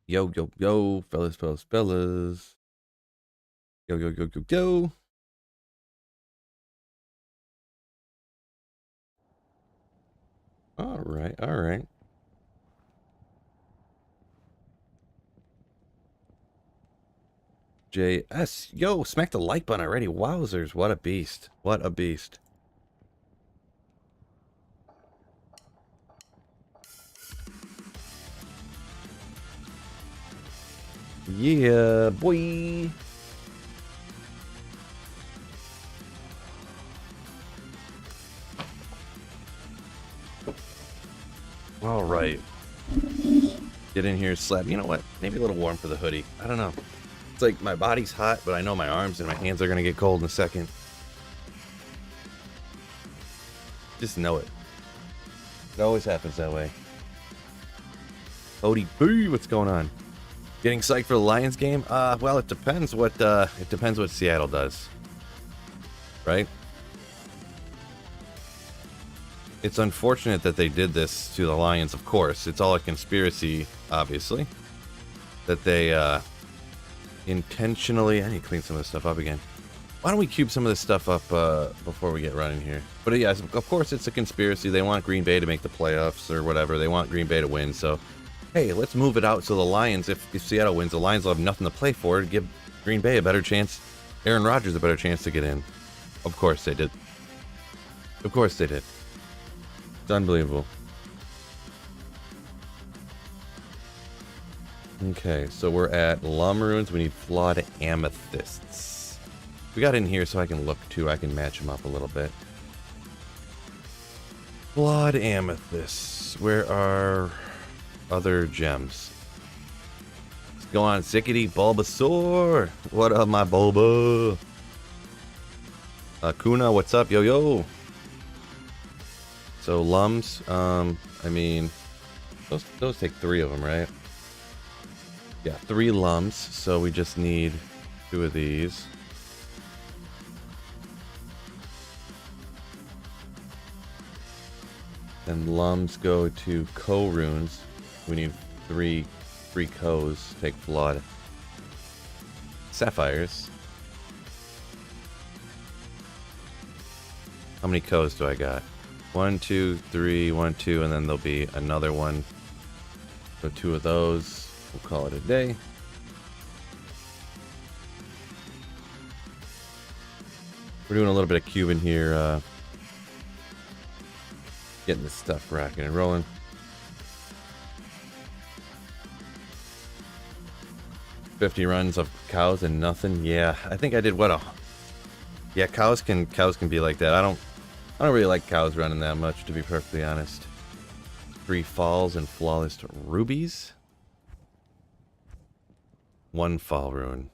Yo, yo, yo, fellas, fellas, fellas. Yo, yo, yo, yo, yo. All right, all right. JS. Yo, smack the like button already. Wowzers, what a beast. What a beast. Yeah, boy. All right. Get in here, slap. You know what? Maybe a little warm for the hoodie. I don't know. It's like my body's hot, but I know my arms and my hands are going to get cold in a second. Just know it. It always happens that way. Odie boo, what's going on? Getting psyched for the Lions game? Well, it depends what Seattle does. Right? It's unfortunate that they did this to the Lions, of course. It's all a conspiracy, obviously. That they intentionally... I need to clean some of this stuff up again. Why don't we cube some of this stuff up before we get running here? But yeah, of course it's a conspiracy. They want Green Bay to make the playoffs or whatever. They want Green Bay to win. So, hey, let's move it out so the Lions, if Seattle wins, the Lions will have nothing to play for. Give Green Bay a better chance. Aaron Rodgers a better chance to get in. Of course they did. Of course they did. It's unbelievable. Okay, so we're at llama runes. We need flawed amethysts. We got in here so I can look too. I can match them up a little bit. Flawed amethysts. Where are other gems? Let's go on, Sickety Bulbasaur. What up, my Bulba? Kuna, what's up? Yo, yo. So lums, I mean, those take 3 of them, right? Yeah, 3 lums, so we just need 2 of these. And lums go to ko runes. We need 3 kos, take blood. Sapphires. How many kos do I got? 1, 2, 3, 1, 2, and then there'll be another one. So 2 of those. We'll call it a day. We're doing a little bit of cubing here. Getting this stuff racking and rolling. $50 runs of cows and nothing. Yeah, I think I did what? Yeah, cows can be like that. I don't really like cows running that much, to be perfectly honest. 3 falls and flawless rubies. 1 fall rune.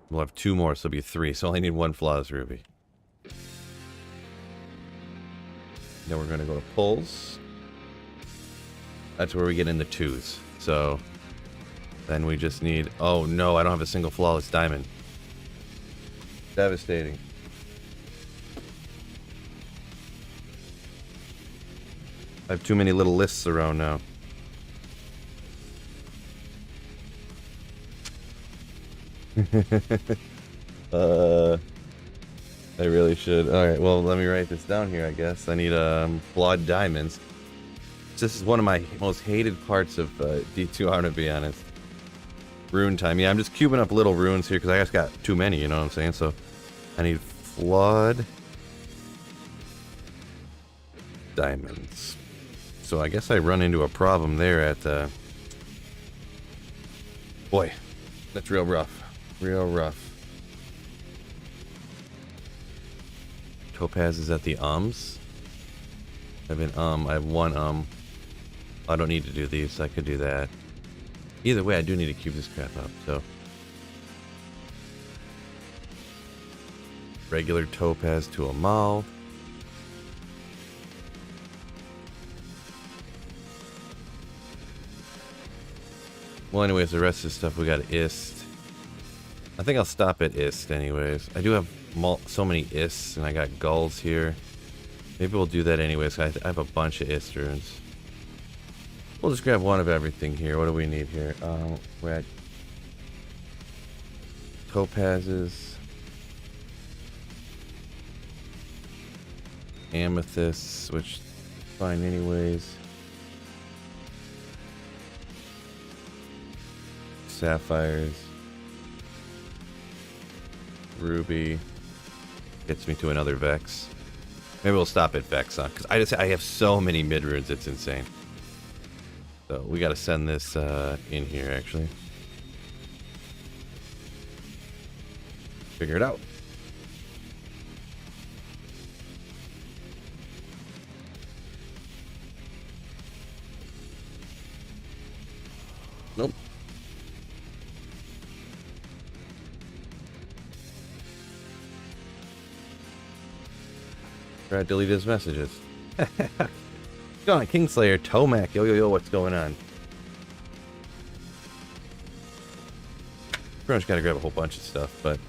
We'll have 2 more, so it'll be 3. So I only need 1 flawless ruby. Then we're gonna go to pulls. That's where we get into 2s. So then we just need... Oh no, I don't have a single flawless diamond. Devastating. I have too many little lists around now. I really should. Alright, well, let me write this down here, I guess. I need flawed diamonds. This is one of my most hated parts of D2R, to be honest. Rune time. Yeah, I'm just cubing up little runes here because I just got too many, you know what I'm saying? So I need flawed diamonds. So I guess I run into a problem there at boy, that's real rough. Real rough. Topaz is at the ums. I have 1 I don't need to do these, so I could do that. Either way, I do need to cube this crap up, so. Regular topaz to a mal. Well, anyways, the rest of the stuff we got ist. I think I'll stop at ist anyways. I do have so many ists, and I got gulls here. Maybe we'll do that anyways. I have a bunch of ist runes. We'll just grab one of everything here. What do we need here? We're at topazes, amethysts, which is fine anyways. Sapphires, ruby. Gets me to another Vex. Maybe we'll stop at Vex, huh? Because I have so many mid runes, it's insane. So we got to send this in here, actually. Figure it out. Nope. Try to delete his messages. What's going on, Kingslayer, Tomac, yo, what's going on? Pretty much gotta grab a whole bunch of stuff, but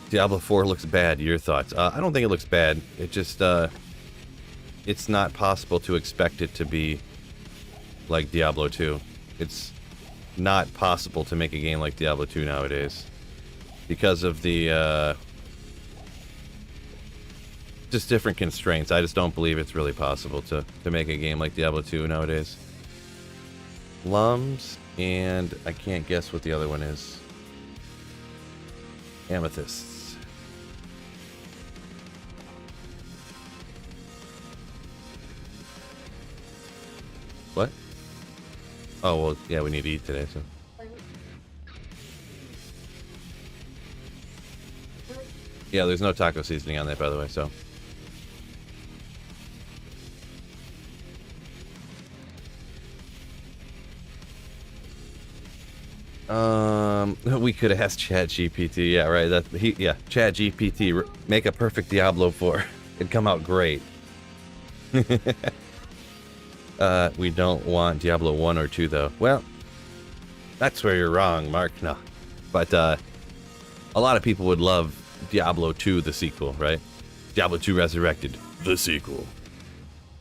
Diablo 4 looks bad. Your thoughts? I don't think it looks bad. It just, it's not possible to expect it to be like Diablo 2. It's not possible to make a game like Diablo 2 nowadays because of the, just different constraints. I just don't believe it's really possible to make a game like Diablo 2 nowadays. Lums, and I can't guess what the other one is. Amethysts. What? Oh, well, yeah, we need to eat today, so. Yeah, there's no taco seasoning on that, by the way, so. We could have asked ChatGPT. Yeah, right. ChatGPT, make a perfect Diablo 4. It'd come out great. We don't want Diablo 1 or 2, though. Well, that's where you're wrong, Mark. No. But, a lot of people would love Diablo 2, the sequel, right? Diablo 2 Resurrected, the sequel.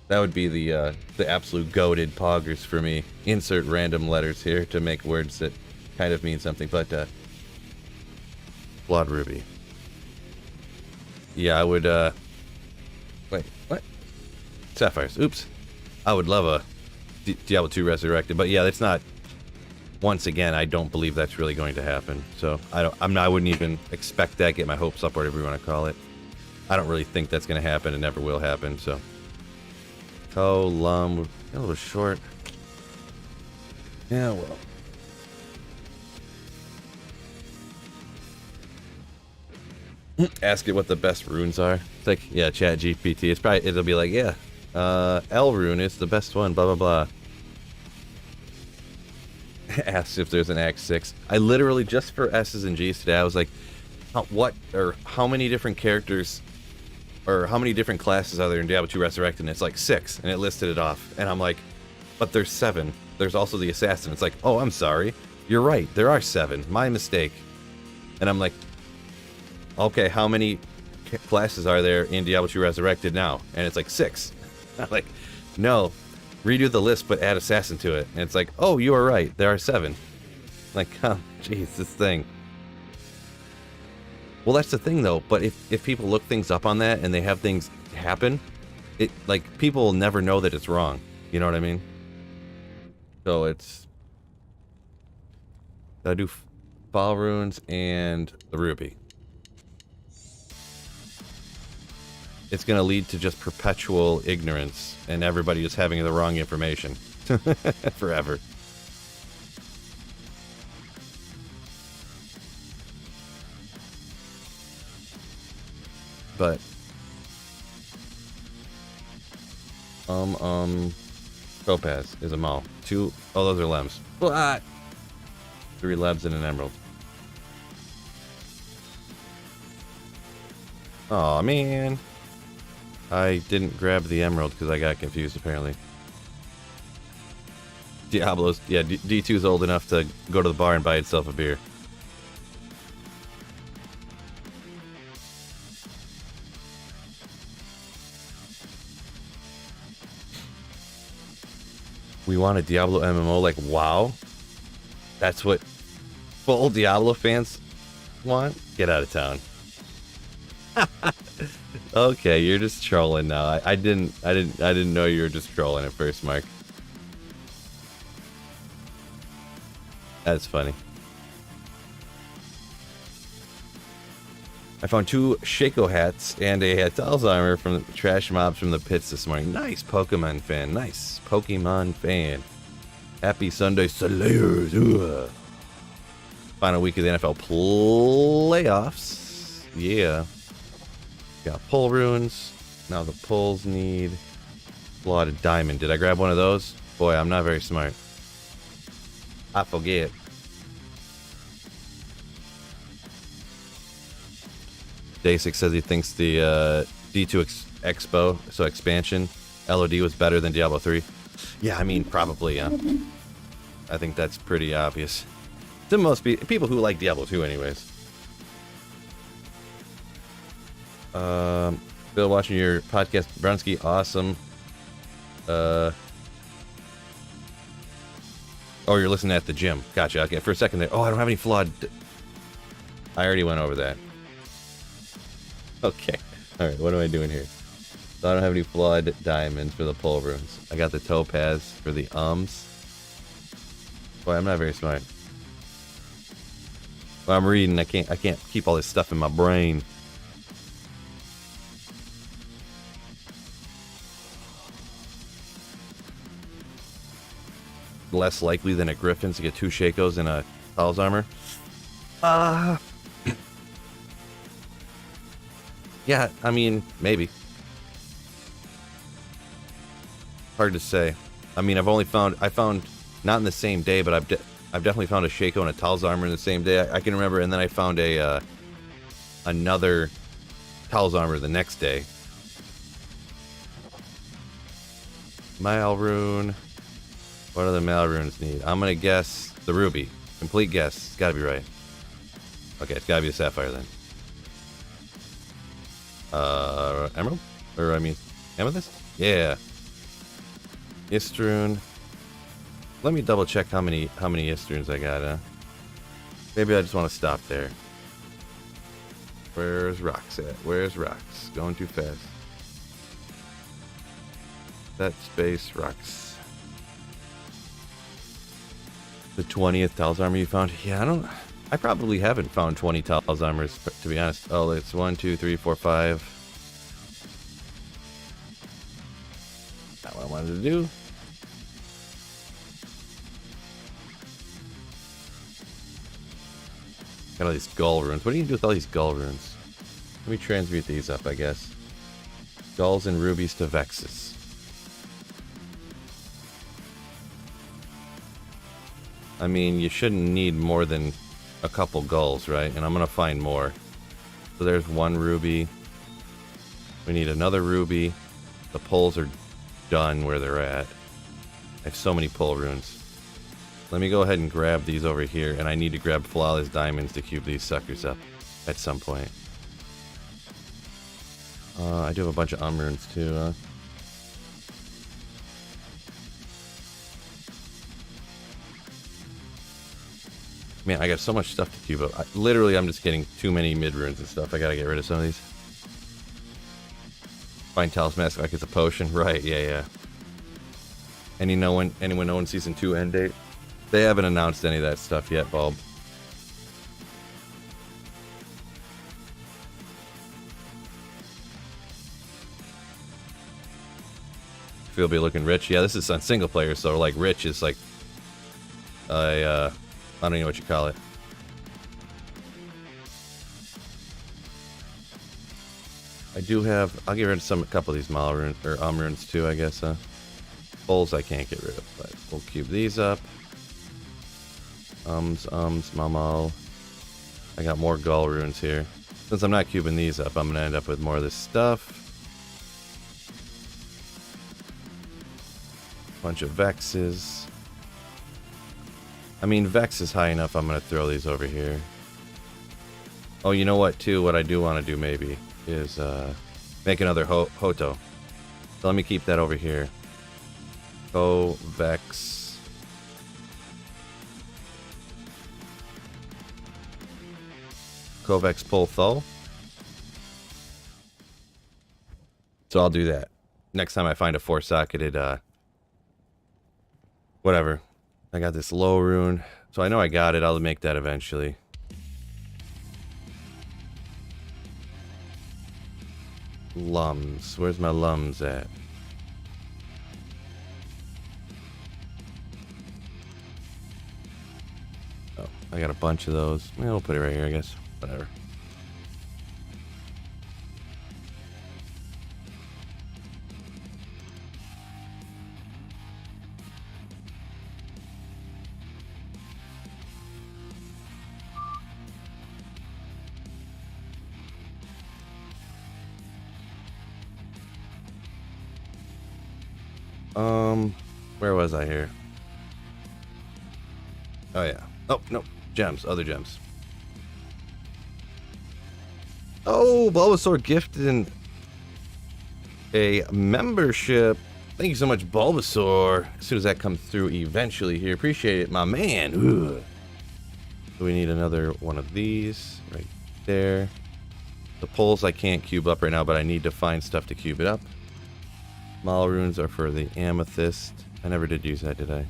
That would be the absolute goated poggers for me. Insert random letters here to make words that kind of mean something, but Blood Ruby. Yeah, I would wait, what? Sapphires. Oops. I would love a Diablo 2 Resurrected, but yeah, that's not. Once again, I don't believe that's really going to happen. So I wouldn't even expect that. Get my hopes up, whatever you want to call it. I don't really think that's going to happen. It never will happen. So, a little short. Yeah, well. Ask it what the best runes are. It's like, yeah, ChatGPT. It'll be like, yeah, L rune is the best one. Blah blah blah. Asked if there's an Act 6. I literally, just for S's and G's today, I was like, how many different characters, or how many different classes are there in Diablo 2 Resurrected? And it's like 6, and it listed it off. And I'm like, but there's 7. There's also the Assassin. It's like, oh, I'm sorry. You're right. There are 7. My mistake. And I'm like, okay, how many classes are there in Diablo 2 Resurrected now? And it's like 6. I'm like, no. Redo the list, but add Assassin to it. And it's like, oh, you are right. There are 7. Like, oh, jeez, this thing. Well, that's the thing, though. But if people look things up on that and they have things happen, like, people will never know that it's wrong. You know what I mean? So it's... I do Fall Runes and the Ruby. It's going to lead to just perpetual ignorance and everybody just having the wrong information forever. But Topaz is a mall. 2, oh, those are lems. What? 3 lebs and an emerald. Aw, man. I didn't grab the emerald because I got confused, apparently. Diablo's... Yeah, D2's old enough to go to the bar and buy itself a beer. We want a Diablo MMO like WoW? That's what full Diablo fans want? Get out of town. Okay, you're just trolling now. I didn't know you were just trolling at first, Mark. That's funny. I found 2 Shaco hats and a Talzheimer from the trash mobs from the pits this morning. Nice, Pokemon fan. Nice, Pokemon fan. Happy Sunday, Slayers. Ooh. Final week of the NFL playoffs. Yeah. Got pull runes. Now the pulls need a lot of diamond. Did I grab one of those? Boy, I'm not very smart. I forget. Day6 says he thinks the D2 Expo, so expansion, LOD was better than Diablo 3. Yeah, I mean, probably, yeah. I think that's pretty obvious. To most people who like Diablo 2 anyways. Bill, watching your podcast, Brunsky, awesome. Oh, you're listening at the gym. Gotcha. Okay, for a second there. Oh, I don't have any flawed. I already went over that. Okay. All right. What am I doing here? So I don't have any flawed diamonds for the pull runes. I got the topaz for the ums. Boy, I'm not very smart. Well, I'm reading. I can't keep all this stuff in my brain. Less likely than a Griffin to get 2 Shakos and a Talzheimer. Yeah, I mean, maybe. Hard to say. I mean, I found not in the same day, but I've definitely found a Shaco and a Talzheimer in the same day. I can remember, and then I found a another Talzheimer the next day. Mile rune. What do the Mal runes need? I'm gonna guess the ruby. Complete guess. It's gotta be right. Okay, it's gotta be a sapphire then. Emerald? Or I mean, amethyst? Yeah. Istrune. Let me double check how many Istrunes I got. Maybe I just want to stop there. Where's Rocks at? Where's Rocks? Going too fast. That space, Rocks. The 20th Talzheimer you found? Yeah, I probably haven't found 20 Talzheimers, to be honest. Oh, it's 1, 2, 3, 4, 5. Not what I wanted to do. Got all these gull runes. What do you do with all these gull runes? Let me transmute these up, I guess. Gulls and rubies to Vexes. I mean, you shouldn't need more than a couple gulls, right? And I'm gonna find more. So there's 1 ruby. We need another ruby. The pulls are done where they're at. I have so many pull runes. Let me go ahead and grab these over here, and I need to grab flawless diamonds to cube these suckers up at some point. I do have a bunch of runes too. Man, I got so much stuff to cube up. Literally, I'm just getting too many mid runes and stuff. I gotta get rid of some of these. Find Talos Mask like it's a potion. Right, yeah. Anyone know when Season 2 end date? They haven't announced any of that stuff yet, Bulb. Feel be looking rich. Yeah, this is on single player, so like rich is like I don't know what you call it. I do have. I'll get rid of a couple of these Mal runes or runes too, I guess. Bowls I can't get rid of, but we'll cube these up. Mal. I got more Gull runes here. Since I'm not cubing these up, I'm gonna end up with more of this stuff. Bunch of Vexes. I mean, Vex is high enough. I'm gonna throw these over here. Oh, you know what? Too, what I do want to do maybe is make another Hoto. So let me keep that over here. Vex. Vex pull Thull. So I'll do that. Next time I find a 4-socketed, whatever. I got this low rune. So I know I got it. I'll make that eventually. Lums. Where's my lums at? Oh, I got a bunch of those. Well, we'll put it right here, I guess. Whatever. Where was I here? Oh yeah. Oh, no. Gems. Other gems. Oh, Bulbasaur gifted in a membership. Thank you so much, Bulbasaur. As soon as that comes through eventually here. Appreciate it, my man. Ugh. So we need another one of these right there. The poles I can't cube up right now, but I need to find stuff to cube it up. Mal runes are for the amethyst. I never did use that, did I?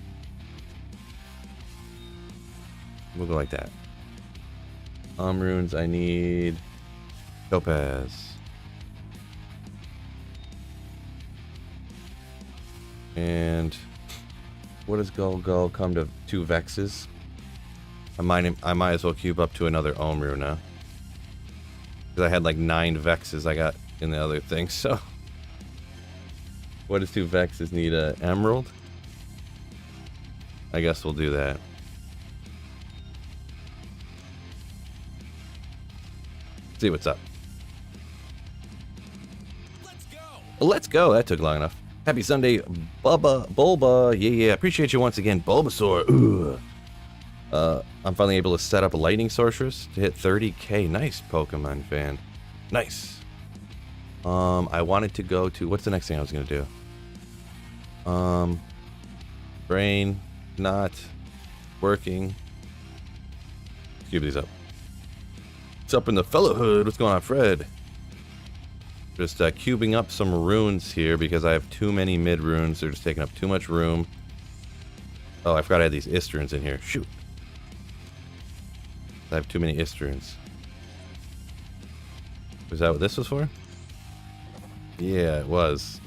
We'll go like that. Runes, I need topaz. And what does Gull come to 2 vexes? I might as well cube up to another rune now. Because I had like 9 vexes I got in the other thing, so. What does 2 vexes need? Emerald? I guess we'll do that. See what's up. Let's go. That took long enough. Happy Sunday, Bulba. Yeah. Appreciate you once again, Bulbasaur. I'm finally able to set up a Lightning Sorceress to hit 30k. Nice, Pokemon fan. Nice. I wanted to go to... What's the next thing I was going to do? Brain. Not working. Cube these up. What's up in the fellowhood? What's going on, Fred? Just cubing up some runes here because I have too many mid runes. They're just taking up too much room. Oh, I forgot I had these Istrunes in here. Shoot. I have too many Istrunes. Was that what this was for? Yeah, it was.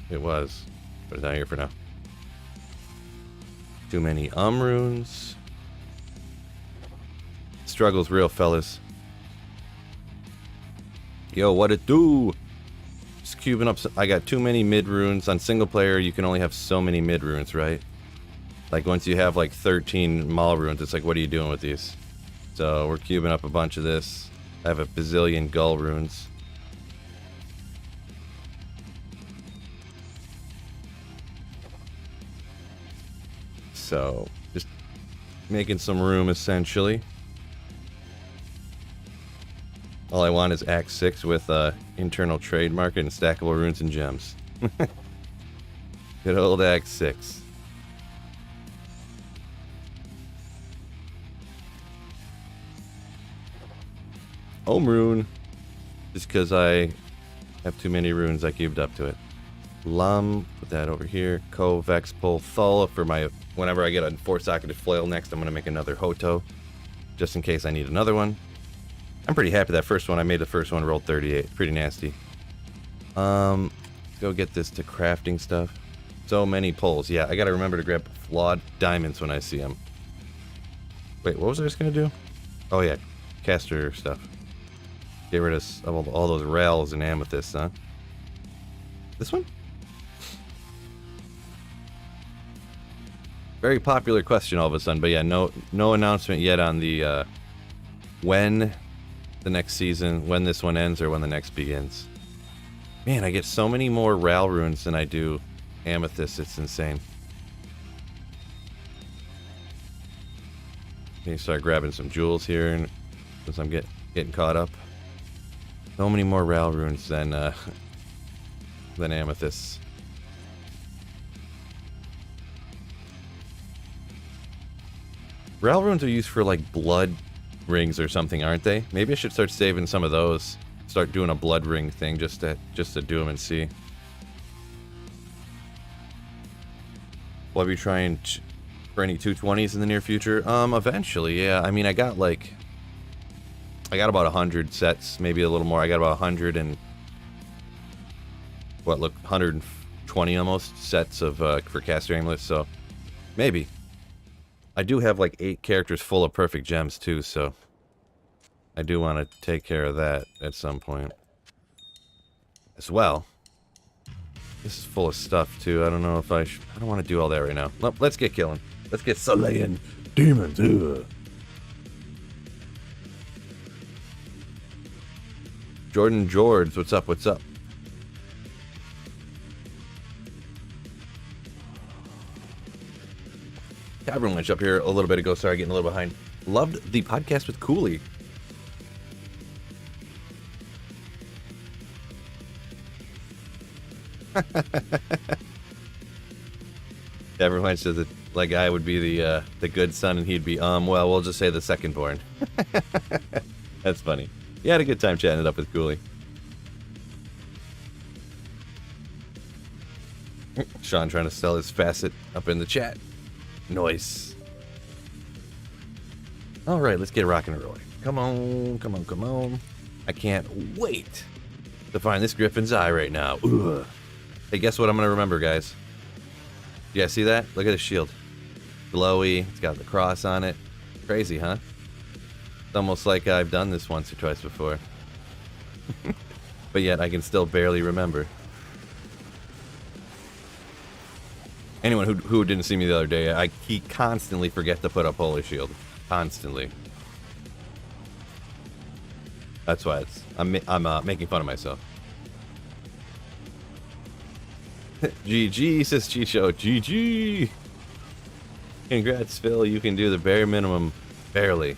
It was. But it's not here for now. Too many runes. Struggle's real, fellas. Yo, what it do? Just cubing up. I got too many mid runes. On single player, you can only have so many mid runes, right? Like once you have like 13 Maul runes, it's like, what are you doing with these? So we're cubing up a bunch of this. I have a bazillion Gull runes. So just making some room essentially. All I want is Act 6 with internal trade market and stackable runes and gems. Good old Act 6. Home rune. Just because I have too many runes, I cubed up to it. Lum, put that over here. Vex, pull Thull for my... Whenever I get a 4-socketed flail next, I'm going to make another Hoto. Just in case I need another one. I'm pretty happy that first one. I made the first one, rolled 38. Pretty nasty. Let's go get this to crafting stuff. So many pulls. Yeah, I got to remember to grab flawed diamonds when I see them. Wait, what was I just going to do? Oh, yeah. Caster stuff. Get rid of all those rails and amethysts, huh? This one? Very popular question all of a sudden, but yeah, no announcement yet on the when the next season, when this one ends, or when the next begins. Man, I get so many more Ral runes than I do amethysts. It's insane. Okay, start grabbing some jewels here, and since I'm getting caught up. So many more Ral runes than amethysts. Ral runes are used for like blood rings or something, aren't they? Maybe I should start saving some of those. Start doing a blood ring thing just to do them and see. Will I be trying for any 220s in the near future? Eventually, yeah. I mean, I got about 100 sets, maybe a little more. I got about 100 and 120 almost sets of for caster amulets. So maybe. I do have like 8 characters full of perfect gems too, so I do want to take care of that at some point as well. This is full of stuff too. I don't know if I don't want to do all that right now. Well, let's get killing. Let's get slaying demons. Ugh. Jordan George, what's up? What's up? Tavern Lynch up here a little bit ago. Sorry, getting a little behind. Loved the podcast with Cooley. Tavern Lynch says that like I would be the good son and he'd be well, we'll just say the second born. That's funny. You had a good time chatting it up with Cooley. Sean trying to sell his facet up in the chat. Noise. Alright, let's get rocking and rolling. Come on, come on, come on. I can't wait to find this Griffin's eye right now. Ugh. Hey, guess what I'm going to remember, guys? You guys see that? Look at the shield. Glowy. It's got the cross on it. Crazy, huh? It's almost like I've done this once or twice before. But yet, I can still barely remember. Anyone who didn't see me the other day, he constantly forget to put up Holy Shield. Constantly. That's why I'm making fun of myself. GG, says Chicho. GG! Congrats, Phil. You can do the bare minimum. Barely.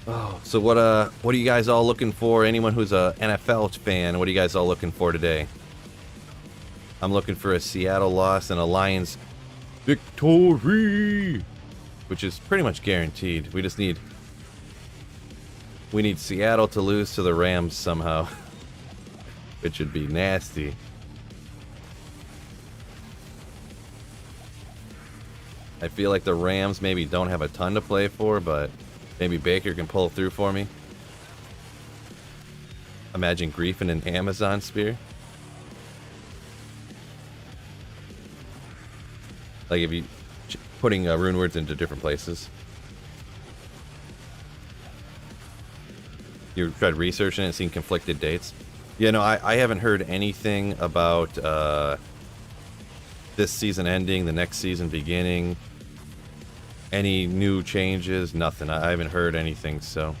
Oh, so what are you guys all looking for? Anyone who's a NFL fan, what are you guys all looking for today? I'm looking for a Seattle loss and a Lions victory, which is pretty much guaranteed. We need Seattle to lose to the Rams somehow, which would be nasty. I feel like the Rams maybe don't have a ton to play for, but maybe Baker can pull through for me. Imagine Grief in an Amazon spear. Like if you putting rune words into different places. You tried researching it and seen conflicted dates? Yeah, no, I haven't heard anything about this season ending, the next season beginning, any new changes, nothing. I haven't heard anything, so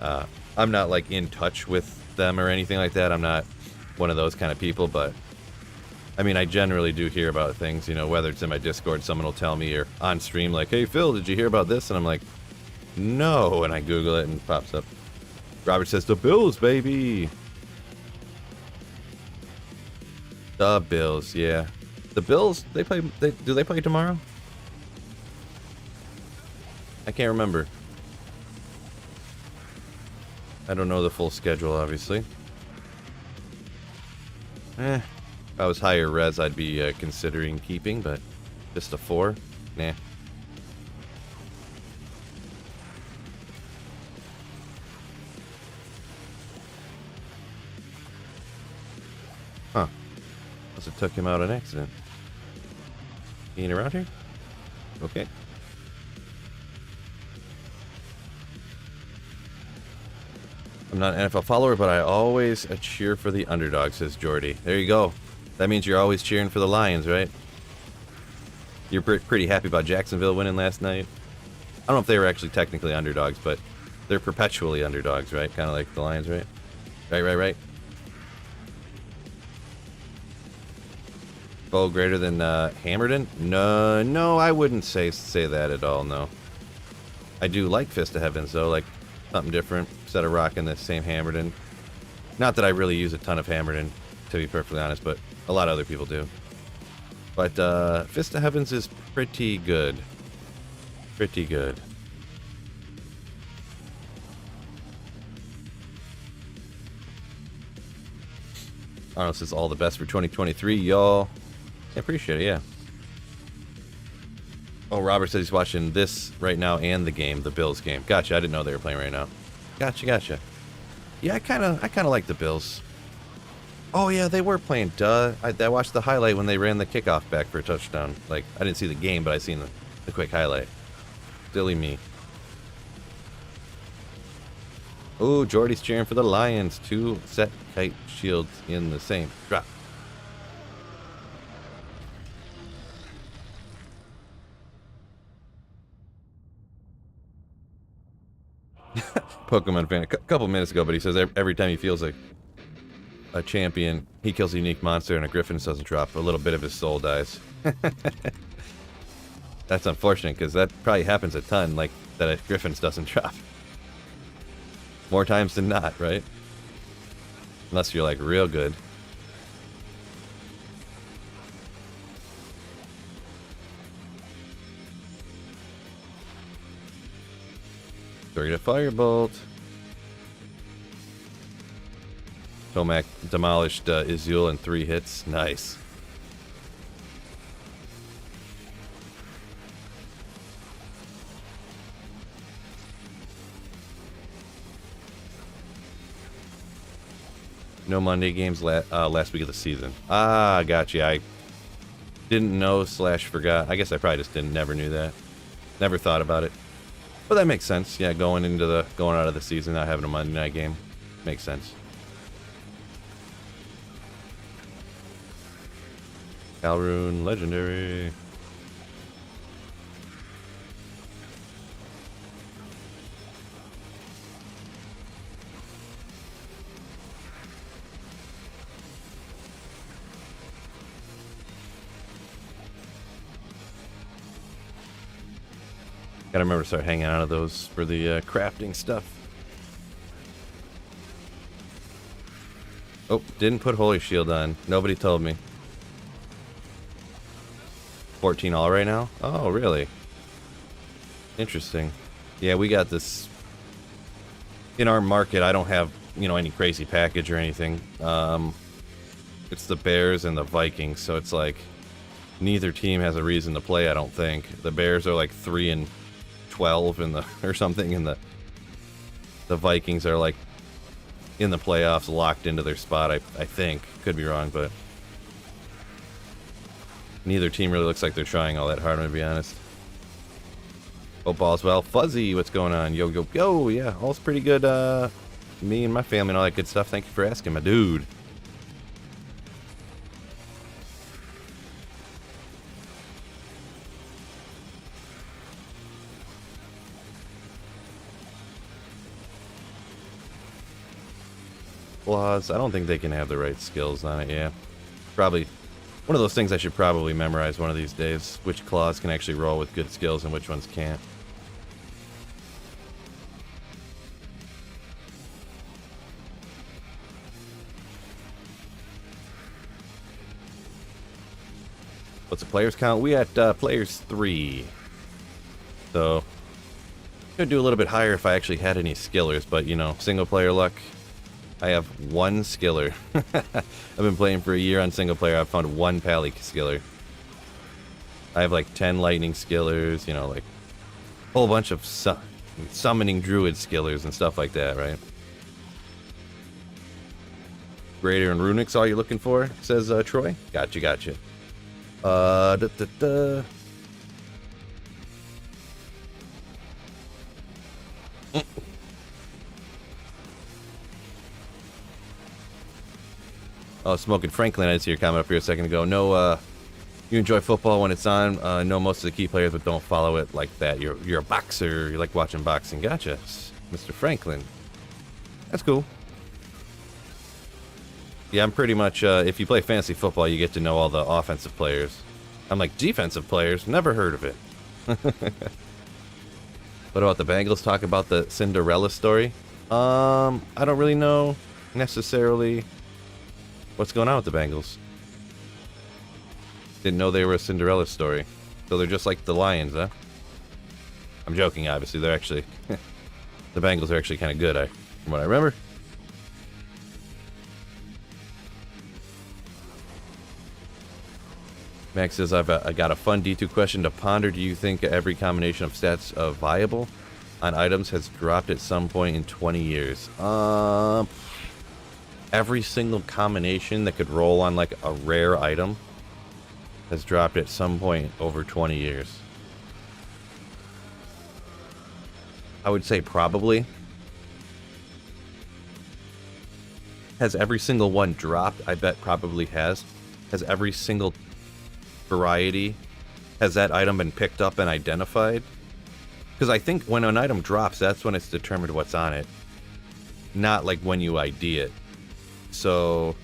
I'm not like in touch with them or anything like that. I'm not one of those kind of people, but I mean, I generally do hear about things, you know, whether it's in my Discord, someone will tell me, or on stream, like, hey, Phil, did you hear about this? And I'm like, no, and I Google it and it pops up. Robert says, the Bills, baby. The Bills, yeah. The Bills, do they play tomorrow? I can't remember. I don't know the full schedule, obviously. If I was higher res, I'd be considering keeping, but just a 4? Nah. Huh. Must have took him out on accident. He ain't around here? Okay. I'm not an NFL follower, but I always cheer for the underdog, says Jordy. There you go. That means you're always cheering for the Lions, right? You're pretty happy about Jacksonville winning last night. I don't know if they were actually technically underdogs, but they're perpetually underdogs, right? Kind of like the Lions, right? Right. Goal greater than Hammerden? No, I wouldn't say that at all, no. I do like Fist of Heavens, though, like something different instead of rocking the same Hammerden. Not that I really use a ton of Hammerton, to be perfectly honest, but a lot of other people do. But Fist of Heavens is pretty good. Pretty good. Arnold says all the best for 2023, y'all. I appreciate it, yeah. Oh, Robert says he's watching this right now and the game, the Bills game. Gotcha, I didn't know they were playing right now. Gotcha, gotcha. Yeah, I kind of like the Bills. Oh yeah, they were playing. Duh. I watched the highlight when they ran the kickoff back for a touchdown. Like, I didn't see the game, but I seen the quick highlight. Silly me. Oh, Jordy's cheering for the Lions. 2 set kite shields in the same drop. Pokemon fan a couple minutes ago, but he says every time he feels like a champion, he kills a unique monster and a griffin doesn't drop, a little bit of his soul dies. That's unfortunate, because that probably happens a ton, like that a griffin doesn't drop. More times than not, right? Unless you're like real good. Target a firebolt. Tomac demolished Izul in 3 hits. Nice. No Monday games last week of the season. Ah, gotcha. I didn't know / forgot. I guess I probably just never knew that. Never thought about it. But that makes sense. Yeah, going out of the season, not having a Monday night game makes sense. Calrune, legendary. Gotta remember to start hanging out of those for the crafting stuff. Oh, didn't put Holy Shield on. Nobody told me. 14 all right now? Oh, really? Interesting. Yeah, we got this. In our market, I don't have, any crazy package or anything. It's the Bears and the Vikings, so it's like neither team has a reason to play, I don't think. The Bears are like 3-12 or something, and the Vikings are like in the playoffs, locked into their spot, I think. Could be wrong, but neither team really looks like they're trying all that hard, to be honest. Hope all's well. Fuzzy, what's going on? Yo, yo, yo. Yeah, all's pretty good. Me and my family and all that good stuff. Thank you for asking, my dude. Flaws. I don't think they can have the right skills on it, yeah. Probably one of those things I should probably memorize one of these days. Which claws can actually roll with good skills and which ones can't. What's the players count? We at players 3. So, could do a little bit higher if I actually had any skillers, but single player luck. I have 1 skiller. I've been playing for a year on single player. I've found 1 Pally skiller. I have like 10 lightning skillers, like a whole bunch of summoning druid skillers and stuff like that, right? Greater and Runics all you're looking for, says Troy. Gotcha, gotcha. Oh, Smoking Franklin, I did see your comment up here a second ago. No, you enjoy football when it's on. Know most of the key players, but don't follow it like that. You're a boxer. You like watching boxing. Gotcha, Mr. Franklin. That's cool. Yeah, I'm pretty much, if you play fantasy football, you get to know all the offensive players. I'm like, defensive players? Never heard of it. What about the Bengals? Talk about the Cinderella story. I don't really know necessarily what's going on with the Bengals. Didn't know they were a Cinderella story. So they're just like the Lions, huh? I'm joking, obviously. They're actually... the Bengals are actually kind of good, from what I remember. Max says, I got a fun D2 question to ponder. Do you think every combination of stats viable on items has dropped at some point in 20 years? Every single combination that could roll on like a rare item has dropped at some point over 20 years. I would say probably. Has every single one dropped? I bet probably has. Has every single variety, has that item been picked up and identified? Because I think when an item drops, that's when it's determined what's on it, not like when you ID it. So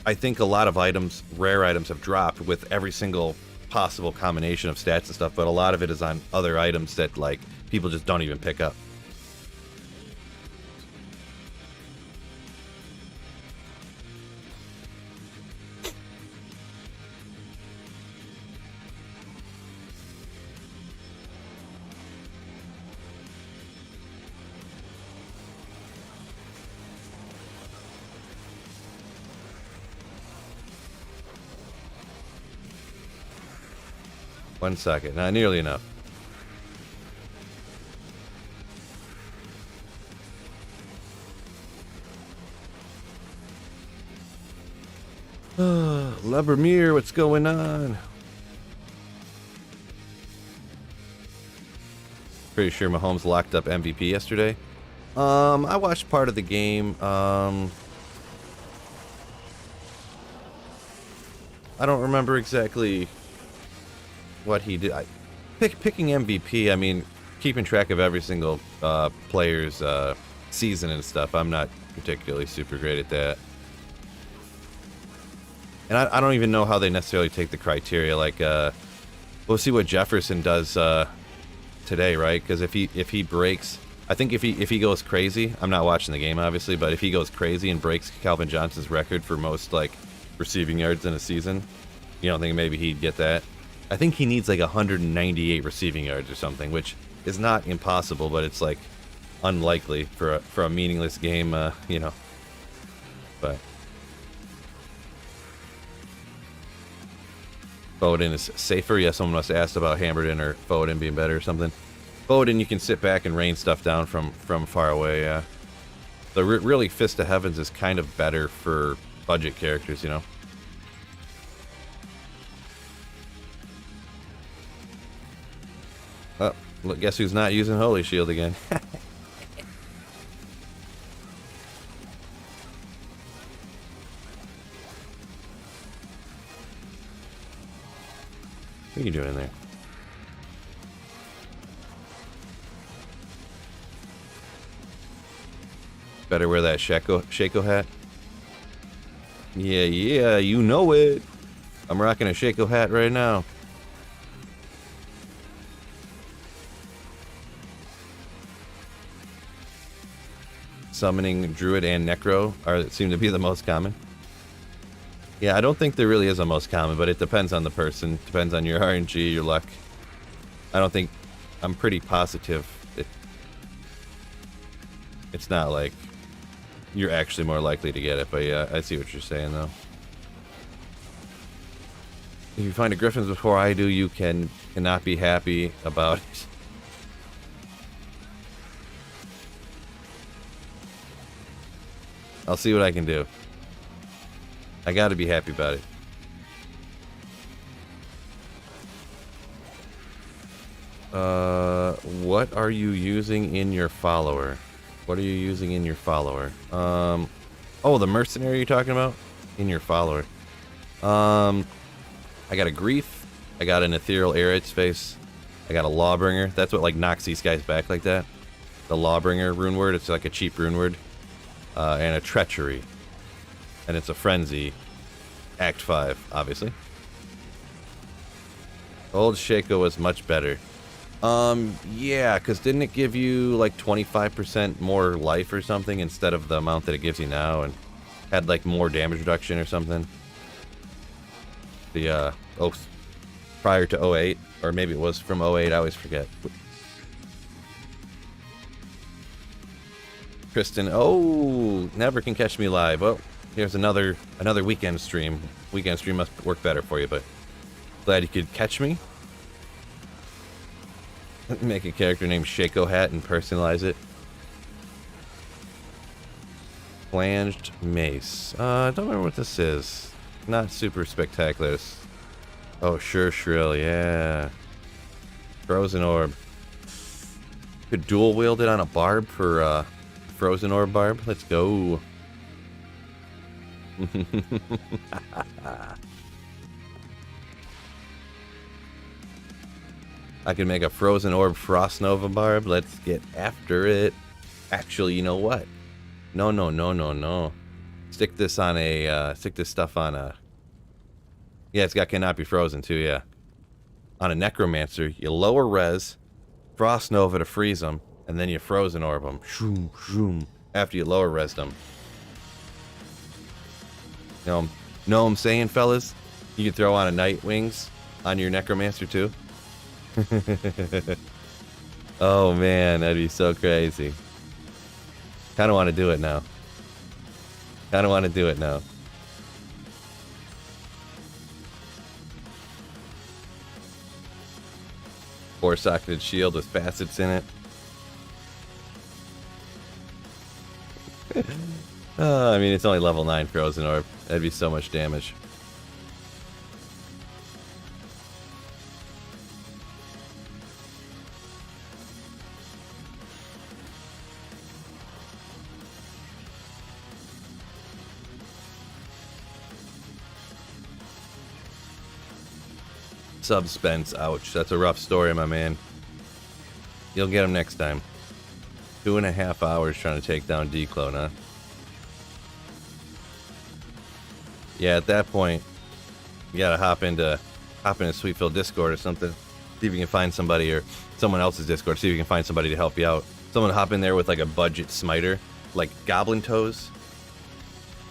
I think a lot of items, rare items, have dropped with every single possible combination of stats and stuff, but a lot of it is on other items that like people just don't even pick up. One second. Not nearly enough. Lebermere, what's going on? Pretty sure Mahomes locked up MVP yesterday. I watched part of the game. I don't remember exactly what he did. Picking MVP, I mean, keeping track of every single player's season and stuff, I'm not particularly super great at that. And I don't even know how they necessarily take the criteria. Like, we'll see what Jefferson does today, right? Because if he breaks, I think if he goes crazy, I'm not watching the game obviously, but if he goes crazy and breaks Calvin Johnson's record for most like receiving yards in a season, you don't think maybe he'd get that? I think he needs like 198 receiving yards or something, which is not impossible, but it's like unlikely for a meaningless game, you know. But Foden is safer. Yeah, someone must have asked about Hammerton or Foden being better or something. Foden, you can sit back and rain stuff down from far away. Yeah, the really Fist of Heavens is kind of better for budget characters, you know. Oh, look, guess who's not using Holy Shield again? What are you doing in there? Better wear that Shaco hat. Yeah, you know it. I'm rocking a Shaco hat right now. Summoning Druid and Necro seem to be the most common. Yeah, I don't think there really is a most common, but it depends on the person. Depends on your RNG, your luck. I'm pretty positive it's not like you're actually more likely to get it, but yeah, I see what you're saying though. If you find a Griffins before I do, you cannot be happy about it. I'll see what I can do. I gotta be happy about it. What are you using in your follower? What are you using in your follower? Oh, the mercenary you're talking about? In your follower. I got a Grief. I got an Ethereal Air at Space. I got a Lawbringer. That's what like knocks these guys back like that. The Lawbringer rune word. It's like a cheap rune word. And a Treachery. And it's a Frenzy. Act 5, obviously. Old Shaco was much better. Yeah, because didn't it give you like 25% more life or something instead of the amount that it gives you now, and had like more damage reduction or something? The, prior to '08, or maybe it was from '08, I always forget. Kristen, oh, never can catch me live. Well, here's another weekend stream. Weekend stream must work better for you, but glad you could catch me. Make a character named Shaco Hat and personalize it. Flanged Mace. I don't remember what this is. Not super spectacular. Oh, sure, Shrill, yeah. Frozen Orb. Could dual wield it on a barb for Frozen Orb barb. Let's go. I can make a Frozen Orb Frost Nova barb. Let's get after it. Actually, you know what? No. Stick this on a, stick this stuff on a... Yeah, it's got cannot be frozen too, yeah. On a Necromancer, you lower res, Frost Nova to freeze them, and then you Frozen Orb them. Shoom, shoom. After you lower res them. Know what I'm saying, fellas? You can throw on a Night Wings on your Necromancer too. Oh man, that'd be so crazy. Kind of want to do it now. Four-socketed shield with facets in it. I mean, it's only level 9 Frozen Orb. That'd be so much damage. Subspence, ouch. That's a rough story, my man. You'll get him next time. 2.5 hours trying to take down Declone, huh? Yeah, at that point, you gotta hop into Sweetfield Discord or something. See if you can find somebody, or someone else's Discord. See if you can find somebody to help you out. Someone hop in there with like a budget smiter, like Goblin Toes,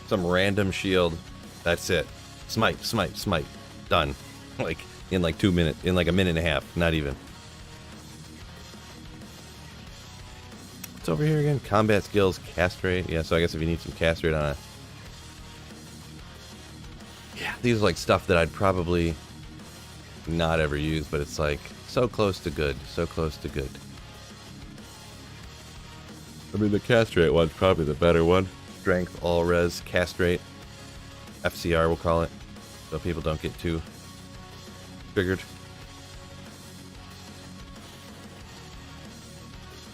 some random shield. That's it. Smite. Done. Like in like 2 minutes, in like a minute and a half. Not even. What's over here again? Combat skills, castrate. Yeah, so I guess if you need some castrate on a... Yeah, these are like stuff that I'd probably not ever use, but it's like so close to good. So close to good. I mean, the castrate one's probably the better one. Strength, all res, castrate. FCR, we'll call it. So people don't get too triggered.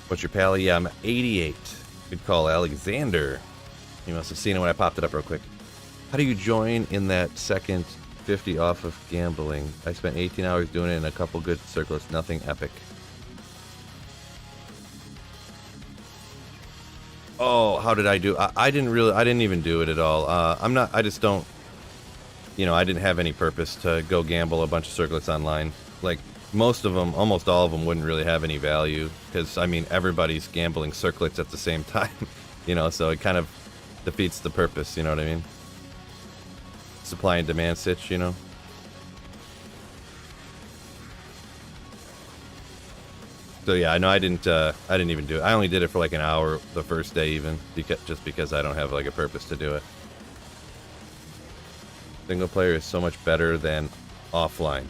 What's your pally? Yeah, I'm 88. Good call, Alexander. You must have seen it when I popped it up real quick. How do you join in that second 50 off of gambling? I spent 18 hours doing it in a couple good circles. Nothing epic. Oh, how did I do? I didn't even do it at all. I just don't, you know, I didn't have any purpose to go gamble a bunch of circlets online. Like, most of them, almost all of them wouldn't really have any value. Because, I mean, everybody's gambling circlets at the same time. You know, so it kind of defeats the purpose, you know what I mean? Supply and demand sitch, you know? So yeah, I know I didn't even do it. I only did it for like an hour the first day even, just because I don't have like a purpose to do it. Single player is so much better than offline.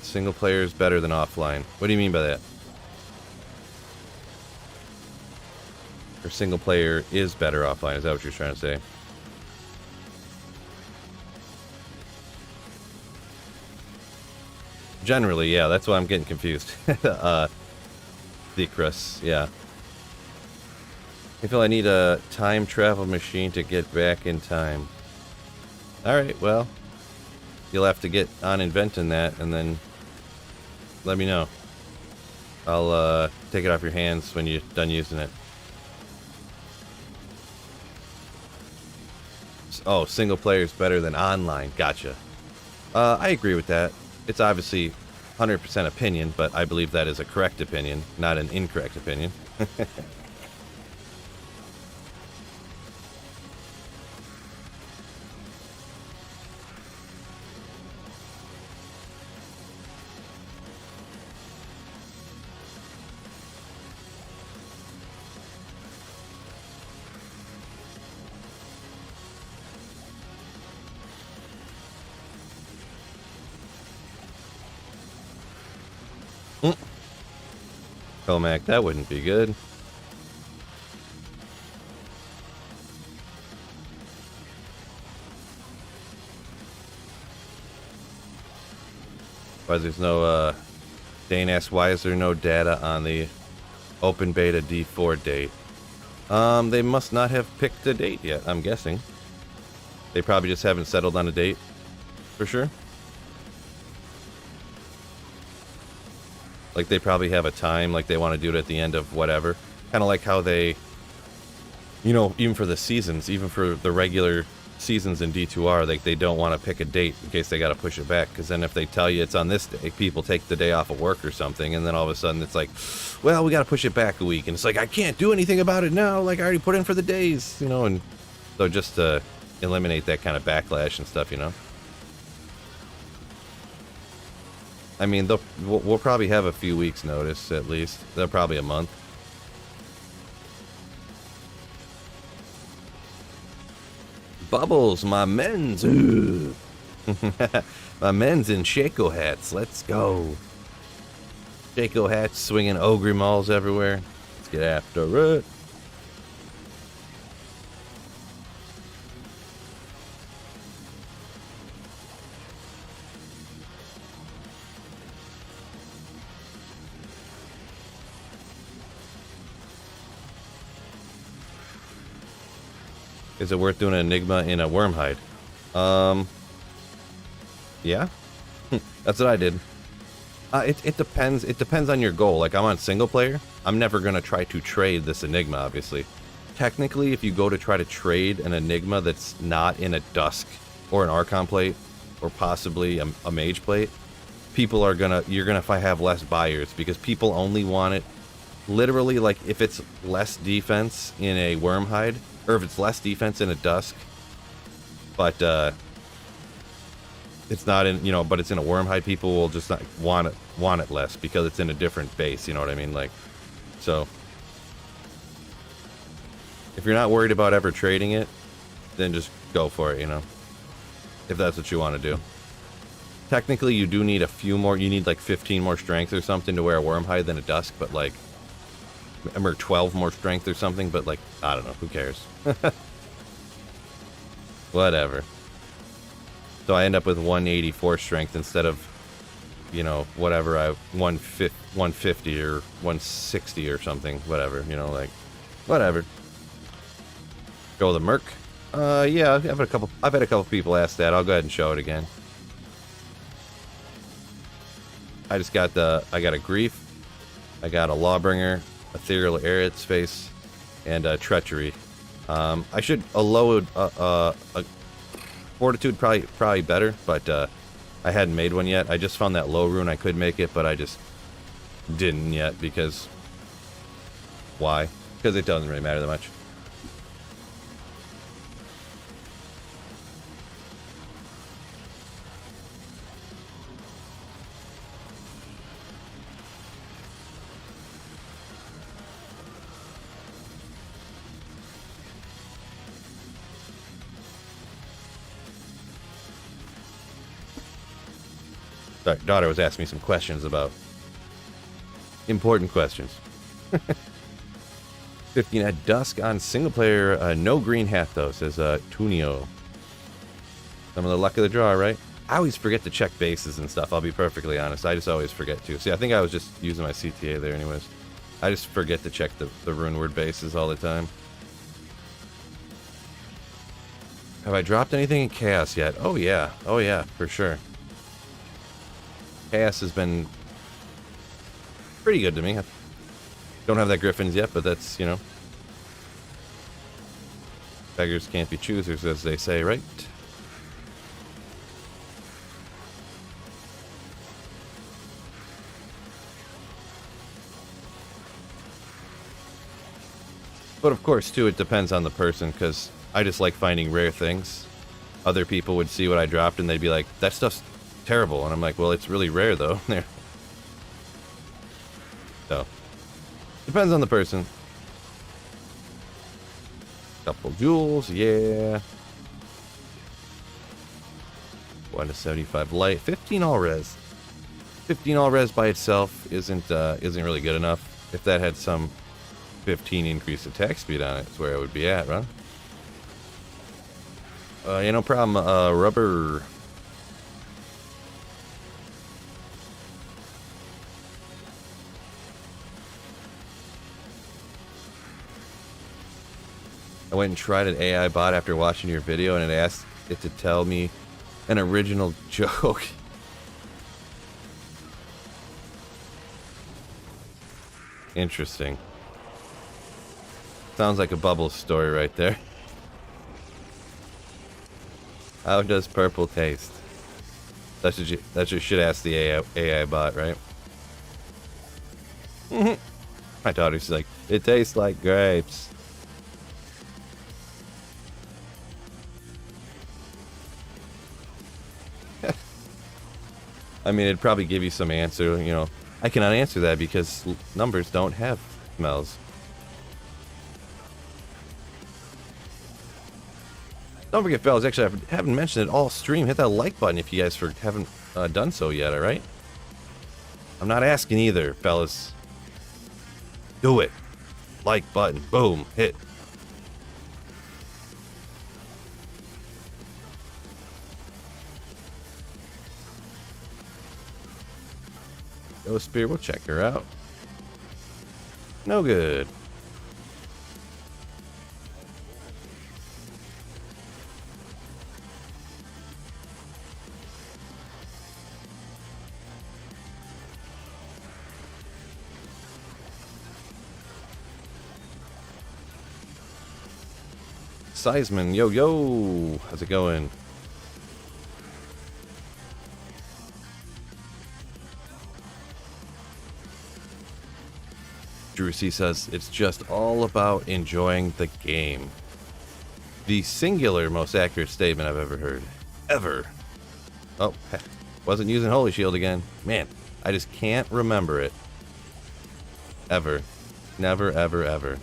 Single player is better than offline. What do you mean by that? Or single player is better offline, is that what you're trying to say? Generally, yeah, that's why I'm getting confused. Decrus, yeah. I feel I need a time travel machine to get back in time. Alright, well, you'll have to get on inventing that and then let me know. I'll take it off your hands when you're done using it. Oh, single player is better than online. Gotcha. I agree with that. It's obviously 100% opinion, but I believe that is a correct opinion, not an incorrect opinion. Comac, that wouldn't be good. Why there's no, Dane asks, why is there no data on the open beta D4 date? They must not have picked a date yet, I'm guessing. They probably just haven't settled on a date, for sure. Like, they probably have a time, like they want to do it at the end of whatever. Kind of like how they, you know, even for the seasons, even for the regular seasons in D2R, like they don't want to pick a date in case they got to push it back. Because then if they tell you it's on this day, people take the day off of work or something. And then all of a sudden it's like, well, we got to push it back a week. And it's like, I can't do anything about it now. Like, I already put in for the days, you know. And so just to eliminate that kind of backlash and stuff, you know. I mean, we'll probably have a few weeks notice, at least. They're probably a month. Bubbles, my men's. My men's in Shaco hats. Let's go. Shaco hats swinging ogre malls everywhere. Let's get after it. Is it worth doing an Enigma in a Wormhide? Yeah. That's what I did. It depends. It depends on your goal. Like, I'm on single player. I'm never going to try to trade this Enigma, obviously. Technically, if you go to try to trade an Enigma that's not in a Dusk or an Archon plate or possibly a Mage plate, people are you're gonna have less buyers because people only want it. Literally, like, if it's less defense in a Wormhide, or if it's less defense in a Dusk, but it's not in, you know, but it's in a Wormhide, people will just not want it less because it's in a different base, you know what I mean? Like, so if you're not worried about ever trading it, then just go for it, you know, if that's what you want to do. Technically, you do need a few more, you need like 15 more strength or something to wear a Wormhide than a Dusk, but like, or 12 more strength or something, but like, I don't know, who cares? Whatever. So I end up with 184 strength instead of, you know, whatever, 150 or 160 or something, whatever, you know, like, whatever. Go the Merc. Yeah, I've had a couple people ask that. I'll go ahead and show it again. I got a Grief, I got a Lawbringer, Ethereal Arid Space, and Treachery. I should load Fortitude probably better, but I hadn't made one yet. I just found that low rune I could make it, but I just didn't yet because why? Because it doesn't really matter that much. Sorry, daughter was asking me some questions about important questions. 15 at Dusk on single player, no green hat though, says Tunio. Some of the luck of the draw, right? I always forget to check bases and stuff, I'll be perfectly honest. I just always forget to. See, I think I was just using my CTA there anyways. I just forget to check the rune word bases all the time. Have I dropped anything in Chaos yet? Oh yeah, for sure. Chaos has been pretty good to me. I don't have that Griffins yet, but that's, you know. Beggars can't be choosers, as they say, right? But of course, too, it depends on the person, because I just like finding rare things. Other people would see what I dropped and they'd be like, that stuff's terrible. And I'm like, well, it's really rare, though. So, depends on the person. Couple jewels, yeah. 1 to 75 light, 15 all res. 15 all res by itself isn't really good enough. If that had some 15 increased attack speed on it, is where I would be at, right? Yeah, no problem. Rubber. I went and tried an AI bot after watching your video, and it asked it to tell me an original joke. Interesting. Sounds like a Bubbles story right there. How does purple taste? That's what you should ask the AI bot, right? My daughter's like, it tastes like grapes. I mean, it'd probably give you some answer, you know. I cannot answer that because numbers don't have smells. Don't forget, fellas, actually, I haven't mentioned it all stream. Hit that like button if you guys haven't done so yet, alright? I'm not asking either, fellas. Do it. Like button. Boom. Hit. Ghost Spear, we'll check her out. No good. Seisman, yo yo, how's it going? Drew C says, it's just all about enjoying the game. The singular most accurate statement I've ever heard. Ever. Oh, heck. Wasn't using Holy Shield again. Man, I just can't remember it. Ever. Never, ever, ever.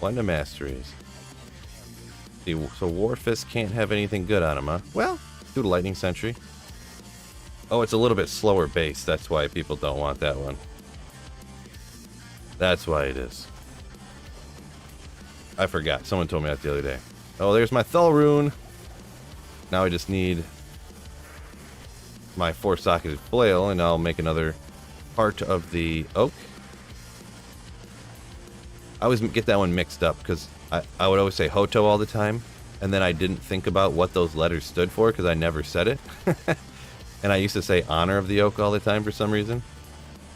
One to masteries. See, so Warfist can't have anything good on him, huh? Well, do the Lightning Sentry. Oh, it's a little bit slower base. That's why people don't want that one. That's why it is. I forgot. Someone told me that the other day. Oh, there's my Thull Rune. Now I just need my 4-socketed flail, and I'll make another part of the oak. I always get that one mixed up, because I would always say Hoto all the time, and then I didn't think about what those letters stood for, because I never said it. And I used to say Honor of the Oak all the time for some reason.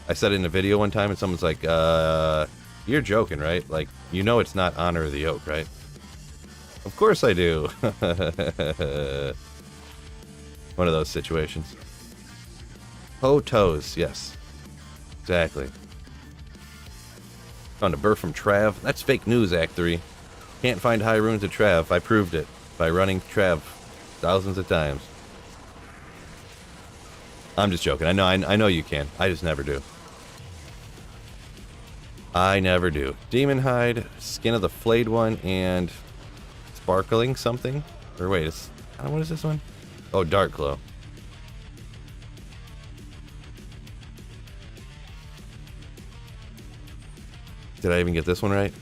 I said it in a video one time, and someone's like, you're joking, right? Like, you know it's not Honor of the Oak, right? Of course I do. One of those situations. Hotos, yes. Exactly. Found a burr from Trav. That's fake news, Act 3. Can't find high runes of Trav. I proved it by running Trav thousands of times. I'm just joking. I know you can. I just never do. I never do. Demon Hide, Skin of the Flayed One, and Sparkling something? Or wait, what is this one? Oh, Dark Glow. Did I even get this one right?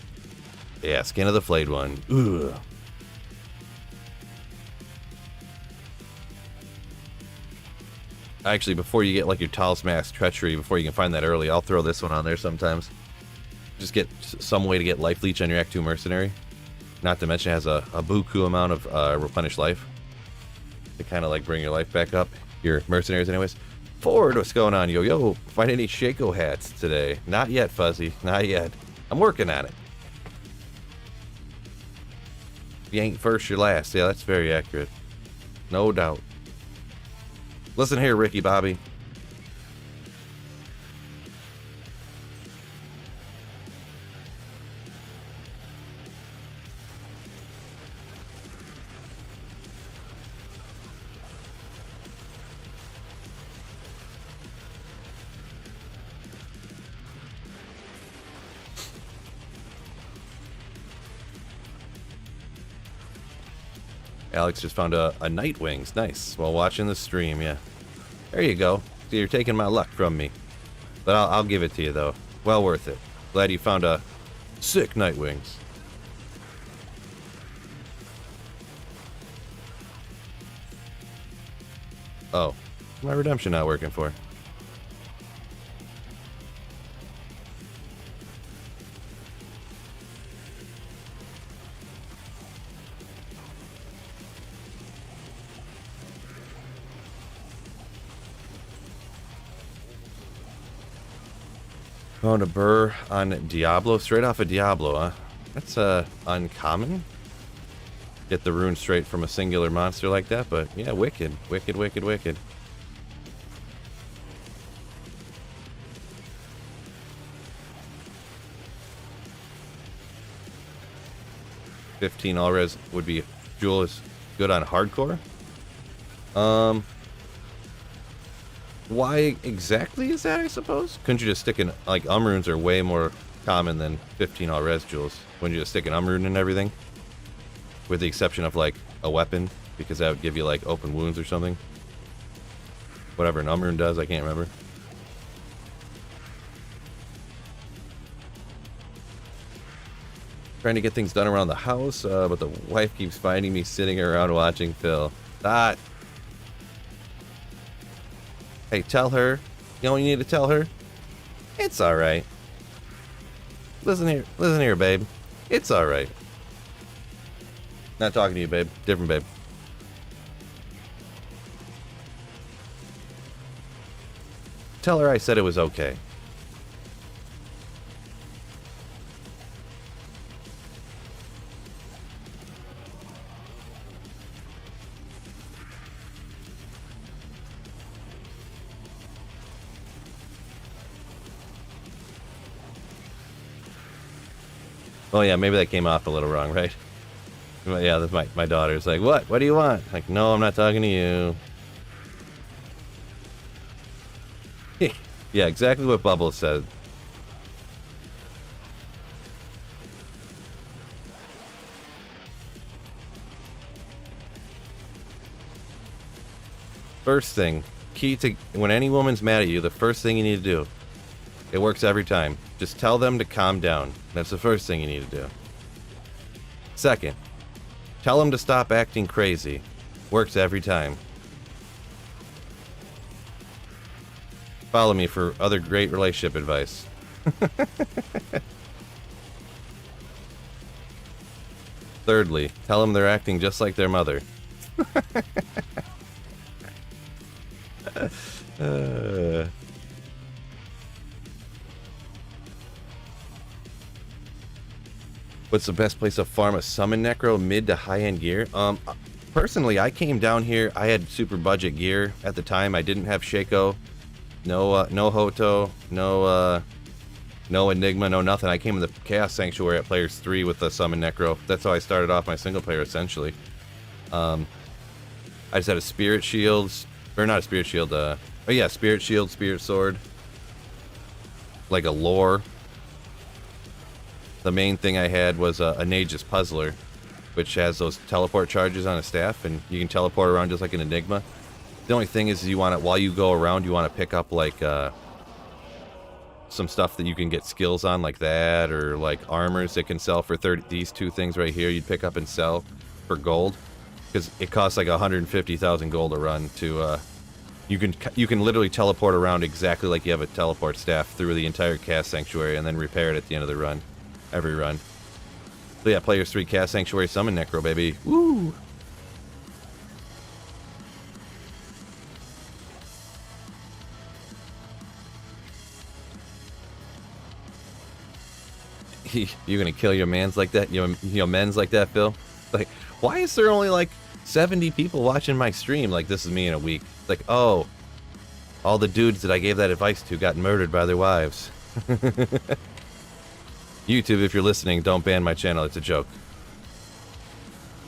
Yeah, Skin of the Flayed One. Ugh. Actually, before you get like your Talisman's Treachery, before you can find that early, I'll throw this one on there sometimes. Just get some way to get Life Leech on your Act 2 Mercenary. Not to mention it has a buku amount of replenished life. To kind of like bring your life back up. Your mercenaries anyways. Ford, what's going on? Yo, yo, find any Shaco hats today? Not yet, Fuzzy. Not yet. I'm working on it. If you ain't first, you're last. Yeah, that's very accurate. No doubt. Listen here, Ricky Bobby. Alex just found a Nightwings. Nice. While watching the stream, yeah. There you go. So you're taking my luck from me. But I'll give it to you, though. Well worth it. Glad you found a sick Nightwings. Oh. My redemption not working for? Found a burr on Diablo, straight off of Diablo, huh? That's uncommon. Get the rune straight from a singular monster like that, but yeah, wicked, wicked, wicked, wicked. $15 all res would be Jewel is good on hardcore. Why exactly is that, I suppose? Couldn't you just stick in, like, runes are way more common than 15 all res jewels. Wouldn't you just stick an rune and everything? With the exception of, like, a weapon, because that would give you, like, open wounds or something. Whatever an rune does, I can't remember. Trying to get things done around the house, but the wife keeps finding me sitting around watching Phil. Ah. Hey, tell her. You know what you need to tell her? It's alright. Listen here, babe. It's alright. Not talking to you, babe. Different babe. Tell her I said it was okay. Oh yeah, maybe that came off a little wrong, right? Yeah, that's my daughter's like, what? What do you want? Like, no, I'm not talking to you. Yeah, exactly what Bubbles said. First thing, key to when any woman's mad at you, the first thing you need to do, it works every time. Just tell them to calm down. That's the first thing you need to do. Second, tell them to stop acting crazy. Works every time. Follow me for other great relationship advice. Thirdly, tell them they're acting just like their mother. What's the best place to farm a summon necro? Mid to high end gear? Personally, I came down here. I had super budget gear at the time. I didn't have Shaco, no Hoto, no Enigma, no nothing. I came in the Chaos Sanctuary at Players 3 with the summon necro. That's how I started off my single player essentially. I just had a Spirit Shield, or not a Spirit Shield. Oh yeah, Spirit Shield, Spirit Sword, like a lore. The main thing I had was a Nage's Puzzler, which has those teleport charges on a staff, and you can teleport around just like an Enigma. The only thing is you want to, while you go around, you want to pick up like some stuff that you can get skills on, like that, or like armors that can sell for 30. These two things right here, you'd pick up and sell for gold, because it costs like 150,000 gold a run to. You can literally teleport around exactly like you have a teleport staff through the entire Cast Sanctuary, and then repair it at the end of the run. Every run. So yeah, Players 3 Cast Sanctuary Summon Necro, baby. Woo! You gonna kill your mans like that? Your men's like that, Phil? Like, why is there only like 70 people watching my stream? Like, this is me in a week. Like, oh, all the dudes that I gave that advice to got murdered by their wives. YouTube, if you're listening, don't ban my channel. It's a joke.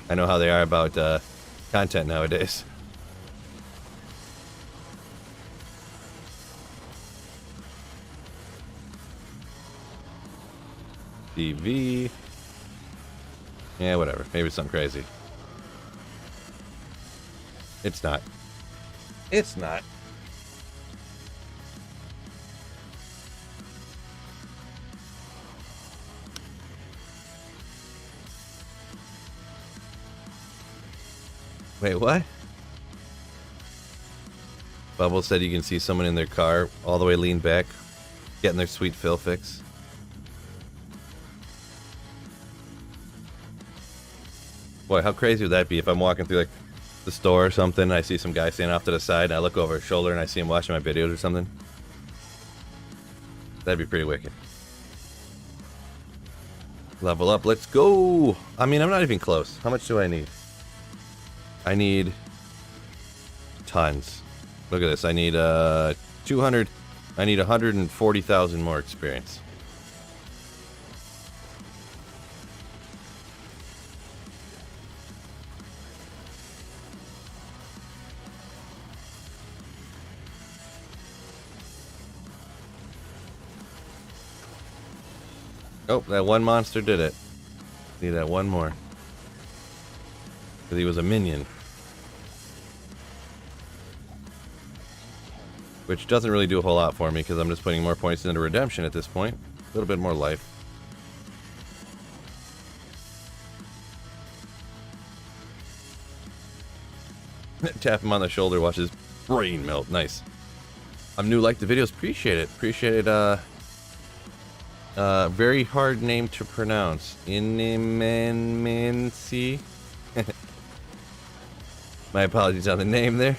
I know how they are about content nowadays. TV. Yeah, whatever. Maybe it's something crazy. It's not. It's not. Wait, what? Bubble said you can see someone in their car all the way leaned back, getting their sweet fill fix. Boy, how crazy would that be if I'm walking through like the store or something and I see some guy standing off to the side and I look over his shoulder and I see him watching my videos or something? That'd be pretty wicked. Level up, let's go! I mean, I'm not even close. How much do I need? I need tons. Look at this. I need 200. I need 140,000 more experience. Oh, that one monster did it. Need that one more. Because he was a minion. Which doesn't really do a whole lot for me because I'm just putting more points into redemption at this point. A little bit more life. Tap him on the shoulder, watch his brain melt. Nice. I'm new, like the videos. Appreciate it. Appreciate it. Very hard name to pronounce. Inimensi. My apologies on the name there.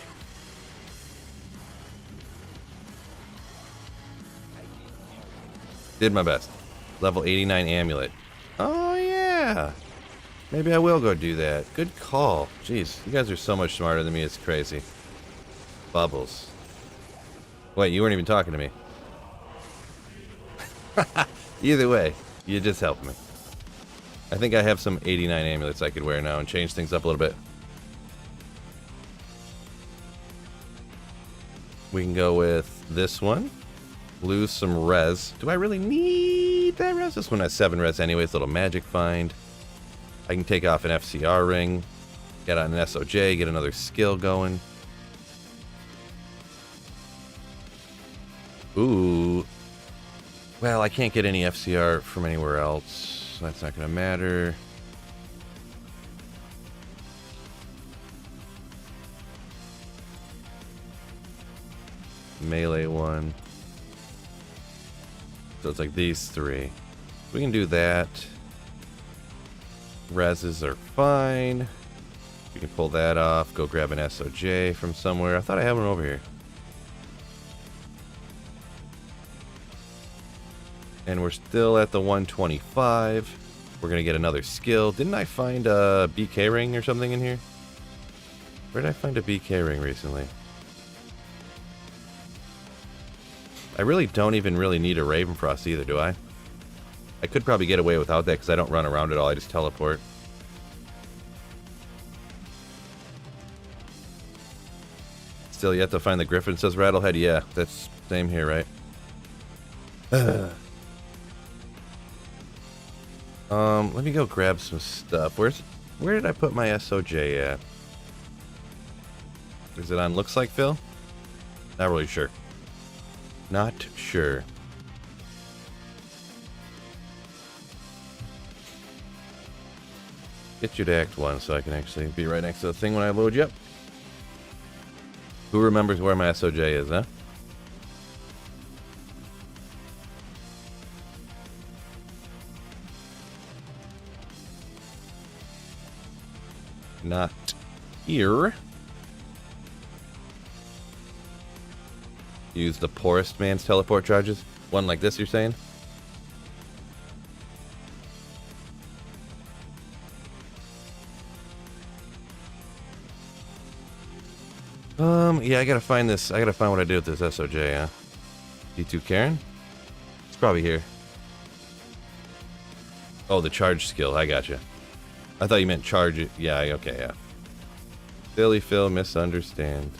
Did my best. Level 89 amulet. Oh yeah. Maybe I will go do that. Good call. Jeez, you guys are so much smarter than me. It's crazy. Bubbles. Wait, you weren't even talking to me. Either way, you just helped me. I think I have some 89 amulets I could wear now and change things up a little bit. We can go with this one. Lose some res. Do I really need that res? This one has 7 res anyways. Little magic find. I can take off an FCR ring. Get on an SOJ. Get another skill going. Ooh. Well, I can't get any FCR from anywhere else. So that's not going to matter. Melee one. So it's like these 3. We can do that. Reses are fine. We can pull that off. Go grab an SOJ from somewhere. I thought I had one over here. And we're still at the 125. We're going to get another skill. Didn't I find a BK ring or something in here? Where did I find a BK ring recently? I really don't even really need a Ravenfrost either, do I? I could probably get away without that because I don't run around at all. I just teleport. Still yet to find the Griffin, says Rattlehead. Yeah, that's same here, right? Let me go grab some stuff. Where did I put my SOJ at? Is it on looks like Phil? Not really sure. Not sure. Get you to Act 1 so I can actually be right next to the thing when I load you up. Who remembers where my SOJ is, huh? Not here. Use the poorest man's teleport charges. One like this, you're saying? Yeah, I gotta find this. I gotta find what I did with this SOJ, huh? D2 Karen? It's probably here. Oh, the charge skill. I gotcha. I thought you meant charge it. Yeah, okay, yeah. Silly Phil, misunderstand.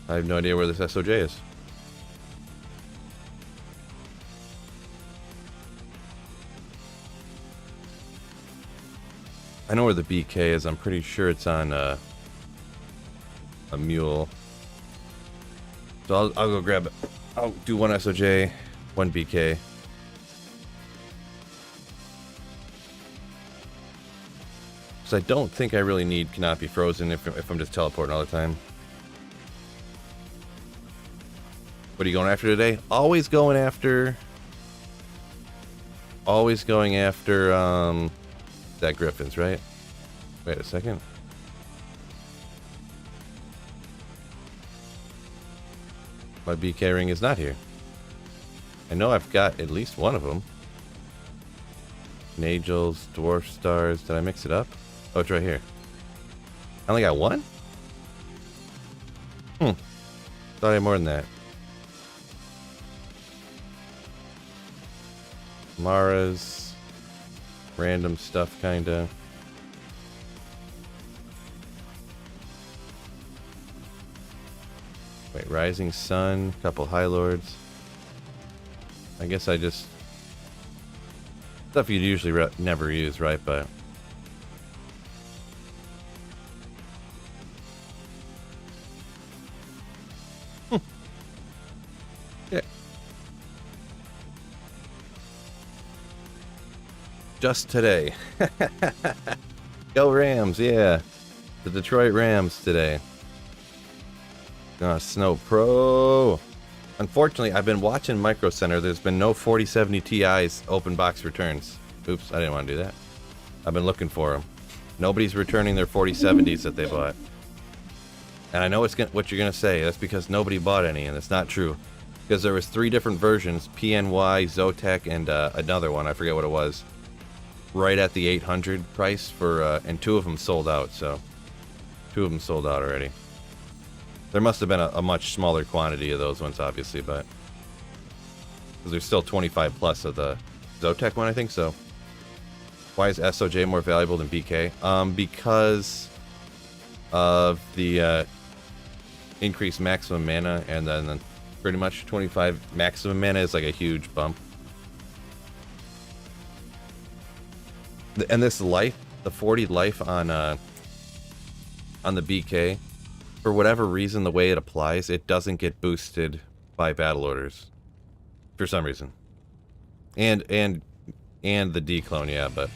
I have no idea where this SOJ is. I know where the BK is. I'm pretty sure it's on a mule. So I'll go grab it. I'll do one SOJ, one BK. Because I don't think I really need cannot be frozen if I'm just teleporting all the time. What are you going after today? Always going after that Griffins, right? Wait a second. My BK ring is not here. I know I've got at least one of them. Nagels, Dwarf Stars. Did I mix it up? Oh, it's right here. I only got one? Thought I had more than that. Mara's. Random stuff, kinda. Wait, Rising Sun, couple High Lords. I guess I just... Stuff you'd usually never use, right? But... Yeah. Just today. Go Rams, yeah. The Detroit Rams today. Snow Pro. Unfortunately, I've been watching Micro Center. There's been no 4070 Ti's open box returns. Oops, I didn't want to do that. I've been looking for them. Nobody's returning their 4070s that they bought. And I know what you're going to say. That's because nobody bought any, and it's not true. Because there was 3 different versions, PNY, Zotac, and another one. I forget what it was. Right at the 800 price for, and 2 of them sold out, so 2 of them sold out already. There must have been a much smaller quantity of those ones, obviously, but because there's still 25 plus of the Zotac one, I think so. Why is SOJ more valuable than BK? Because of the increased maximum mana, and then pretty much 25 maximum mana is like a huge bump. And this life, the 40 life on the BK, for whatever reason, the way it applies, it doesn't get boosted by battle orders, for some reason. And the declone, yeah, but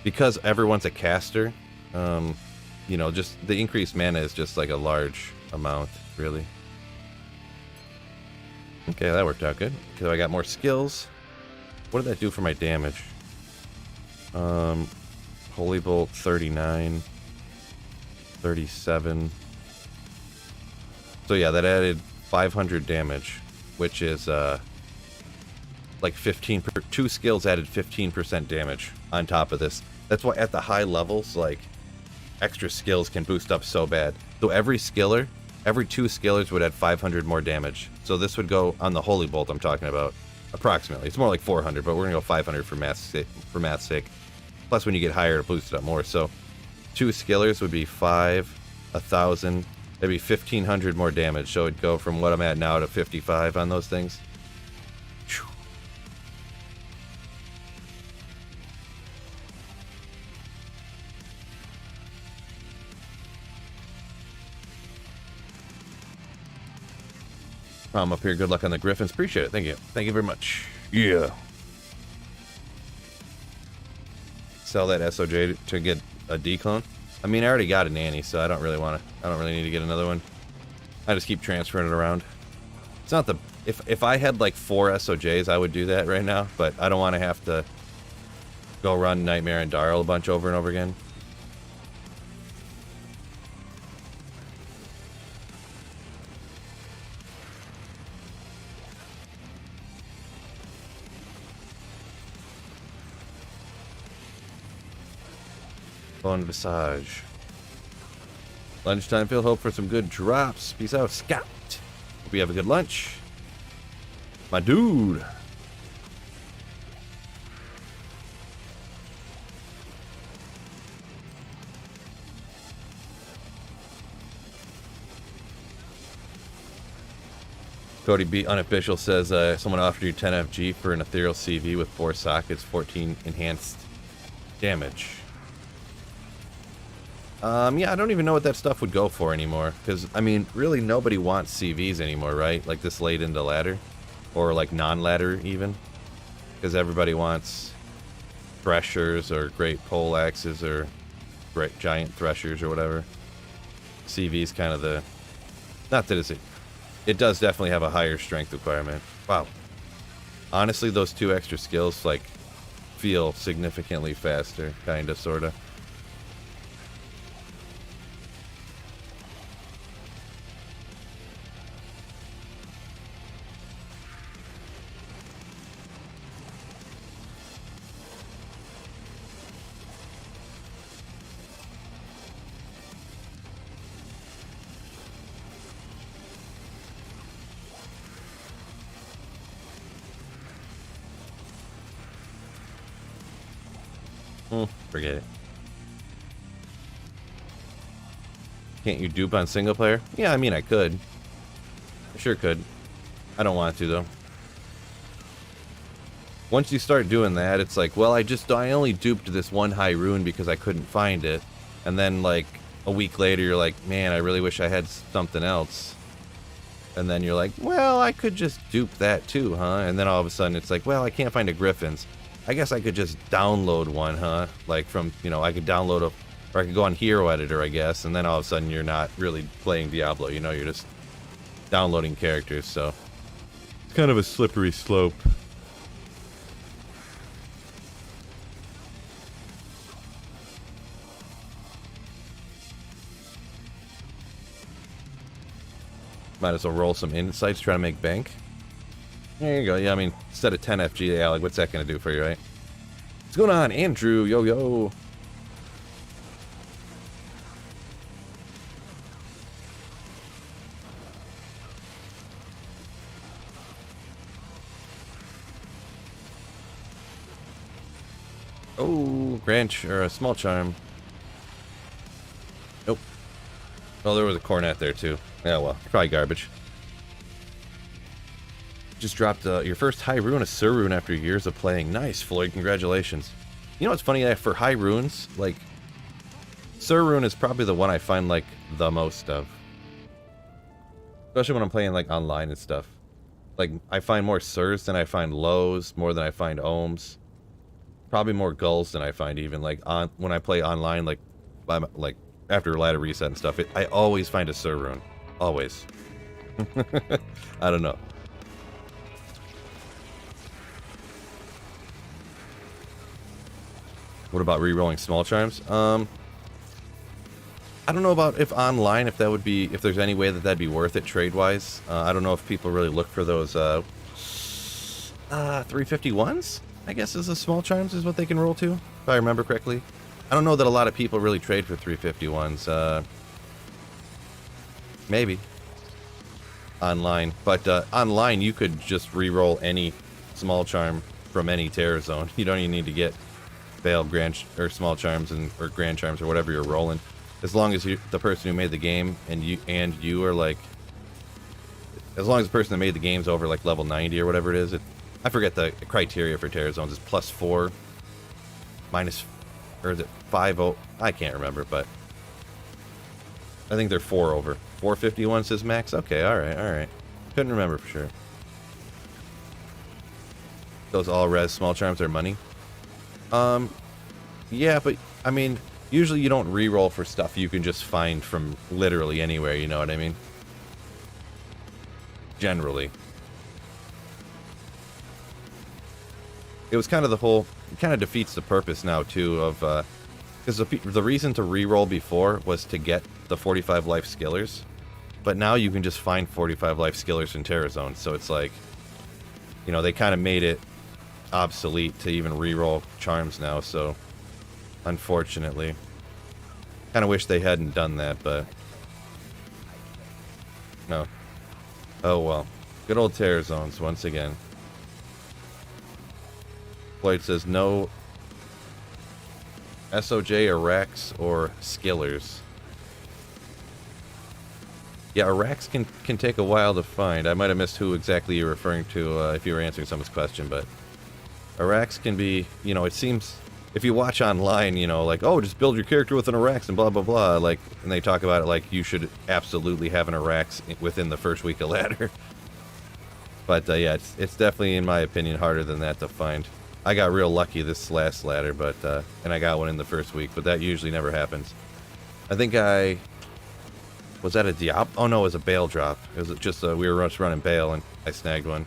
because everyone's a caster, you know, just the increased mana is just like a large amount, really. Okay, that worked out good. So I got more skills. What did that do for my damage? Holy Bolt 39, 37. So yeah, that added 500 damage, which is like 15 per 2 skills added 15% damage on top of this. That's why at the high levels, like, extra skills can boost up so bad. So every 2 skillers would add 500 more damage. So this would go on the Holy Bolt I'm talking about, approximately. It's more like 400, but we're gonna go 500 for math's sake. Plus, when you get higher, it boosts it up more. So 2 skillers would be 5, 1,000. That'd be 1,500 more damage. So it'd go from what I'm at now to 55 on those things. I'm up here. Good luck on the Griffins. Appreciate it. Thank you. Thank you very much. Yeah. Sell that SOJ to get a declone. I mean, I already got a nanny, so I don't really need to get another one. I just keep transferring it around. It's not the... If I had like 4 SOJs, I would do that right now, but I don't want to have to go run Nightmare and Darl a bunch over and over again. Bon visage. Lunchtime, Phil. Hope for some good drops. Peace out, Scout. Hope you have a good lunch. My dude. Cody B. Unofficial says someone offered you 10 FG for an ethereal CV with 4 sockets, 14 enhanced damage. Yeah, I don't even know what that stuff would go for anymore. Because, I mean, really nobody wants CVs anymore, right? Like this late into ladder. Or like non-ladder even. Because everybody wants threshers or great pole axes or great giant threshers or whatever. CV's kind of the... Not that it's... It does definitely have a higher strength requirement. Wow. Honestly, those 2 extra skills, like, feel significantly faster, kinda, sorta. Forget it. Can't you dupe on single player? Yeah, I mean, I could. I sure could. I don't want to, though. Once you start doing that, it's like, well, I only duped this one high rune because I couldn't find it. And then, like, a week later, you're like, man, I really wish I had something else. And then you're like, well, I could just dupe that too, huh? And then all of a sudden, it's like, well, I can't find a Griffin's. I guess I could just download one, huh? Like from, you know, I could download a, or I could go on Hero Editor, I guess, and then all of a sudden you're not really playing Diablo, you know, you're just downloading characters, so it's kind of a slippery slope. Might as well roll some insights, try to make bank. There you go. Yeah, I mean, instead of 10 FG, yeah, like, what's that going to do for you, right? What's going on, Andrew? Yo, yo. Oh, or a small charm. Nope. Oh, there was a cornet there, too. Yeah, well, probably garbage. Just dropped your first high rune, a Sur rune, after years of playing. Nice, Floyd. Congratulations. You know what's funny? For high runes, like, Sur rune is probably the one I find, like, the most of. Especially when I'm playing, like, online and stuff. Like, I find more Surs than I find lows, more than I find ohms. Probably more gulls than I find even, like, when I play online, like after ladder reset and stuff, I always find a Sur rune. Always. I don't know. What about re-rolling small charms? I don't know about if online, if that would be, if there's any way that that'd be worth it trade-wise. I don't know if people really look for those 351s, I guess, is the small charms is what they can roll to, if I remember correctly. I don't know that a lot of people really trade for 351s. Maybe. Online. But online, you could just re-roll any small charm from any Terror Zone. You don't even need to get Veiled Grand or small charms or grand charms or whatever you're rolling, as long as the person who made the game and you are like, as long as the person that made the game's over like level 90 or whatever it is. I forget the criteria for Terror Zones. Is +4, minus, or is it 5? I can't remember, but I think they're 4 over. 451 says max. Okay, all right. Couldn't remember for sure. Those all res small charms are money. Yeah, but, I mean, usually you don't re-roll for stuff you can just find from literally anywhere, you know what I mean? Generally. It was kind of the whole, it kind of defeats the purpose now, too, of, because the reason to re-roll before was to get the 45 life skillers, but now you can just find 45 life skillers in Terror Zone, so it's like, you know, they kind of made it obsolete to even re-roll charms now, so unfortunately. Kind of wish they hadn't done that, but no. Oh well. Good old terror zones once again. Floyd says no SOJ, Iraqs, or Skillers. Yeah, Iraqs can take a while to find. I might have missed who exactly you're referring to if you were answering someone's question, but Iraqs can be, you know, it seems, if you watch online, you know, like, oh, just build your character with an Iraqs and blah, blah, blah, like, and they talk about it like you should absolutely have an Iraqs within the first week of ladder. But, yeah, it's definitely, in my opinion, harder than that to find. I got real lucky this last ladder, but, and I got one in the first week, but that usually never happens. I think was that a Diablo? Oh no, it was a Bale drop. It was just, we were just running Bale, and I snagged one.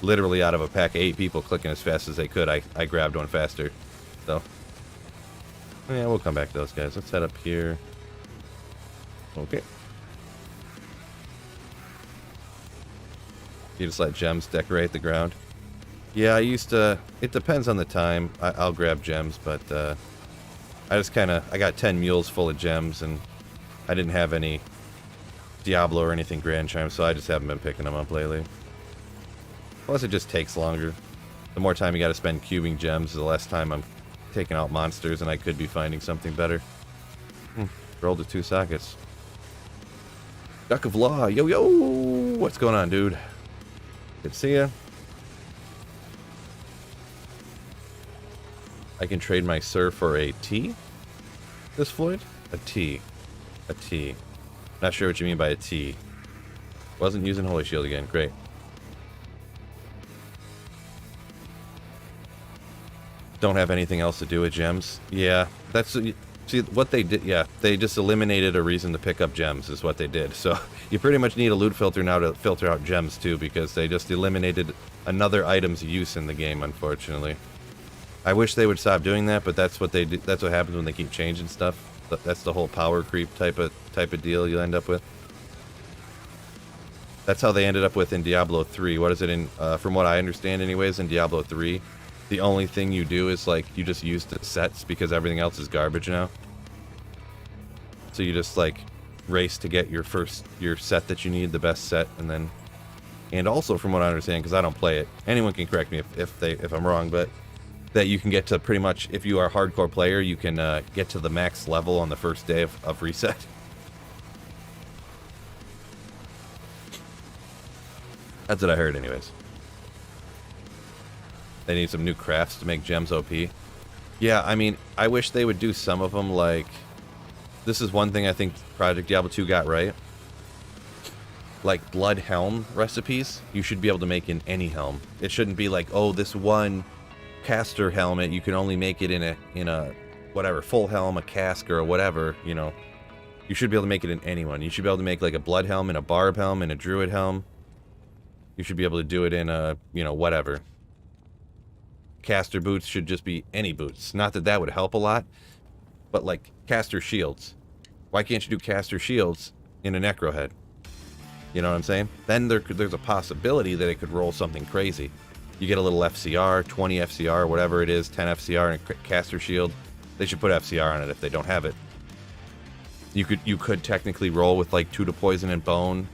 Literally out of a pack of 8 people clicking as fast as they could, I grabbed one faster. So, yeah, we'll come back to those guys. Let's head up here. Okay. You just let gems decorate the ground. Yeah, I used to, it depends on the time. I'll grab gems, but I just kind of, I got 10 mules full of gems, and I didn't have any Diablo or anything Grand Chime, so I just haven't been picking them up lately. Plus, it just takes longer. The more time you got to spend cubing gems, the less time I'm taking out monsters, and I could be finding something better. Rolled to 2 sockets. Duck of Law, yo yo! What's going on, dude? Good to see ya. I can trade my Sir for a T? This Floyd? A T. A T. Not sure what you mean by a T. Wasn't using Holy Shield again. Great. Don't have anything else to do with gems. Yeah, that's, see what they did. Yeah, they just eliminated a reason to pick up gems is what they did. So you pretty much need a loot filter now to filter out gems too, because they just eliminated another item's use in the game, unfortunately. I wish they would stop doing that, but that's what they do. That's what happens when they keep changing stuff. That's the whole power creep type of deal you end up with. That's how they ended up with in Diablo 3. What is it in, from what I understand anyways, in Diablo 3, the only thing you do is, like, you just use the sets because everything else is garbage now. So you just, like, race to get your set that you need, the best set, and then... And also, from what I understand, because I don't play it, anyone can correct me if I'm wrong, but that you can get to pretty much, if you are a hardcore player, you can get to the max level on the first day of reset. That's what I heard anyways. They need some new crafts to make gems OP. Yeah, I mean, I wish they would do some of them, like... This is one thing I think Project Diablo 2 got right. Like, blood helm recipes, you should be able to make in any helm. It shouldn't be like, oh, this one caster helmet, you can only make it in a whatever, full helm, a cask, or whatever, you know. You should be able to make it in any one. You should be able to make, like, a blood helm, and a barb helm, and a druid helm. You should be able to do it in a, you know, whatever. Caster boots should just be any boots. Not that that would help a lot, but like caster shields. Why can't you do caster shields in a necro head? You know what I'm saying? Then there's a possibility that it could roll something crazy. You get a little FCR, 20 FCR, whatever it is, 10 FCR, and a caster shield. They should put FCR on it if they don't have it. You could technically roll with like 2 to poison and bone,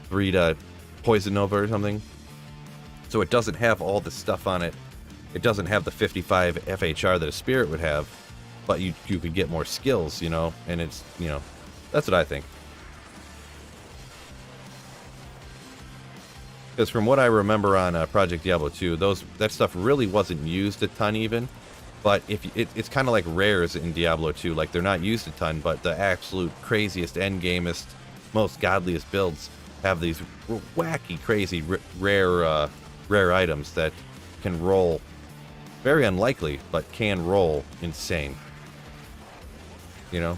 3 to poison nova or something. So it doesn't have all the stuff on it. It doesn't have the 55 FHR that a spirit would have, but you could get more skills, you know, and it's, you know, that's what I think. Because from what I remember on Project Diablo 2, that stuff really wasn't used a ton even, but it's kind of like rares in Diablo 2, like they're not used a ton, but the absolute craziest endgamest, most godliest builds have these wacky, crazy, rare items that can roll. Very unlikely, but can roll insane. You know?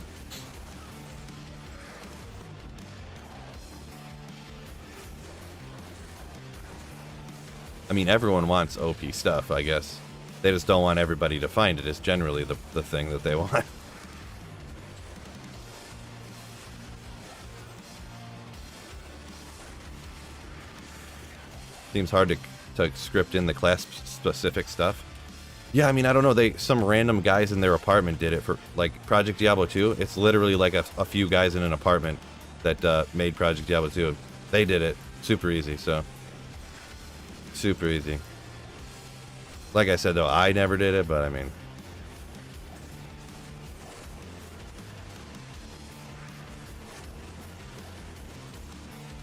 I mean, everyone wants OP stuff, I guess. They just don't want everybody to find it, is generally the thing that they want. Seems hard to script in the class-specific stuff. Yeah, I mean, I don't know. Some random guys in their apartment did it for like Project Diablo 2. It's literally like a few guys in an apartment that made Project Diablo 2. They did it super easy. So super easy. Like I said though, I never did it, but I mean,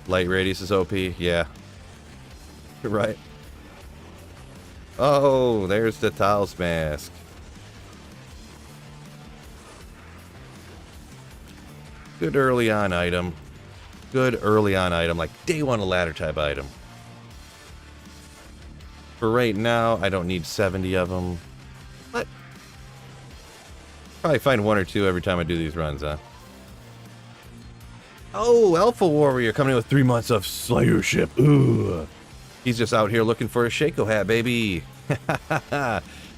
light radius is OP. Yeah, you're right. Oh, there's the Taos mask. Good early on item. Good early on item, like day one of ladder type item. For right now, I don't need 70 of them. But probably find one or two every time I do these runs, huh? Oh, Alpha Warrior coming in with 3 months of Slayership. Ooh. He's just out here looking for a Shaco hat, baby.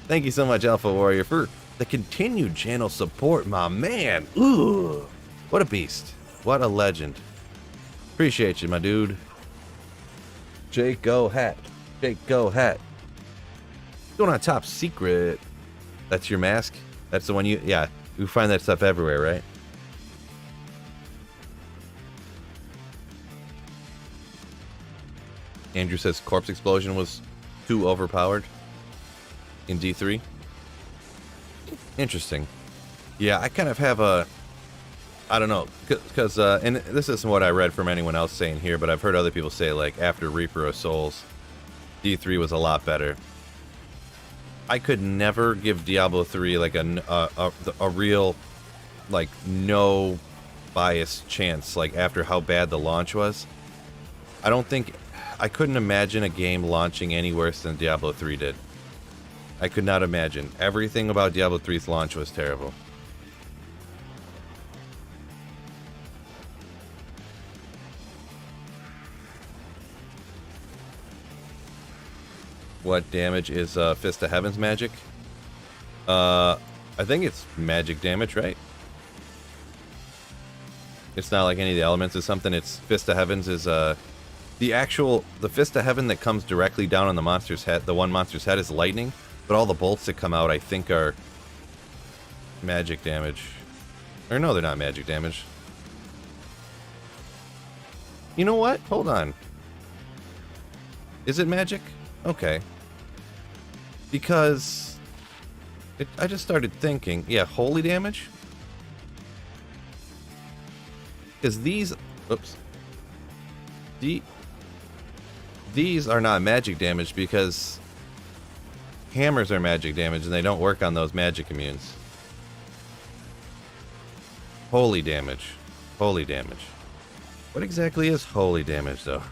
Thank you so much, Alpha Warrior, for the continued channel support, my man. Ooh. What a beast. What a legend. Appreciate you, my dude. Shaco hat. Shaco hat. Going on top secret. That's your mask? That's the one you... Yeah, you find that stuff everywhere, right? Andrew says Corpse Explosion was too overpowered in D3. Interesting. Yeah, I kind of have a... I don't know, because, and this isn't what I read from anyone else saying here, but I've heard other people say, like, after Reaper of Souls, D3 was a lot better. I could never give Diablo 3, like, a real, like, no bias chance, like, after how bad the launch was. I don't think... I couldn't imagine a game launching any worse than Diablo 3 did. I could not imagine. Everything about Diablo 3's launch was terrible. What damage is Fist of Heaven's magic? I think it's magic damage, right? It's not like any of the elements is something. It's Fist of Heaven's is the Fist of Heaven that comes directly down on the monster's head, the one monster's head, is lightning, but all the bolts that come out, I think, are magic damage. Or no, they're not magic damage. You know what? Hold on. Is it magic? Okay. Because I just started thinking, yeah, holy damage? Because these, oops. These are not magic damage because hammers are magic damage and they don't work on those magic immunes. Holy damage. Holy damage. What exactly is holy damage, though?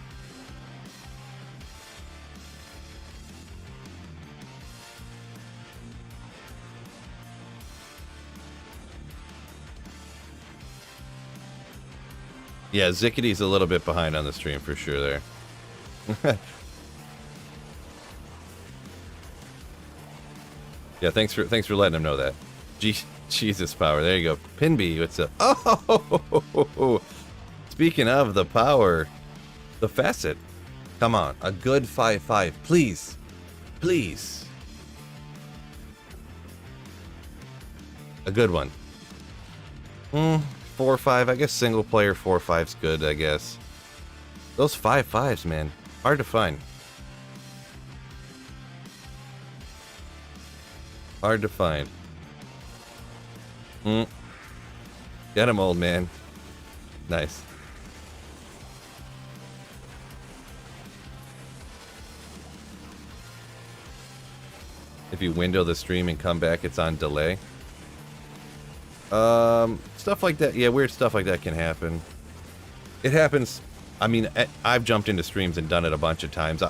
Yeah, Zickety's a little bit behind on the stream for sure there. Yeah, thanks for letting him know that. Jesus power. There you go. Pinby, what's up? Oh, speaking of the power, the facet. Come on, a good 5-5, please, please. A good one. 4-5. I guess single player 4-5's good. I guess those 5-5s, man, hard to find. Hard to find. Get him, old man. Nice. If you window the stream and come back, it's on delay. Stuff like that. Yeah, weird stuff like that can happen. It happens. I mean, I've jumped into streams and done it a bunch of times.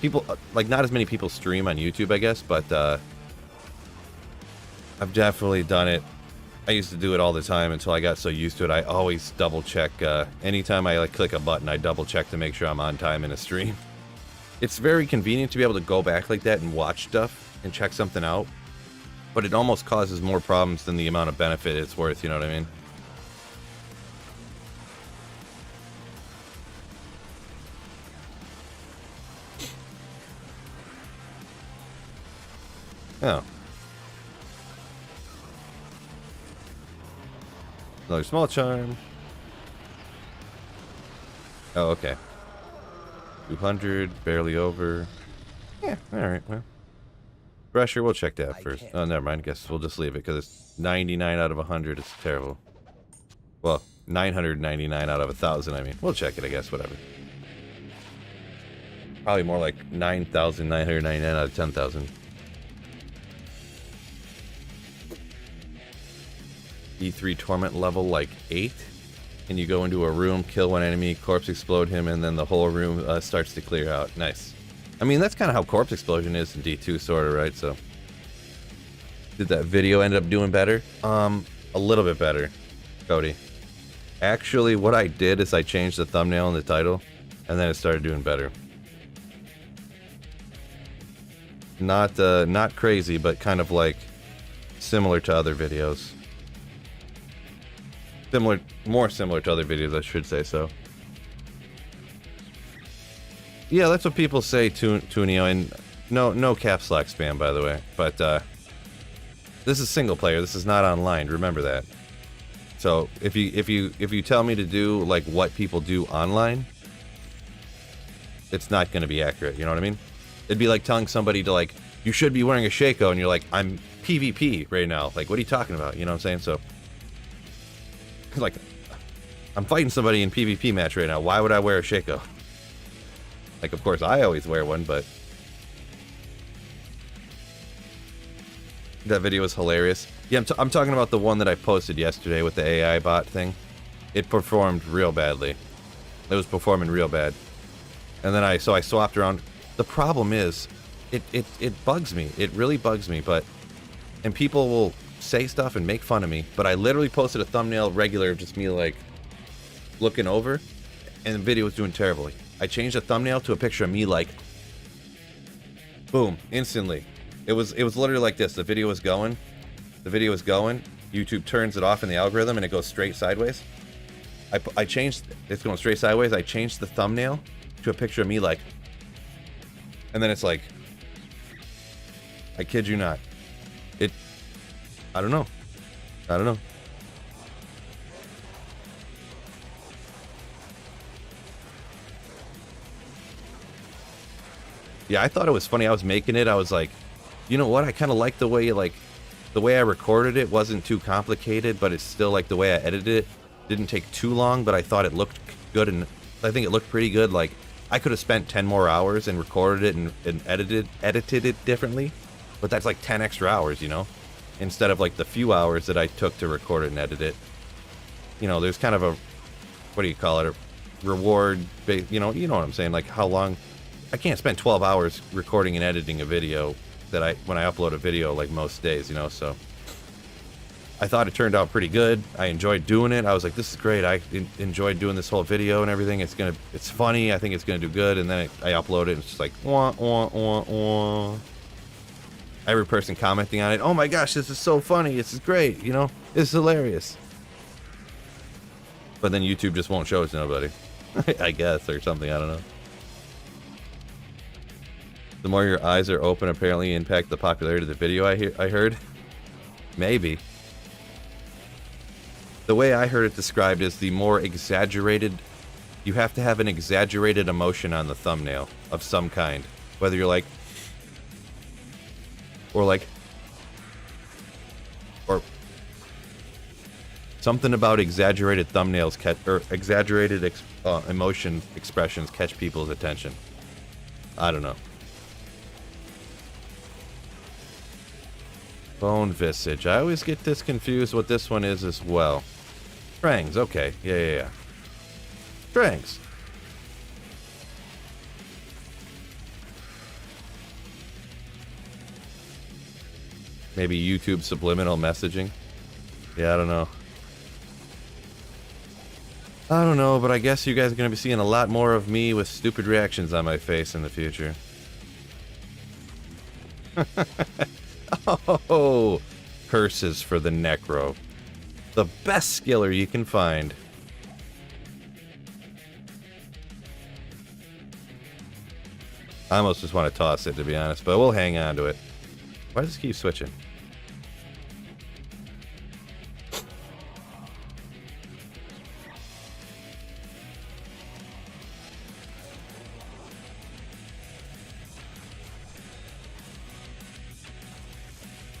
People, like, not as many people stream on YouTube, I guess, but I've definitely done it. I used to do it all the time until I got so used to it. I always double check. Anytime I click a button, I double check to make sure I'm on time in a stream. It's very convenient to be able to go back like that and watch stuff and check something out. But it almost causes more problems than the amount of benefit it's worth, you know what I mean? Oh. Another small charm. Oh, okay. 200, barely over. Yeah, alright, well. Pressure, we'll check that first. Oh, never mind. Guess we'll just leave it because it's 99 out of 100. It's terrible. Well, 999 out of 1,000, I mean. We'll check it, I guess, whatever. Probably more like 9,999 out of 10,000. E3 torment level like 8. And you go into a room, kill one enemy, corpse explode him, and then the whole room starts to clear out. Nice. I mean, that's kind of how corpse explosion is in D2, sort of, right? So, did that video end up doing better? A little bit better, Cody. Actually, what I did is I changed the thumbnail and the title, and then it started doing better. Not crazy, but kind of like similar to other videos. More similar to other videos, I should say. So, yeah, that's what people say, Tunio, and no caps lock spam, by the way. But this is single player. This is not online. Remember that. So if you tell me to do like what people do online, it's not going to be accurate. You know what I mean? It'd be like telling somebody to like, you should be wearing a Shaco, and you're like, I'm PvP right now. Like, what are you talking about? You know what I'm saying? So, like, I'm fighting somebody in PvP match right now. Why would I wear a Shaco? Like, of course, I always wear one, but that video was hilarious. Yeah, I'm talking about the one that I posted yesterday with the AI bot thing. It performed real badly. It was performing real bad. And then I swapped around. The problem is, it bugs me. It really bugs me, and people will say stuff and make fun of me, but I literally posted a thumbnail regular of just me like looking over, and the video was doing terribly. I changed the thumbnail to a picture of me like, boom, instantly. It was literally like this. The video was going, YouTube turns it off in the algorithm and it goes straight sideways. I changed, it's going straight sideways. I changed the thumbnail to a picture of me like, and then it's like, I kid you not. I don't know. Yeah, I thought it was funny. I was making it. I was like, you know what? I kind of like the way the way I recorded it wasn't too complicated, but it's still like the way I edited it didn't take too long, but I thought it looked good, and I think it looked pretty good. Like, I could have spent 10 more hours and recorded it and edited it differently, but that's like 10 extra hours, you know? Instead of like the few hours that I took to record it and edit it. You know, there's kind of a, what do you call it, a reward, you know what I'm saying? Like, how long, I can't spend 12 hours recording and editing a video when I upload a video like most days, you know, so. I thought it turned out pretty good. I enjoyed doing it. I was like, this is great. I enjoyed doing this whole video and everything. It's funny. I think it's gonna do good. And then I upload it and it's just like, wah, wah, wah, wah. Every person commenting on it, oh my gosh, this is so funny, this is great, you know, it's hilarious. But then YouTube just won't show it to nobody. I guess, or something, I don't know. The more your eyes are open apparently impact the popularity of the video, I heard. Maybe. The way I heard it described is the more exaggerated, you have to have an exaggerated emotion on the thumbnail of some kind. Whether you're like, or something about exaggerated thumbnails or exaggerated emotion expressions catch people's attention. I don't know. Bone Visage. I always get this confused what this one is as well. Trangs, okay. Yeah. Trangs. Maybe YouTube subliminal messaging? Yeah, I don't know. I don't know, but I guess you guys are going to be seeing a lot more of me with stupid reactions on my face in the future. Oh, curses for the Necro. The best skiller you can find. I almost just want to toss it, to be honest, but we'll hang on to it. Why does it keep switching?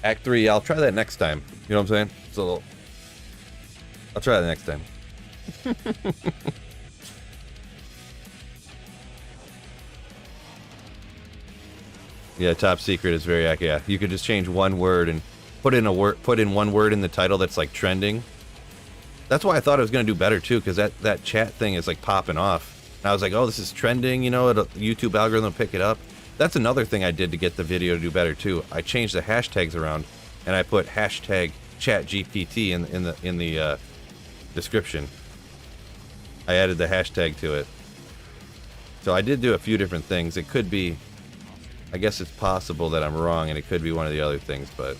Act 3, I'll try that next time. You know what I'm saying? So I'll try that next time. Yeah, top secret is very accurate. Yeah, you could just change one word and put in one word in the title that's like trending. That's why I thought it was gonna do better too, because that chat thing is like popping off. And I was like, oh, this is trending, you know, YouTube algorithm will pick it up. That's another thing I did to get the video to do better too. I changed the hashtags around, and I put hashtag ChatGPT in the description. I added the hashtag to it. So I did do a few different things. It could be, I guess it's possible that I'm wrong, and it could be one of the other things, but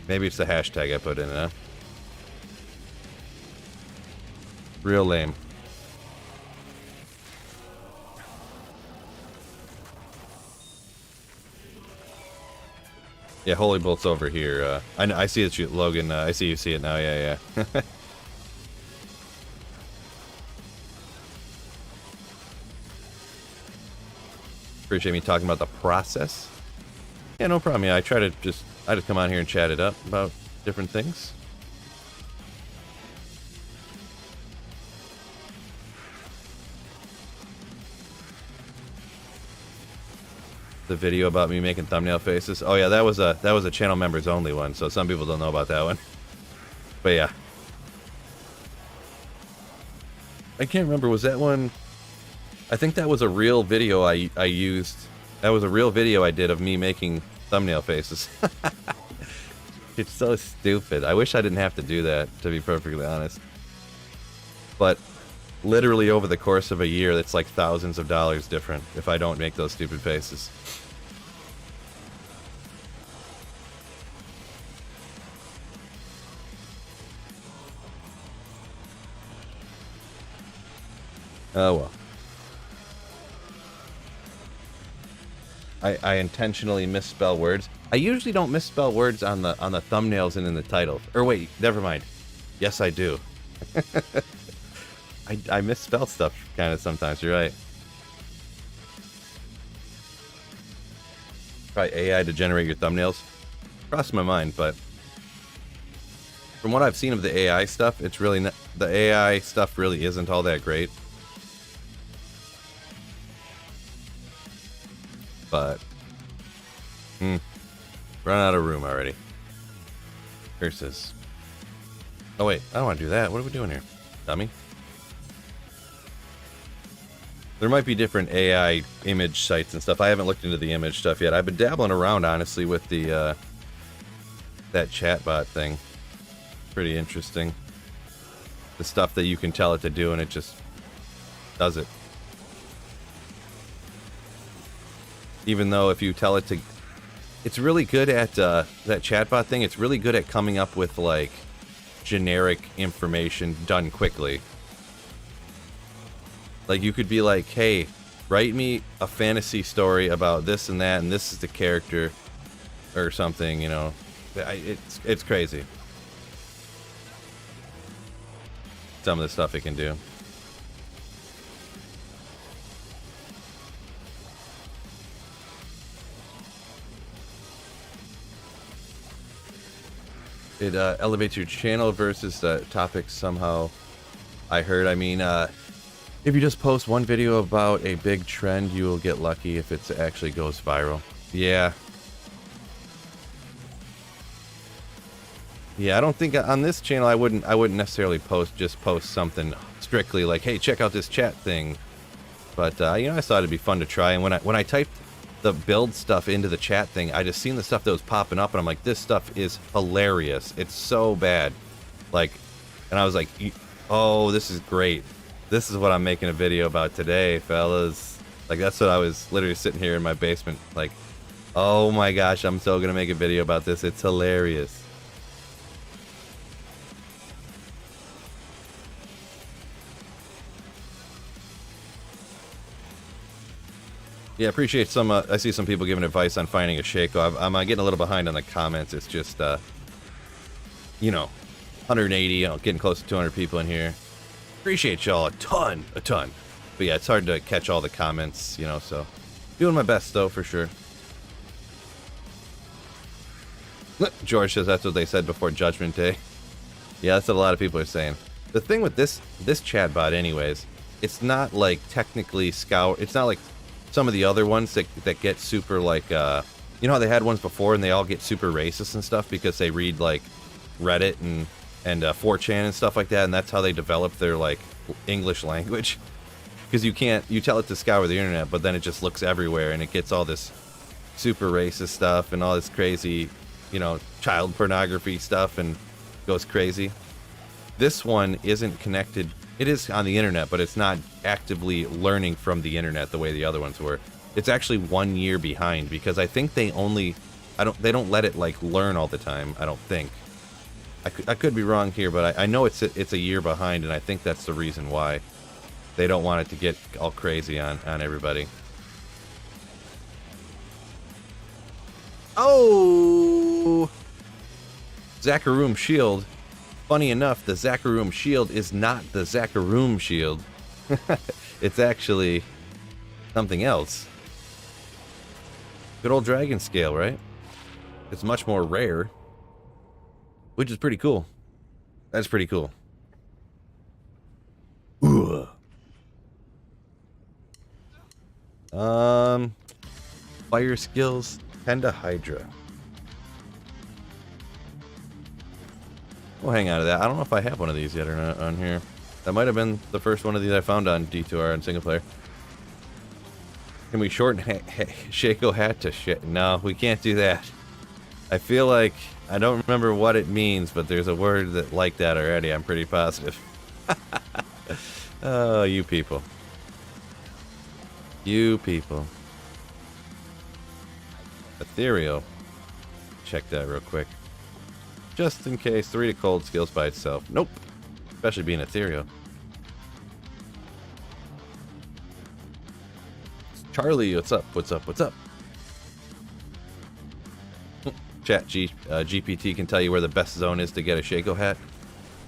maybe it's the hashtag I put in, huh? Real lame. Yeah, Holy Bolt's over here. I see it, Logan. I see you see it now. Yeah, yeah. Appreciate me talking about the process. Yeah, no problem. Yeah, I just come on here and chat it up about different things. The video about me making thumbnail faces. Oh yeah, that was a channel members only one, so some people don't know about that one. But yeah, I can't remember. Was that one? I think that was a real video I used. That was a real video I did of me making thumbnail faces. It's so stupid. I wish I didn't have to do that, to be perfectly honest. But literally over the course of a year, it's like thousands of dollars different if I don't make those stupid faces. Oh well. I intentionally misspell words. I usually don't misspell words on the thumbnails and in the title. Or wait, never mind. Yes, I do. I misspell stuff kind of sometimes. You're right. Try AI to generate your thumbnails. Crossed my mind, but from what I've seen of the AI stuff, it's really not, the AI stuff really isn't all that great. But run out of room already. Curses. Oh wait, I don't want to do that. What are we doing here, dummy? There might be different AI image sites and stuff. I haven't looked into the image stuff yet. I've been dabbling around, honestly, with the that chatbot thing. Pretty interesting. The stuff that you can tell it to do, and it just does it. Even though if you tell it to... It's really good at, that chatbot thing, it's really good at coming up with, like, generic information done quickly. Like, you could be like, hey, write me a fantasy story about this and that, and this is the character, or something, you know. It's crazy. Some of the stuff it can do. It elevates your channel versus the topics somehow, I heard. I mean, if you just post one video about a big trend, you will get lucky if it actually goes viral. Yeah. Yeah, I don't think on this channel I wouldn't necessarily post something strictly like, hey, check out this chat thing. But you know, I thought it'd be fun to try, and when I typed the build stuff into the chat thing, I just seen the stuff that was popping up, and I'm like, this stuff is hilarious. It's so bad. Like, and I was like, oh, this is great. This is what I'm making a video about today, fellas. Like, that's what I was literally sitting here in my basement, like, oh my gosh, I'm so gonna make a video about this. It's hilarious. Yeah, appreciate some. I see some people giving advice on finding a Shaco. I'm getting a little behind on the comments. It's just, you know, 180, getting close to 200 people in here. Appreciate y'all a ton. But yeah, it's hard to catch all the comments, you know, so doing my best though, for sure. George says that's what they said before Judgment Day. Yeah, that's what a lot of people are saying. The thing with this chatbot anyways, it's not like technically scour. It's not like some of the other ones that get super like, you know how they had ones before and they all get super racist and stuff because they read like Reddit and 4chan and stuff like that, and that's how they develop their like English language. Because you tell it to scour the internet, but then it just looks everywhere and it gets all this super racist stuff and all this crazy, you know, child pornography stuff and goes crazy. This one isn't connected. It is on the internet, but it's not actively learning from the internet the way the other ones were. It's actually 1 year behind because I think they don't let it like learn all the time. I don't think. I could be wrong here, but I know it's a year behind, and I think that's the reason why they don't want it to get all crazy on everybody. Oh! Zakharoom Shield. Funny enough, the Zakharoom Shield is not the Zakharoom Shield. It's actually something else. Good old dragon scale, right? It's much more rare. Which is pretty cool. That's pretty cool. Ooh. Fire skills, Penda Hydra. We'll hang out of that. I don't know if I have one of these yet or not on here. That might have been the first one of these I found on D2R and single player. Can we shorten Shaco hat to shit? No, we can't do that. I feel like I don't remember what it means, but there's a word that like that already. I'm pretty positive. Oh, you people. You people. Ethereal. Check that real quick. Just in case. 3 to cold skills by itself. Nope. Especially being ethereal. Charlie, what's up? What's up? What's up? Chat GPT can tell you where the best zone is to get a Shaco hat.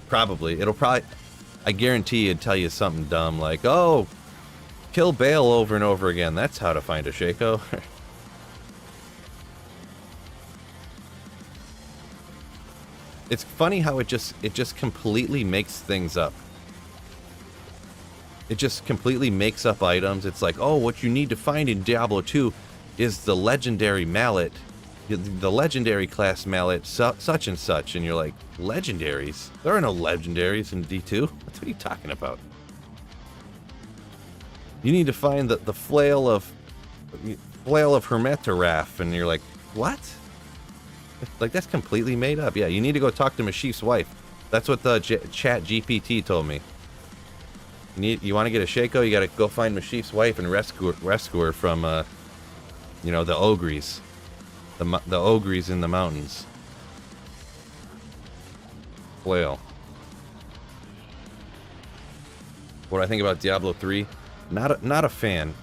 Probably. I guarantee it'd tell you something dumb like, oh, kill Bale over and over again. That's how to find a Shaco. It's funny how it just completely makes things up. It just completely makes up items. It's like, oh, what you need to find in Diablo 2 is the legendary mallet. The legendary class mallet, such and such, and you're like, legendaries? There are no legendaries in D2. What are you talking about? You need to find the flail of Hermetoraph, and you're like, what? Like, that's completely made up. Yeah, you need to go talk to Mashif's wife. That's what the chat GPT told me. You want to get a Shaco, you got to go find Mashif's wife and rescue her from, you know, the ogres. The ogres in the mountains. Flail. What do I think about Diablo 3? Not a fan.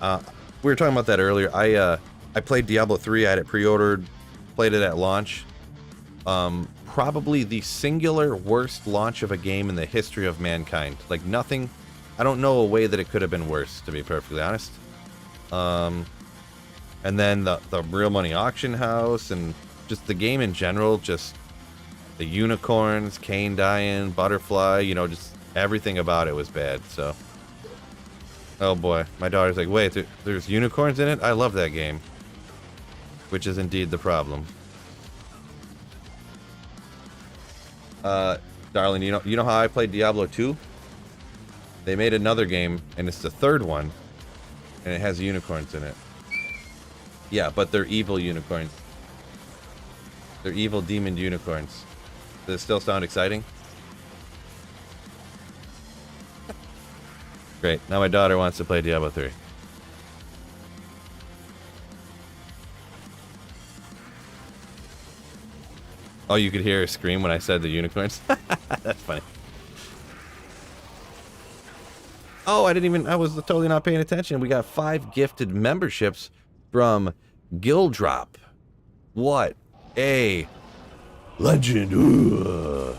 We were talking about that earlier. I played Diablo 3. I had it pre-ordered, played it at launch. Probably the singular worst launch of a game in the history of mankind. Like nothing. I don't know a way that it could have been worse, to be perfectly honest. And then the real money auction house and just the game in general, just the unicorns, Kane dying, butterfly, you know, just everything about it was bad. So, oh boy, my daughter's like, wait, there's unicorns in it? I love that game. Which is indeed the problem. Darling, you know how I played Diablo 2? They made another game, and it's the third one, and it has unicorns in it. Yeah, but they're evil unicorns. They're evil demon unicorns. Does it still sound exciting? Great. Now my daughter wants to play Diablo 3. Oh, you could hear her scream when I said the unicorns? That's funny. Oh, I was totally not paying attention. We got 5 gifted memberships from Gildrop. What a legend. Ooh.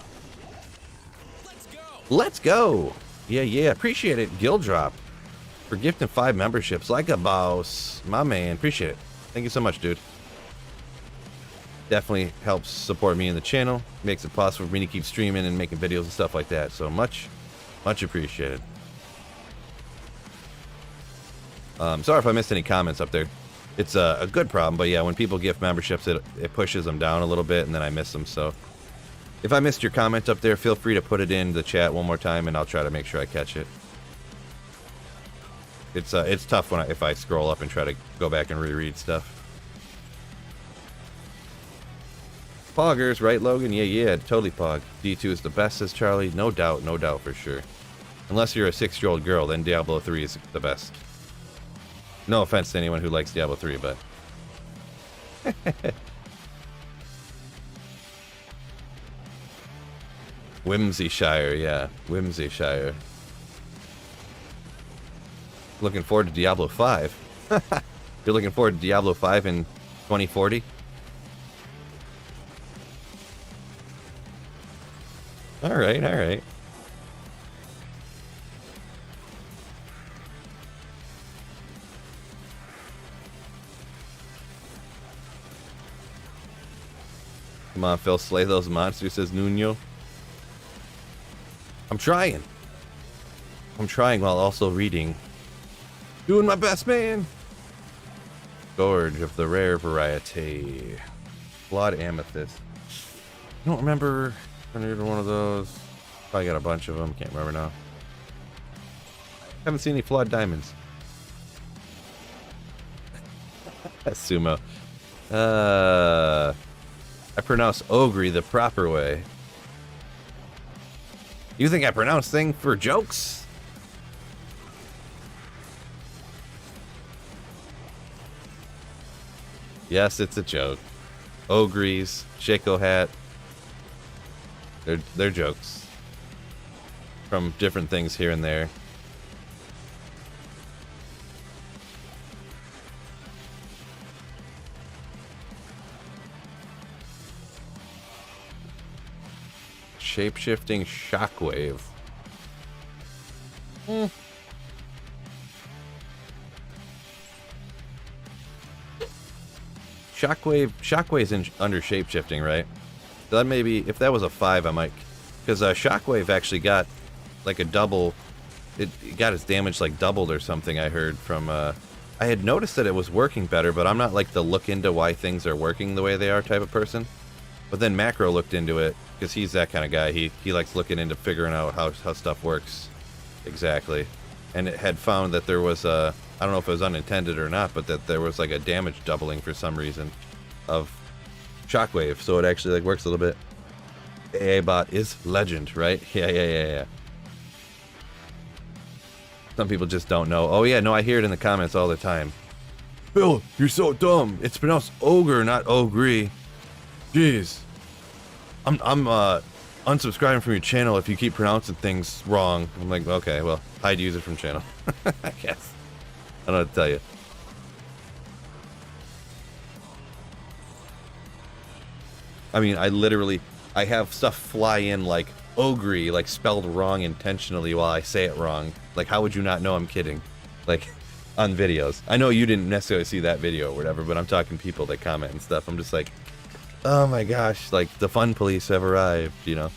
Let's go. Yeah. Appreciate it, Gildrop, for gifting 5 memberships. Like a boss. My man. Appreciate it. Thank you so much, dude. Definitely helps support me in the channel. Makes it possible for me to keep streaming and making videos and stuff like that. So much appreciated. Sorry if I missed any comments up there. It's a good problem, but yeah, when people gift memberships, it pushes them down a little bit, and then I miss them. So if I missed your comment up there, feel free to put it in the chat one more time, and I'll try to make sure I catch it. It's tough if I scroll up and try to go back and reread stuff. Poggers, right, Logan? Yeah, totally pog. D2 is the best, says Charlie. No doubt for sure. Unless you're a 6-year-old girl, then Diablo 3 is the best. No offense to anyone who likes Diablo 3, but... Whimsyshire, yeah. Whimsyshire. Looking forward to Diablo 5. You're looking forward to Diablo 5 in 2040? Alright. Come on, Phil, slay those monsters, says Nuno. I'm trying while also reading. Doing my best, man. Gorge of the rare variety. Blood amethyst. I don't remember either one of those. Probably got a bunch of them. Can't remember now. Haven't seen any flawed diamonds. Sumo. I pronounce Ogre the proper way. You think I pronounce things for jokes? Yes, it's a joke. Ogres, Shaco hat. They're jokes. From different things here and there. Shape-shifting shockwave. Shockwave's under shape-shifting, right? So that maybe, if that was a 5, I might... Because Shockwave actually got, like, a double... It got its damage, like, doubled or something, I heard from... I had noticed that it was working better, but I'm not, like, the look into why things are working the way they are type of person. But then Macro looked into it, because he's that kind of guy. He likes looking into figuring out how stuff works exactly. And it had found that there was a... I don't know if it was unintended or not, but that there was, like, a damage doubling for some reason of Shockwave, so it actually like works a little bit. AA bot is legend, right? Yeah. Some people just don't know. Oh yeah, no, I hear it in the comments all the time. Bill, you're so dumb. It's pronounced ogre, not ogre. Jeez. I'm unsubscribing from your channel if you keep pronouncing things wrong. I'm like, okay, well, hide user from channel. I guess. I don't know what to tell you. I mean, I have stuff fly in like ogre, like spelled wrong intentionally while I say it wrong. Like, how would you not know I'm kidding? Like, on videos. I know you didn't necessarily see that video or whatever, but I'm talking people that comment and stuff. I'm just like, oh my gosh, like, the fun police have arrived, you know?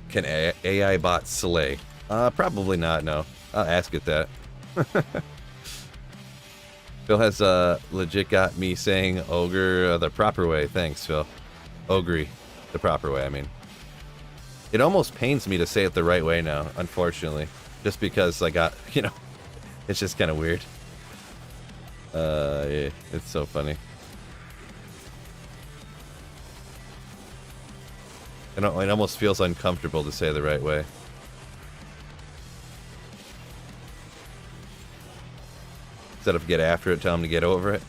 Can AI bot slay? Probably not, no. I'll ask it that. Phil has legit got me saying ogre the proper way. Thanks, Phil. Ogre the proper way, I mean. It almost pains me to say it the right way now, unfortunately. Just because I got, you know, it's just kind of weird. Yeah, it's so funny. It almost feels uncomfortable to say the right way. Instead of get after it, tell them to get over it,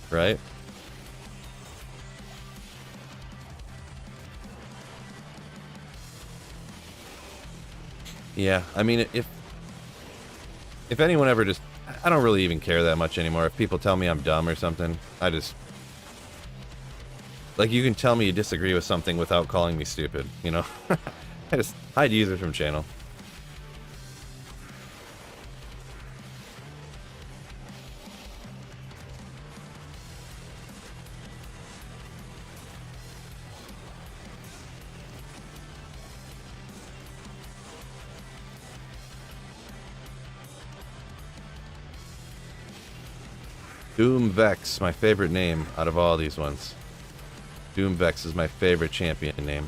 right? Yeah, I mean, if anyone ever just, I don't really even care that much anymore. If people tell me I'm dumb or something, I just, like, you can tell me you disagree with something without calling me stupid, you know? I just hide users from channel. Doom Vex, my favorite name out of all these ones. Doom Vex is my favorite champion name.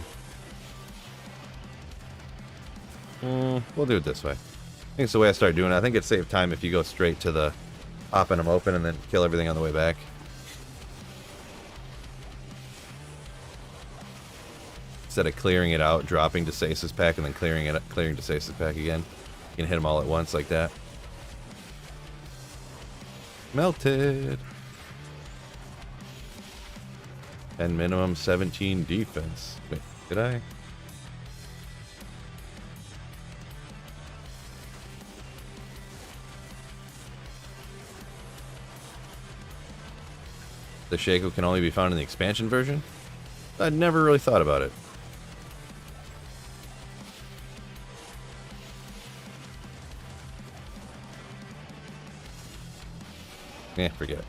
We'll do it this way. I think it's the way I start doing it. I think it saves time if you go straight to the popping them open and then kill everything on the way back. Instead of clearing it out, dropping to stasis pack, and then clearing to stasis pack again. You can hit them all at once like that. Melted. And minimum 17 defense. Wait, did I? The Shaco can only be found in the expansion version? I'd never really thought about it. Yeah, forget it.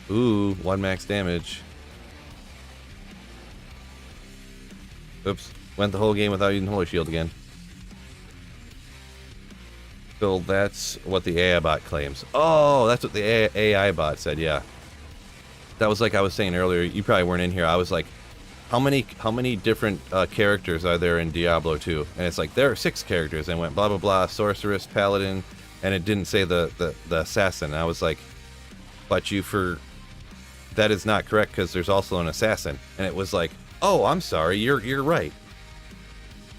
Ooh, 1 max damage. Oops. Went the whole game without using Holy Shield again. So that's what the AI bot claims. Oh, that's what the AI bot said, yeah. That was like I was saying earlier, you probably weren't in here. I was like, how many different characters are there in Diablo 2? And it's like, there are 6 characters. And it went blah, blah, blah, Sorceress, Paladin, and it didn't say the Assassin. And I was like, but that is not correct because there's also an Assassin. And it was like, oh, I'm sorry, you're right.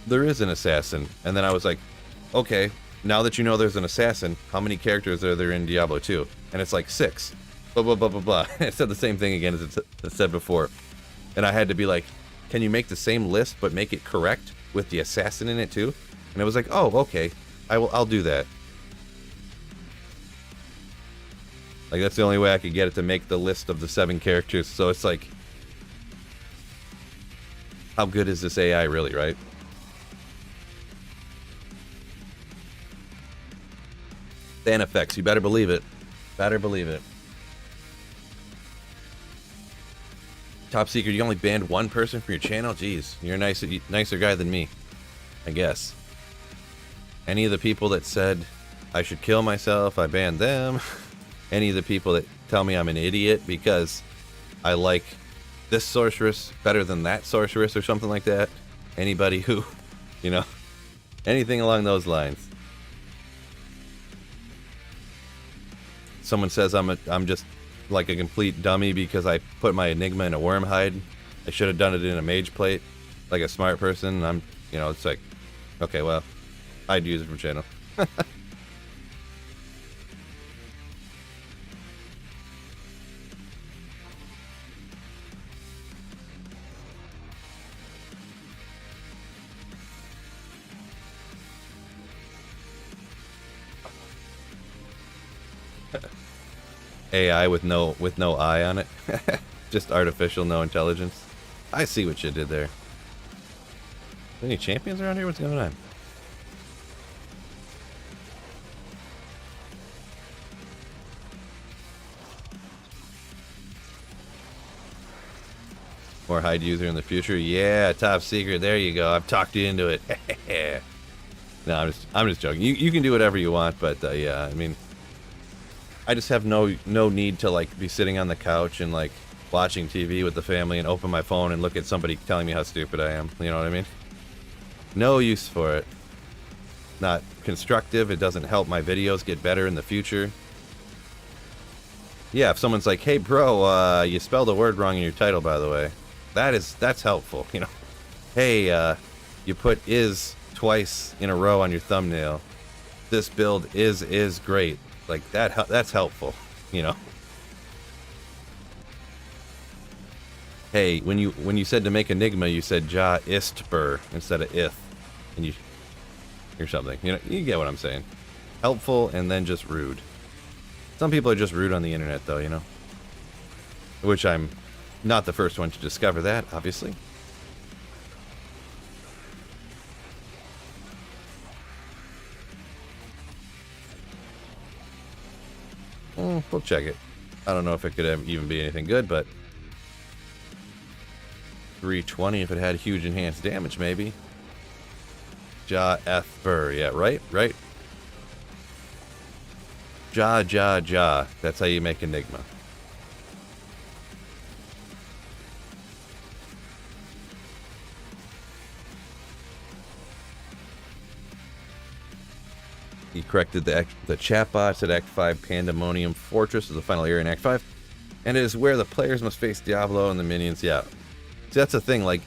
There is an Assassin. And then I was like, okay, now that you know there's an Assassin, how many characters are there in Diablo 2? And it's like 6. Blah, blah, blah, blah, blah. It said the same thing again as it said before. And I had to be like, can you make the same list but make it correct with the Assassin in it too? And it was like, oh, okay, I'll do that. Like, that's the only way I could get it to make the list of the 7 characters. So it's like, how good is this AI really, right? Fan effects, you better believe it. Better believe it. Top secret, you only banned 1 person from your channel? Jeez, you're a nicer guy than me, I guess. Any of the people that said I should kill myself, I banned them. Any of the people that tell me I'm an idiot because I like this sorceress better than that sorceress or something like that. Anybody who, you know, anything along those lines. Someone says I'm just like a complete dummy because I put my Enigma in a worm hide. I should have done it in a mage plate, like a smart person. I'm, you know, it's like, okay, well, I'd use it from channel. AI with no eye on it. Just artificial, no intelligence. I see what you did there. Any champions around here? What's going on? More hide user in the future? Yeah, top secret. There you go. I've talked you into it. No, I'm just joking. You can do whatever you want, but yeah, I mean, I just have no need to like be sitting on the couch and like watching TV with the family and open my phone and look at somebody telling me how stupid I am. You know what I mean? No use for it. Not constructive. It doesn't help my videos get better in the future. Yeah, if someone's like, "Hey, bro, you spelled a word wrong in your title, by the way," that's helpful. You know, hey, you put is twice in a row on your thumbnail, this build is great. Like that's helpful, you know. Hey, when you said to make Enigma, you said ja ist bur instead of ith, and you or something. You know, you get what I'm saying. Helpful and then just rude. Some people are just rude on the internet, though, you know. Which I'm not the first one to discover that, obviously. We'll check it. I don't know if it could even be anything good, but 320 if it had huge enhanced damage, maybe. Ja F Bur, yeah, right? Ja. That's how you make Enigma. He corrected the chatbots at Act 5. Pandemonium Fortress is the final area in Act 5. And it is where the players must face Diablo and the minions. Yeah. See, that's the thing. Like,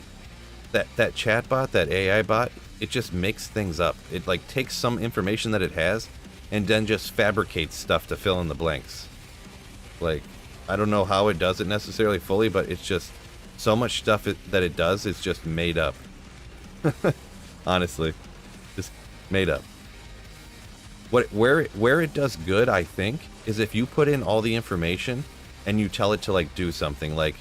that chatbot, that AI bot, it just makes things up. It, like, takes some information that it has and then just fabricates stuff to fill in the blanks. Like, I don't know how it does it necessarily fully, but it's just so much stuff that it does is just made up. Honestly. Just made up. Where it does good, I think, is if you put in all the information and you tell it to like do something like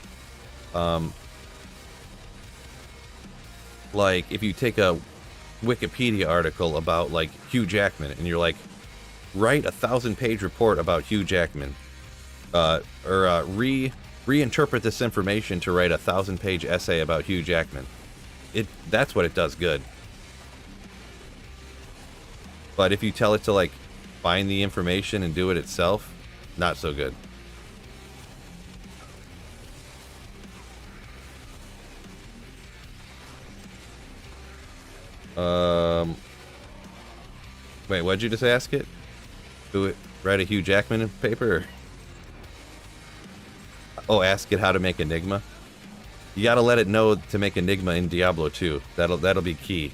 if you take a Wikipedia article about like Hugh Jackman and you're like, write a 1,000-page report about Hugh Jackman, or reinterpret this information to write a 1,000-page essay about Hugh Jackman. That's what it does good. But if you tell it to like find the information and do it itself, not so good. Wait, what'd you just ask it? Do it, write a Hugh Jackman paper? Or? Oh, ask it how to make Enigma. You gotta let it know to make Enigma in Diablo 2. That'll be key.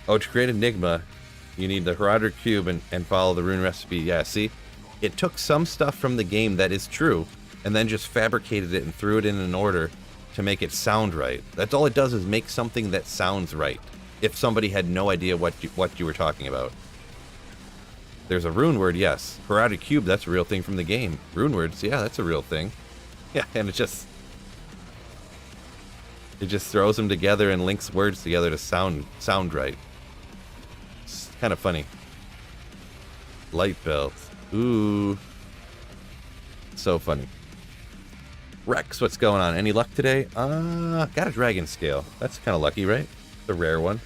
Oh, to create Enigma, you need the Heraldric Cube and follow the rune recipe. Yeah, see? It took some stuff from the game that is true, and then just fabricated it and threw it in an order to make it sound right. That's all it does, is make something that sounds right. If somebody had no idea what you were talking about. There's a rune word, yes. Heraldric Cube, that's a real thing from the game. Rune words, yeah, that's a real thing. Yeah, and it just throws them together and links words together to sound right. It's kind of funny. Light belt. Ooh. So funny. Rex, what's going on? Any luck today? Got a dragon scale. That's kind of lucky, right? The rare one.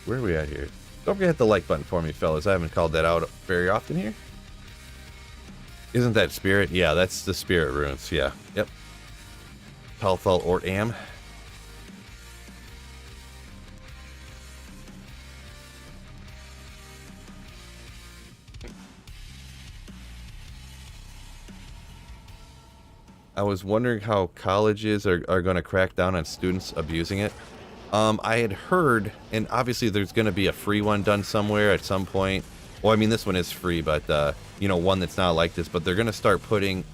Where are we at here? Don't forget to hit the like button for me, fellas. I haven't called that out very often here. Isn't that spirit? Yeah, that's the spirit runes. Yeah. Yep. Palthal Ort Am. I was wondering how colleges are going to crack down on students abusing it. I had heard, and obviously there's going to be a free one done somewhere at some point. Well, I mean, this one is free, but, you know, one that's not like this. But they're going to start putting,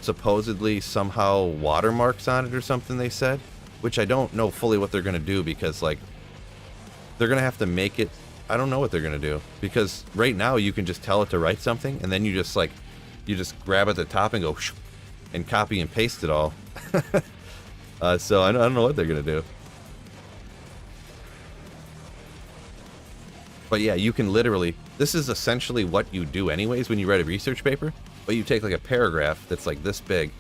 supposedly, somehow watermarks on it or something, they said. Which I don't know fully what they're going to do, because, like, they're going to have to make it... I don't know what they're going to do. Because right now you can just tell it to write something, and then you just, like, you just grab at the top and go... and copy and paste it all. So I don't know what they're going to do. But yeah, you can literally... This is essentially what you do anyways when you write a research paper. But you take like a paragraph that's like this big,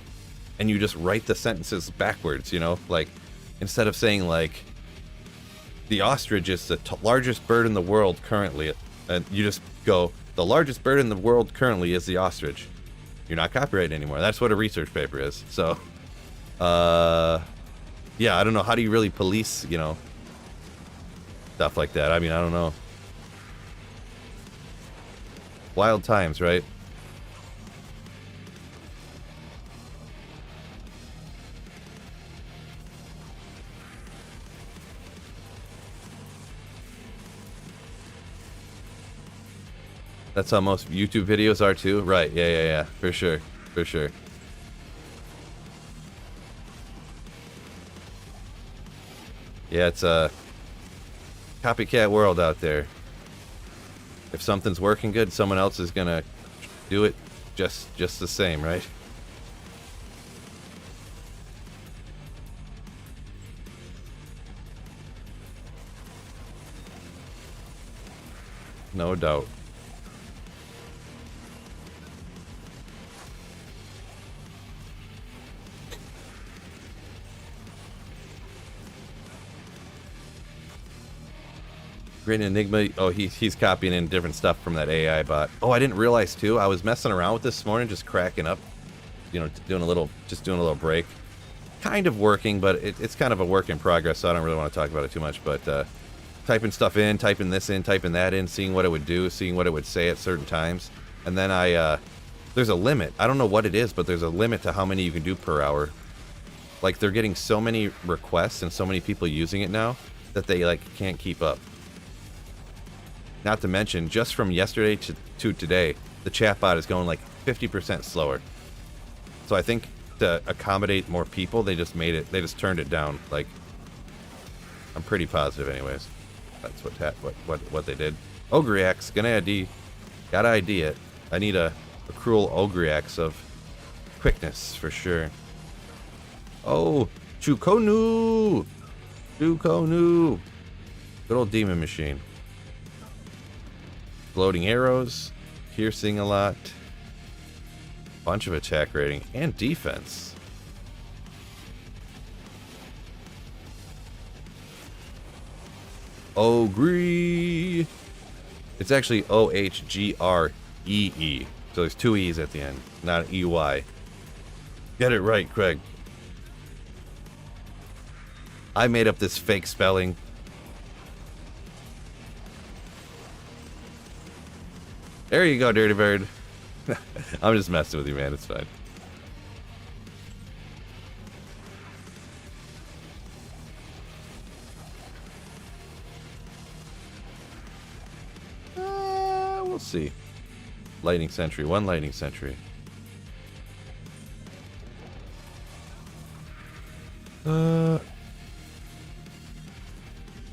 and you just write the sentences backwards, you know? Like, instead of saying like, the ostrich is the largest bird in the world currently. And you just go, the largest bird in the world currently is the ostrich. You're not copyrighted anymore. That's what a research paper is. So, yeah, I don't know. How do you really police, you know, stuff like that? I mean, I don't know. Wild times, right? That's how most YouTube videos are too? Right, yeah. For sure. For sure. Yeah, it's a copycat world out there. If something's working good, someone else is gonna do it just the same, right? No doubt. Great Enigma. Oh, he's copying in different stuff from that AI bot. Oh, I didn't realize too. I was messing around with this morning, just cracking up. You know, doing a little break. Kind of working, but it's kind of a work in progress, so I don't really want to talk about it too much. But typing stuff in, typing this in, typing that in, seeing what it would do, seeing what it would say at certain times. And then there's a limit. I don't know what it is, but there's a limit to how many you can do per hour. Like, they're getting so many requests and so many people using it now that they, like, can't keep up. Not to mention, just from yesterday to today, the chatbot is going like 50% slower. So I think to accommodate more people, they just turned it down. Like, I'm pretty positive anyways. That's what they did. Ogriax, gotta ID it. I need a cruel Ogriax of quickness for sure. Oh, Chukonu! Chukonu! Good old demon machine. Floating arrows, piercing a lot, bunch of attack rating and defense. Ogre. It's actually OHGREE. So there's two E's at the end, not an EY. Get it right, Craig. I made up this fake spelling. There you go, Dirty Bird. I'm just messing with you, man. It's fine. We'll see. Lightning Sentry. One Lightning Sentry.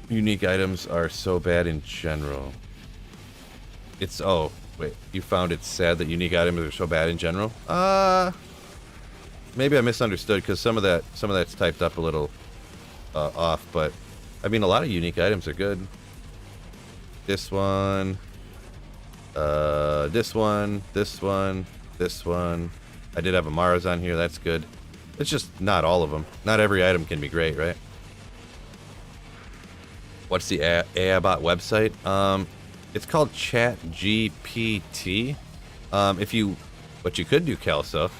Unique items are so bad in general. It's... Oh, wait. You found it sad that unique items are so bad in general? Maybe I misunderstood, because some of that's typed up a little off, but I mean, a lot of unique items are good. This one, this one, this one, this one. I did have a Mars on here, that's good. It's just not all of them. Not every item can be great, right? What's the AI-bot website? It's called ChatGPT. What you could do, Kelso,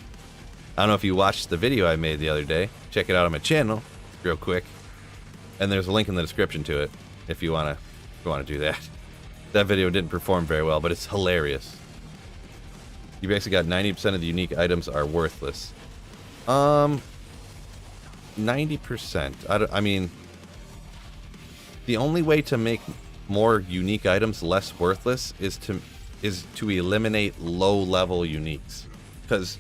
I don't know if you watched the video I made the other day. Check it out on my channel, real quick. And there's a link in the description to it if you wanna do that. That video didn't perform very well, but it's hilarious. You basically got 90% of the unique items are worthless. 90%. I mean, the only way to make more unique items less worthless is to eliminate low-level uniques. Because,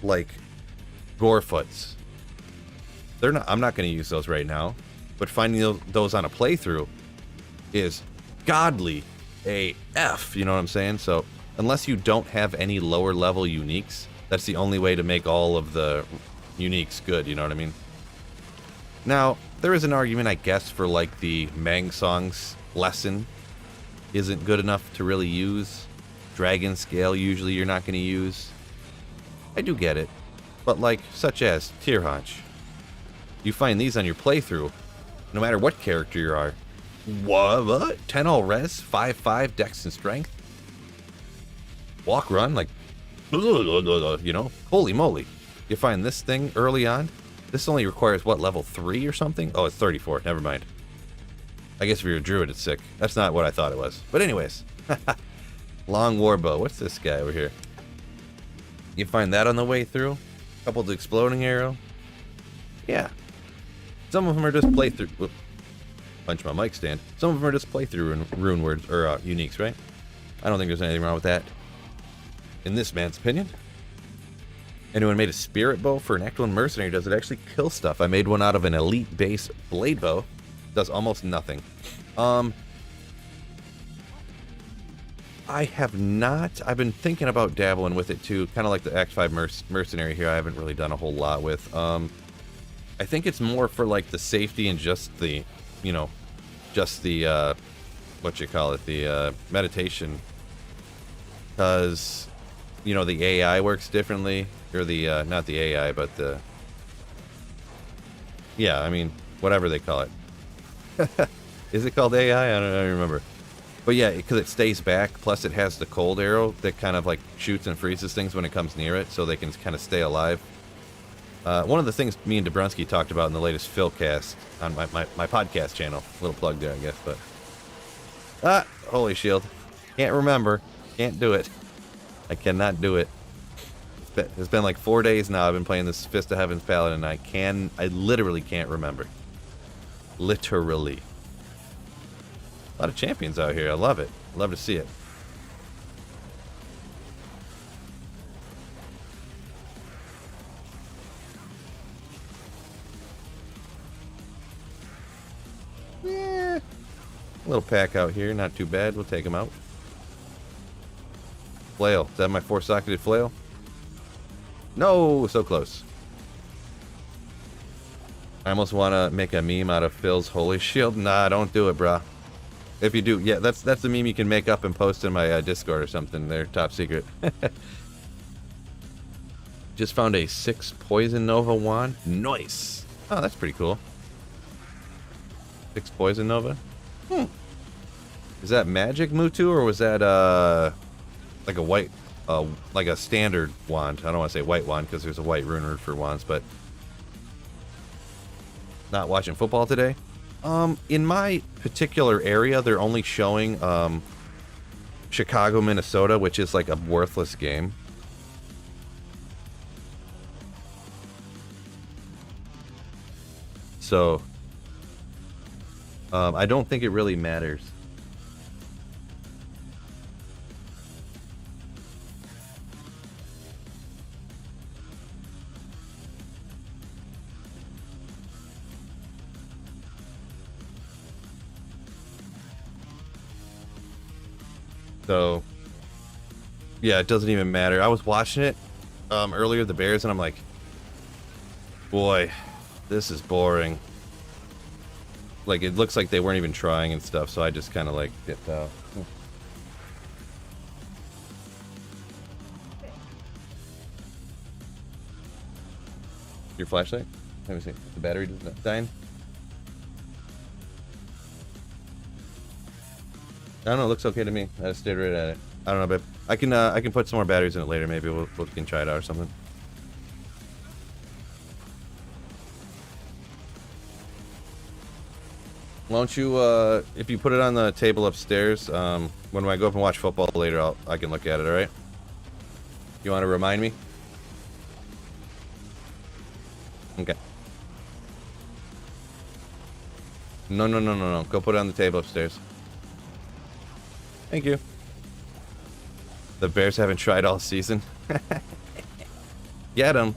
like, Gorefoots, I'm not going to use those right now, but finding those on a playthrough is godly AF, you know what I'm saying? So, unless you don't have any lower-level uniques, that's the only way to make all of the uniques good, you know what I mean? Now, there is an argument, I guess, for, like, the Mang Song's lesson isn't good enough to really use. Dragon Scale, usually you're not going to use. I do get it. But, like, such as Tear Haunch. You find these on your playthrough, no matter what character you are. What? 10 all res, 5/5 dex and strength? Walk run, like, you know? Holy moly. You find this thing early on. This only requires, what, level 3 or something? Oh, it's 34. Never mind. I guess if you're a druid, it's sick. That's not what I thought it was. But anyways. Long Warbow. What's this guy over here? You find that on the way through. Coupled exploding arrow. Yeah. Some of them are just playthrough. Whoop. Punch my mic stand. Some of them are just playthrough rune words or uniques, right? I don't think there's anything wrong with that, in this man's opinion. Anyone made a spirit bow for an Act 1 mercenary? Does it actually kill stuff? I made one out of an elite base blade bow. Does almost nothing. I have not. I've been thinking about dabbling with it too, kind of like the Act 5 mercenary here. I haven't really done a whole lot with. I think it's more for like the safety and just the, you know, just the what you call it, the meditation, because you know the AI works differently, or the not the AI, but the, yeah, I mean whatever they call it. Is it called AI? I don't remember. But yeah, because it stays back, plus it has the cold arrow that kind of like shoots and freezes things when it comes near it, so they can kind of stay alive. One of the things me and Dobrunsky talked about in the latest Philcast on my podcast channel. Little plug there, I guess. But holy shield. Can't remember. Can't do it. I cannot do it. It's been like 4 days now I've been playing this Fist of Heaven's Paladin, and I literally can't remember. Literally. A lot of champions out here. I love it. Love to see it. Yeah. A little pack out here. Not too bad. We'll take them out. Flail. Is that my 4-socketed flail? No! So close. I almost want to make a meme out of Phil's holy shield. Nah, don't do it, brah. If you do, yeah, that's the meme you can make up and post in my Discord or something. They're top secret. Just found a 6 Poison Nova wand. Nice. Oh, that's pretty cool. 6 Poison Nova. Is that magic Mutu, or was that like a white, like a standard wand? I don't want to say white wand because there's a white rune word for wands, but not watching football today. In my particular area, they're only showing Chicago, Minnesota, which is like a worthless game. So, I don't think it really matters. So, yeah, it doesn't even matter. I was watching it earlier, the Bears, and I'm like, boy, this is boring. Like, it looks like they weren't even trying and stuff, so I just kind of, like, dipped out. Your flashlight? Let me see. The battery dying? I don't know, it looks okay to me. I just stayed right at it. I don't know, babe. I can put some more batteries in it later. Maybe we can try it out or something. Why don't you, if you put it on the table upstairs, when I go up and watch football later, I can look at it, alright? You want to remind me? Okay. No. Go put it on the table upstairs. Thank you. The Bears haven't tried all season. Get them.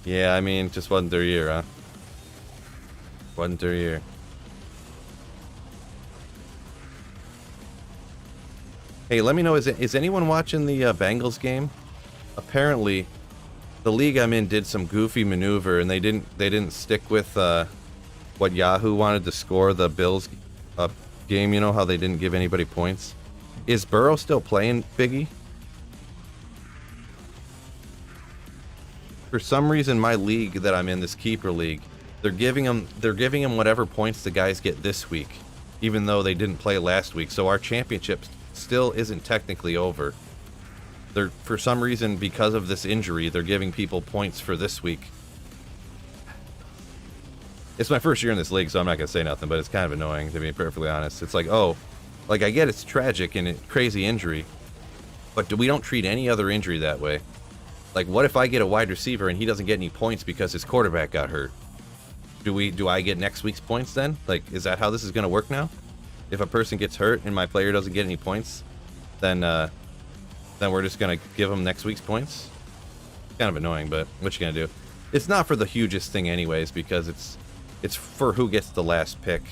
Yeah, I mean, just wasn't their year, huh? Wasn't their year. Hey, let me know, is anyone watching the Bengals game? Apparently, the league I'm in did some goofy maneuver, and they didn't stick with what Yahoo wanted to score the Bills game. You know how they didn't give anybody points? Is Burrow still playing, Biggie? For some reason, my league that I'm in, this keeper league, they're giving him whatever points the guys get this week, even though they didn't play last week. So our championship still isn't technically over. They're, for some reason, because of this injury, they're giving people points for this week. It's my first year in this league, so I'm not going to say nothing, but it's kind of annoying, to be perfectly honest. It's like, oh, like, I get it's tragic and a crazy injury, but we don't treat any other injury that way. Like, what if I get a wide receiver and he doesn't get any points because his quarterback got hurt? Do I get next week's points then? Like, is that how this is going to work now? if a person gets hurt and my player doesn't get any points, then we're just gonna give them next week's points. Kind of annoying, but what you gonna do? It's not for the hugest thing anyways, because it's for who gets the last pick,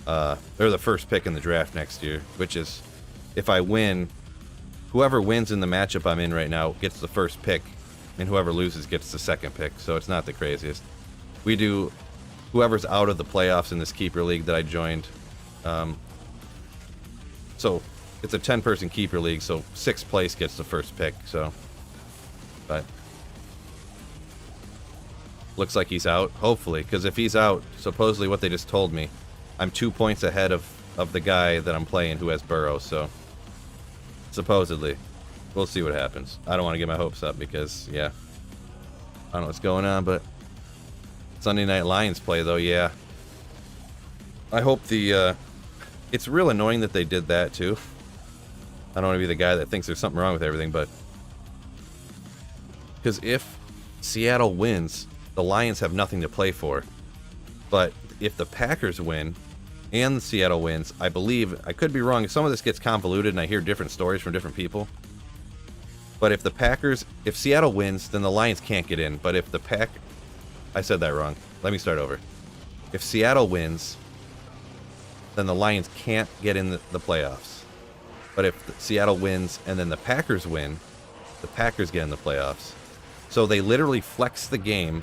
or the first pick in the draft next year, which is, if I win, whoever wins in the matchup I'm in right now gets the first pick, and whoever loses gets the second pick, so it's not the craziest. We do whoever's out of the playoffs in this keeper league that I joined. So it's a 10-person keeper league, so 6th place gets the first pick, so. But looks like he's out, hopefully, because if he's out, supposedly what they just told me, I'm 2 points ahead of the guy that I'm playing who has Burrow, so supposedly. We'll see what happens. I don't want to get my hopes up because, yeah, I don't know what's going on, but Sunday Night Lions play, though, yeah. I hope it's real annoying that they did that, too. I don't want to be the guy that thinks there's something wrong with everything, but because if Seattle wins, the Lions have nothing to play for. But if the Packers win and Seattle wins, I believe, I could be wrong, if some of this gets convoluted and I hear different stories from different people, but if Seattle wins, then the Lions can't get in. But if I said that wrong. Let me start over. If Seattle wins, then the Lions can't get in the playoffs. But if Seattle wins and then the Packers win, the Packers get in the playoffs. So they literally flex the game.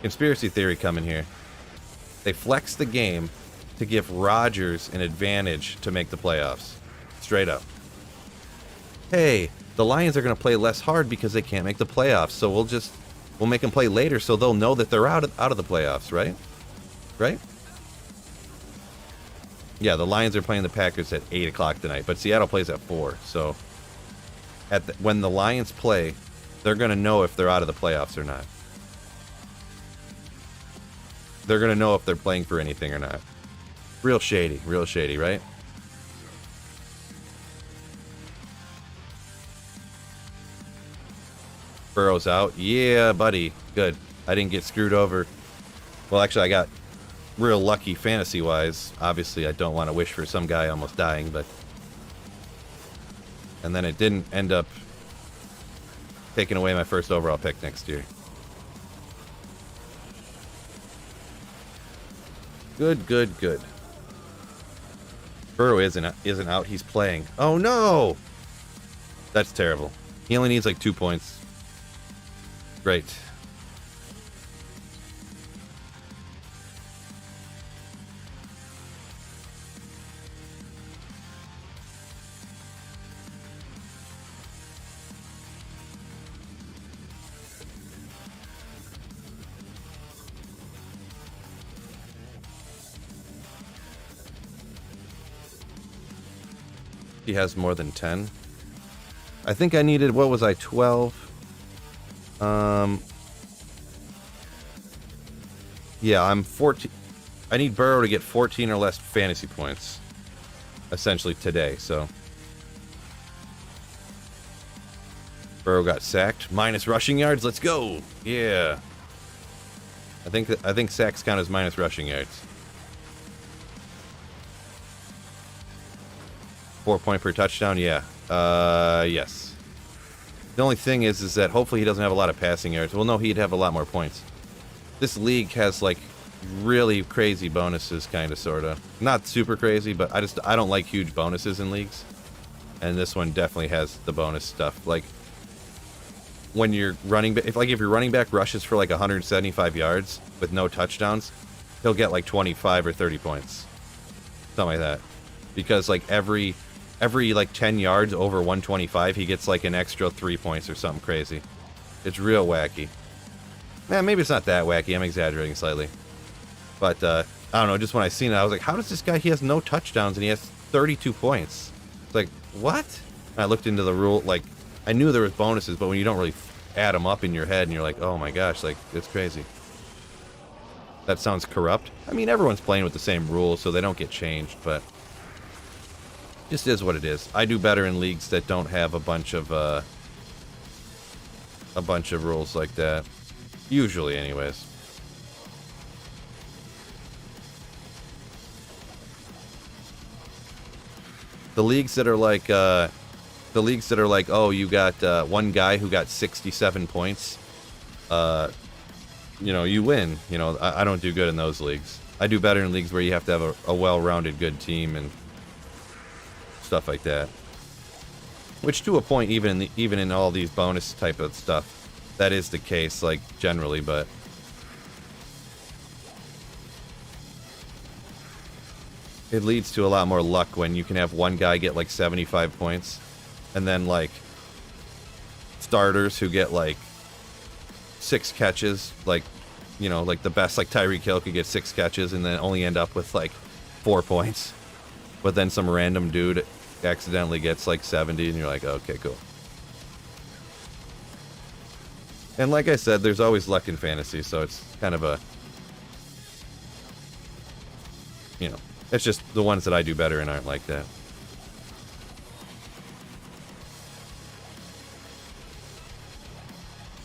Conspiracy theory coming here. They flex the game to give Rodgers an advantage to make the playoffs. Straight up. Hey, the Lions are going to play less hard because they can't make the playoffs, so we'll make them play later so they'll know that they're out of the playoffs, right? Right? Yeah, the Lions are playing the Packers at 8 o'clock tonight, but Seattle plays at 4, so when the Lions play, they're going to know if they're out of the playoffs or not. They're going to know if they're playing for anything or not. Real shady, right? Burrow's out. Yeah, buddy. Good. I didn't get screwed over. Well, actually, I got real lucky fantasy-wise. Obviously, I don't want to wish for some guy almost dying, but... And then it didn't end up taking away my first overall pick next year. Good. Burrow isn't out. He's playing. Oh, no! That's terrible. He only needs like 2 points. Great. He has more than 10. I think I needed, what was I, 12? Yeah, I'm 14. I need Burrow to get 14 or less fantasy points, essentially today, so. Burrow got sacked. Minus rushing yards, let's go! Yeah. I think sacks count as minus rushing yards. 4 point per touchdown, yeah. Yes. The only thing is that hopefully he doesn't have a lot of passing yards. Well, no, he'd have a lot more points. This league has, like, really crazy bonuses, kind of, sort of. Not super crazy, but I don't like huge bonuses in leagues. And this one definitely has the bonus stuff. Like, when you're running... if your running back rushes for, like, 175 yards with no touchdowns, he'll get, like, 25 or 30 points. Something like that. Because, like, every like 10 yards over 125, he gets like an extra 3 points or something crazy. It's real wacky. Man, maybe it's not that wacky. I'm exaggerating slightly. But, I don't know, just when I seen it, I was like, how does this guy, he has no touchdowns and he has 32 points? It's like, what? And I looked into the rule, like, I knew there was bonuses, but when you don't really add them up in your head and you're like, oh my gosh, like, it's crazy. That sounds corrupt. I mean, everyone's playing with the same rules, so they don't get changed, but... just is what it is. I do better in leagues that don't have a bunch of rules like that. Usually, anyways. The leagues that are like, oh, you got one guy who got 67 points. You know, you win. You know, I don't do good in those leagues. I do better in leagues where you have to have a well-rounded good team and stuff like that. Which, to a point, even in all these bonus type of stuff, that is the case, like, generally, but it leads to a lot more luck when you can have one guy get, like, 75 points, and then, like, starters who get, like, 6 catches, like, you know, like the best, like Tyreek Hill could get 6 catches and then only end up with like 4 points. But then some random dude accidentally gets like 70 and you're like, okay, cool. And like I said, there's always luck in fantasy, so it's kind of a, you know, it's just the ones that I do better in aren't like that.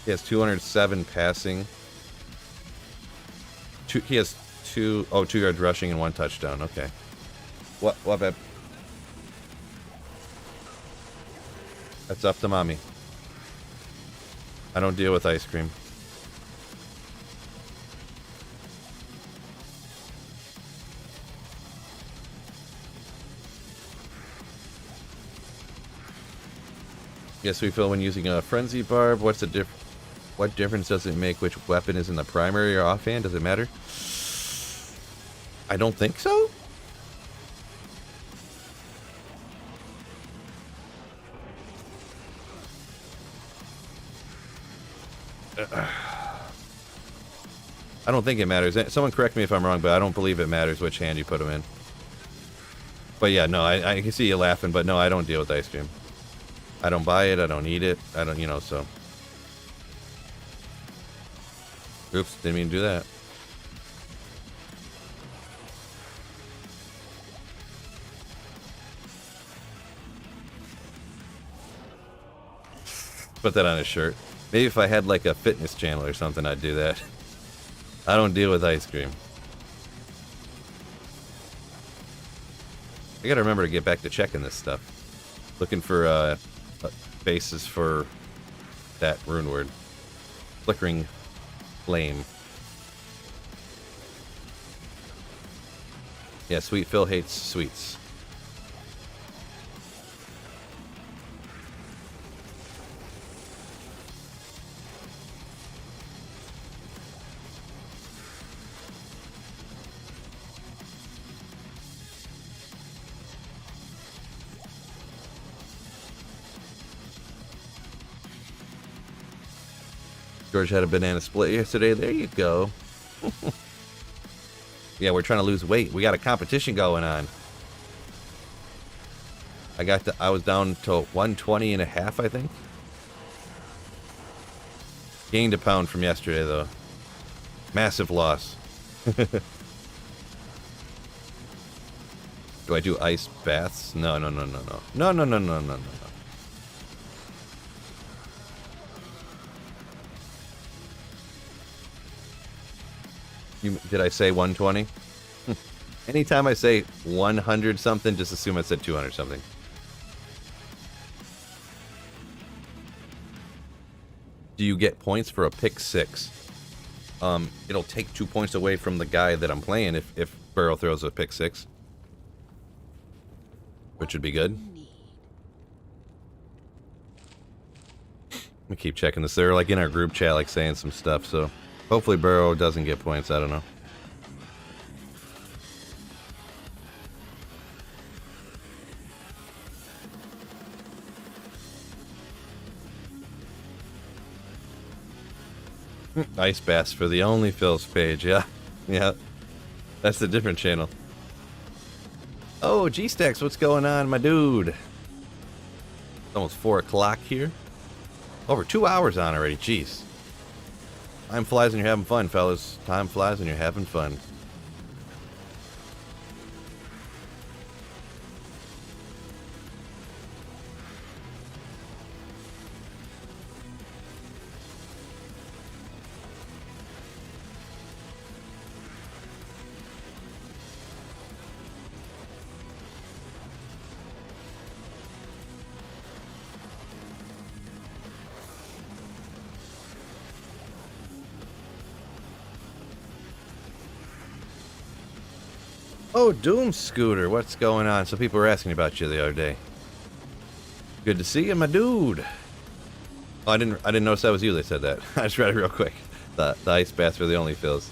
He has 207 passing. He has 2 yards rushing and 1 touchdown. Okay. What, babe? That's up to mommy. I don't deal with ice cream. Yes, we feel when using a frenzy barb. What difference does it make which weapon is in the primary or offhand? Does it matter? I don't think so. I don't think it matters. Someone correct me if I'm wrong, but I don't believe it matters which hand you put them in. But yeah, no, I can see you laughing, but no, I don't deal with ice cream. I don't buy it. I don't eat it. I don't, you know, so. Oops, didn't mean to do that. Put that on a shirt. Maybe if I had like a fitness channel or something, I'd do that. I don't deal with ice cream. I gotta remember to get back to checking this stuff. Looking for bases for that rune word. Flickering flame. Yeah, Sweet Phil hates sweets. George had a banana split yesterday. There you go. Yeah, we're trying to lose weight. We got a competition going on. I was down to 120 and a half, I think. Gained a pound from yesterday, though. Massive loss. Do I do ice baths? No. No. Did I say 120? Anytime I say 100 something, just assume I said 200 something. Do you get points for a pick 6? It'll take 2 points away from the guy that I'm playing if Burrow throws a pick 6. Which would be good. We keep checking this. They're like in our group chat, like saying some stuff, so hopefully Burrow doesn't get points. I don't know. Ice Bass for the Only Phil's page. Yeah. Yeah. That's a different channel. Oh, G-Stacks, what's going on, my dude? It's almost 4 o'clock here. Over 2 hours on already. Jeez. Time flies when you're having fun, fellas. Time flies when you're having fun. Oh, Doom Scooter, what's going on? So people were asking about you the other day. Good to see you, my dude. Oh, I didn't notice that was you. They said that. I just read it real quick. The ice baths are the only fills.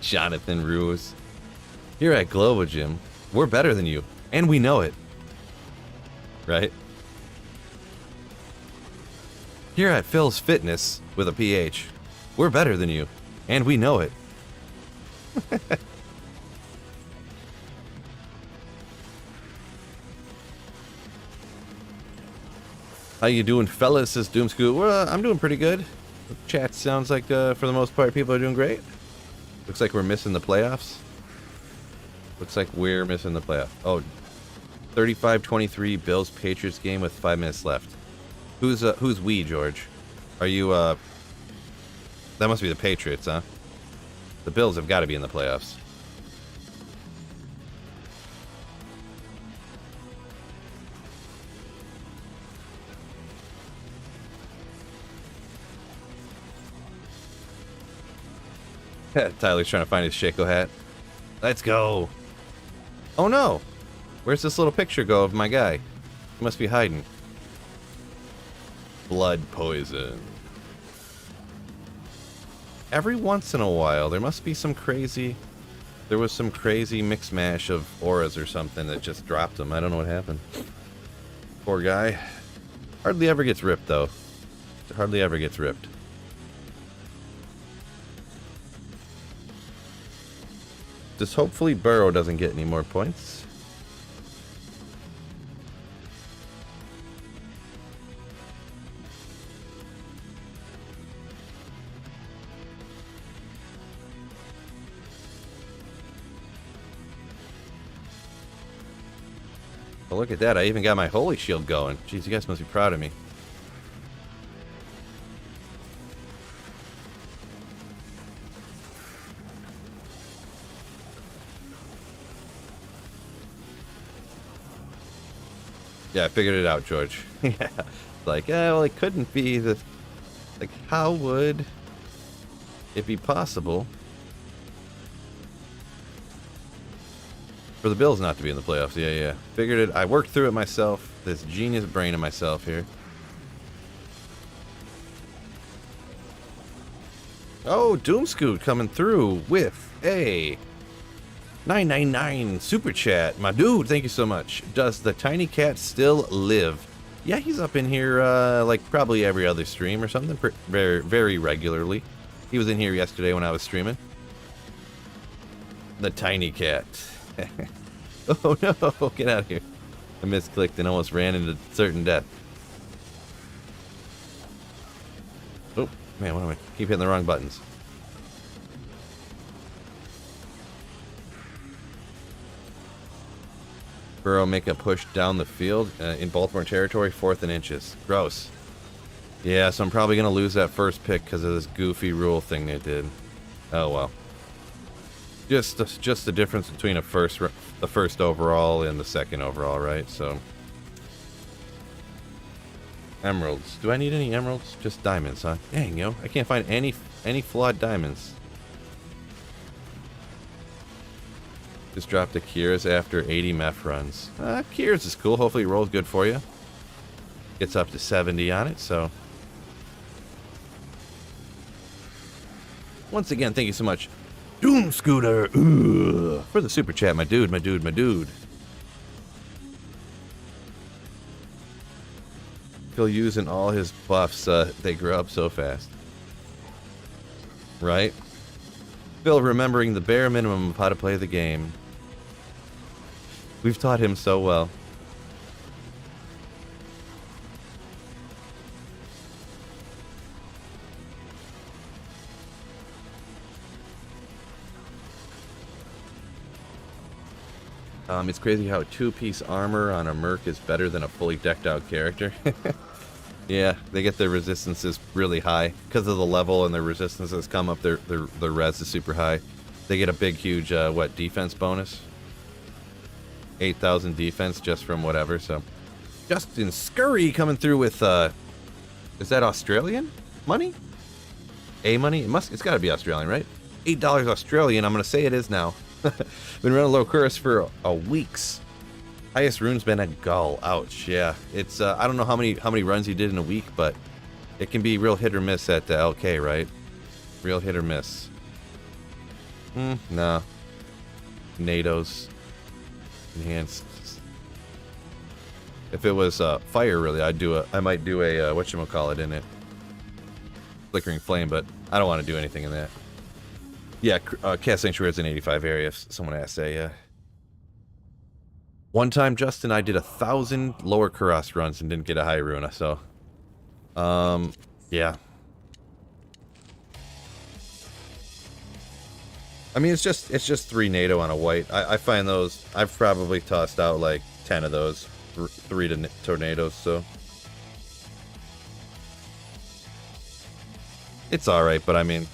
Jonathan Ruse. Here at Global Gym, we're better than you, and we know it. Right? Here at Phil's Fitness, with a PH, we're better than you, and we know it. How you doing, fellas? Says Doomscoot. Well, I'm doing pretty good. The chat sounds like, for the most part, people are doing great. Looks like we're missing the playoffs. Looks like we're missing the playoff. Oh, 35-23 Bills Patriots game with 5 minutes left. Who's we, George? Are you, that must be the Patriots, huh? The Bills have got to be in the playoffs. Tyler's trying to find his Shaco hat. Let's go. Oh no! Where's this little picture go of my guy? He must be hiding. Blood poison. Every once in a while, there must be some crazy... There was some crazy mix mash of auras or something that just dropped him. I don't know what happened. Poor guy. Hardly ever gets ripped, though. Hardly ever gets ripped. Just hopefully Burrow doesn't get any more points. Well, look at that. I even got my Holy Shield going. Jeez, you guys must be proud of me. Yeah, I figured it out, George. Yeah. Like, well, it couldn't be the... Like, how would it be possible for the Bills not to be in the playoffs? Yeah. Figured it. I worked through it myself. This genius brain of myself here. Oh, Doomscoot coming through with a 999 super chat. My dude, thank you so much. Does the tiny cat still live? Yeah, he's up in here like probably every other stream or something, very, very regularly. He was in here yesterday when I was streaming. The tiny cat. Oh no, get out of here. I misclicked and almost ran into certain death. Oh, man, what am I? Keep hitting the wrong buttons. Burrow make a push down the field in Baltimore territory, 4th and inches. Gross. Yeah, so I'm probably going to lose that first pick because of this goofy rule thing they did. Oh, well. Just the difference between the first overall and the second overall, right? So, emeralds. Do I need any emeralds? Just diamonds, huh? Dang, yo, I can't find any flawed diamonds. Just dropped the Kira's after 80 meth runs. Kira's is cool. Hopefully it rolls good for you. Gets up to 70 on it, so. Once again, thank you so much, Doom Scooter, for the super chat, my dude. He'll using all his buffs. They grow up so fast. Right? Phil remembering the bare minimum of how to play the game. We've taught him so well. It's crazy how a 2-piece armor on a merc is better than a fully decked out character. Yeah, they get their resistances really high because of the level, and their resistances come up. Their res is super high. They get a big, huge defense bonus. 8,000 defense just from whatever. So, Justin Scurry coming through with is that Australian money? A money? It's got to be Australian, right? $8 Australian. I'm going to say it is now. Been running low curse for a weeks. Highest rune's been at Gull. Ouch. Yeah. It's I don't know how many runs he did in a week, but it can be real hit or miss at the LK, right? Real hit or miss. Nah. NATO's enhanced. If it was fire, really, I might do a whatchamacallit in it. Flickering flame, but I don't want to do anything in that. Yeah, Cast Sanctuary is an 85 area, if someone asked that, yeah. One time, Justin, I did 1,000 lower Kuros runs and didn't get a high rune, so... yeah. I mean, it's just 3 NATO on a white. I find those... I've probably tossed out, like, 10 of those. 3 tornadoes, so... It's alright, but I mean,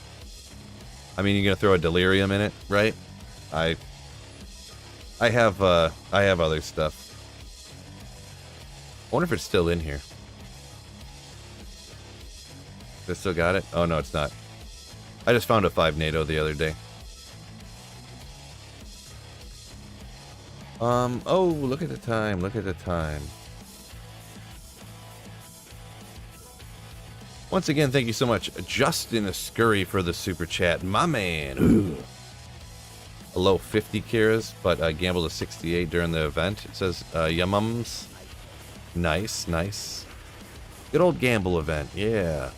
you're gonna throw a delirium in it, right? I have other stuff. I wonder if it's still in here. They still got it? Oh no, it's not. I just found a 5 NATO the other day. Oh, look at the time. Look at the time. Once again, thank you so much, Justin Scurry, for the super chat. My man. Ooh. A low 50 Kiras, but gambled a 68 during the event. It says, Yumums. Nice, nice. Good old gamble event, yeah.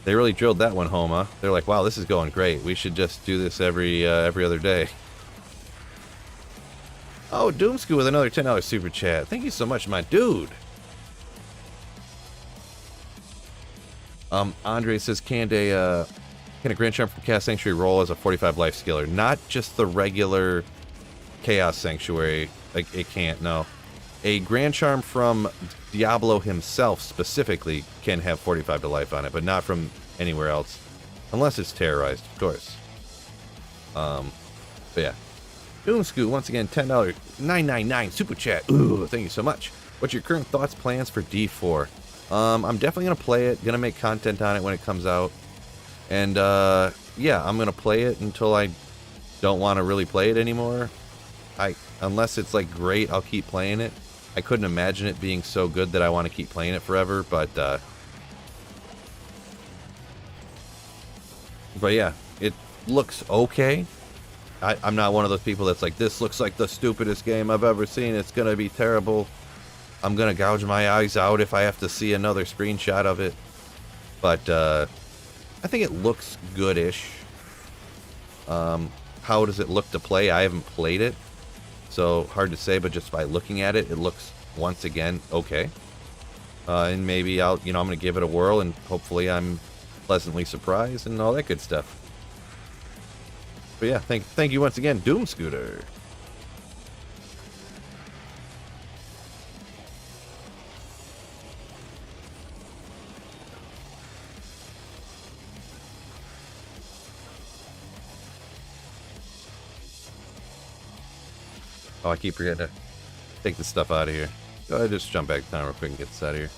They really drilled that one home, huh? They're like, wow, this is going great. We should just do this every other day. Oh, Doomscoo with another $10 super chat. Thank you so much, my dude. Andre says, can a Grand Charm from Chaos Sanctuary roll as a 45 life skiller? Not just the regular Chaos Sanctuary. Like, it can't, no. A Grand Charm from Diablo himself specifically can have 45 to life on it, but not from anywhere else. Unless it's terrorized, of course. But yeah. Doomscoot, once again, $10, $9.99 super chat. Ooh, thank you so much. What's your current thoughts, plans for D4? I'm definitely going to play it, going to make content on it when it comes out. And, yeah, I'm going to play it until I don't want to really play it anymore. Unless it's, like, great, I'll keep playing it. I couldn't imagine it being so good that I want to keep playing it forever, but yeah, it looks okay. I'm not one of those people that's like, this looks like the stupidest game I've ever seen. It's going to be terrible. I'm going to gouge my eyes out if I have to see another screenshot of it. But I think it looks good-ish. How does it look to play? I haven't played it, so hard to say, but just by looking at it, it looks, once again, okay. And maybe I'm going to give it a whirl, and hopefully I'm pleasantly surprised and all that good stuff. But yeah, thank you once again, Doom Scooter. Oh, I keep forgetting to take this stuff out of here. Go ahead, just jump back to time real quick and get this out of here.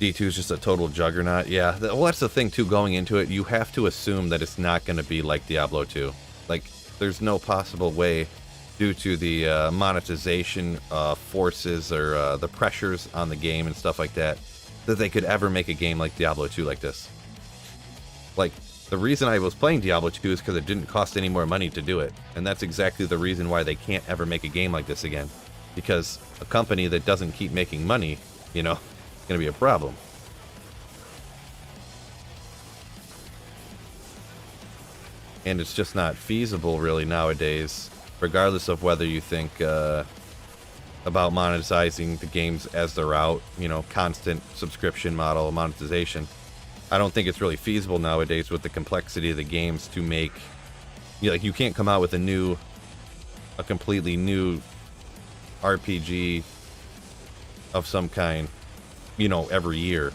D2 is just a total juggernaut. Yeah, well, that's the thing, too, going into it. You have to assume that it's not going to be like Diablo 2. Like, there's no possible way, due to the monetization forces or the pressures on the game and stuff like that, that they could ever make a game like Diablo 2 like this. Like, the reason I was playing Diablo 2 is because it didn't cost any more money to do it. And that's exactly the reason why they can't ever make a game like this again. Because a company that doesn't keep making money, you know, going to be a problem. And it's just not feasible really nowadays, regardless of whether you think about monetizing the games as they're out, you know, constant subscription model monetization. I don't think it's really feasible nowadays with the complexity of the games to make, you know, like, you can't come out with a completely new RPG of some kind, you know, every year,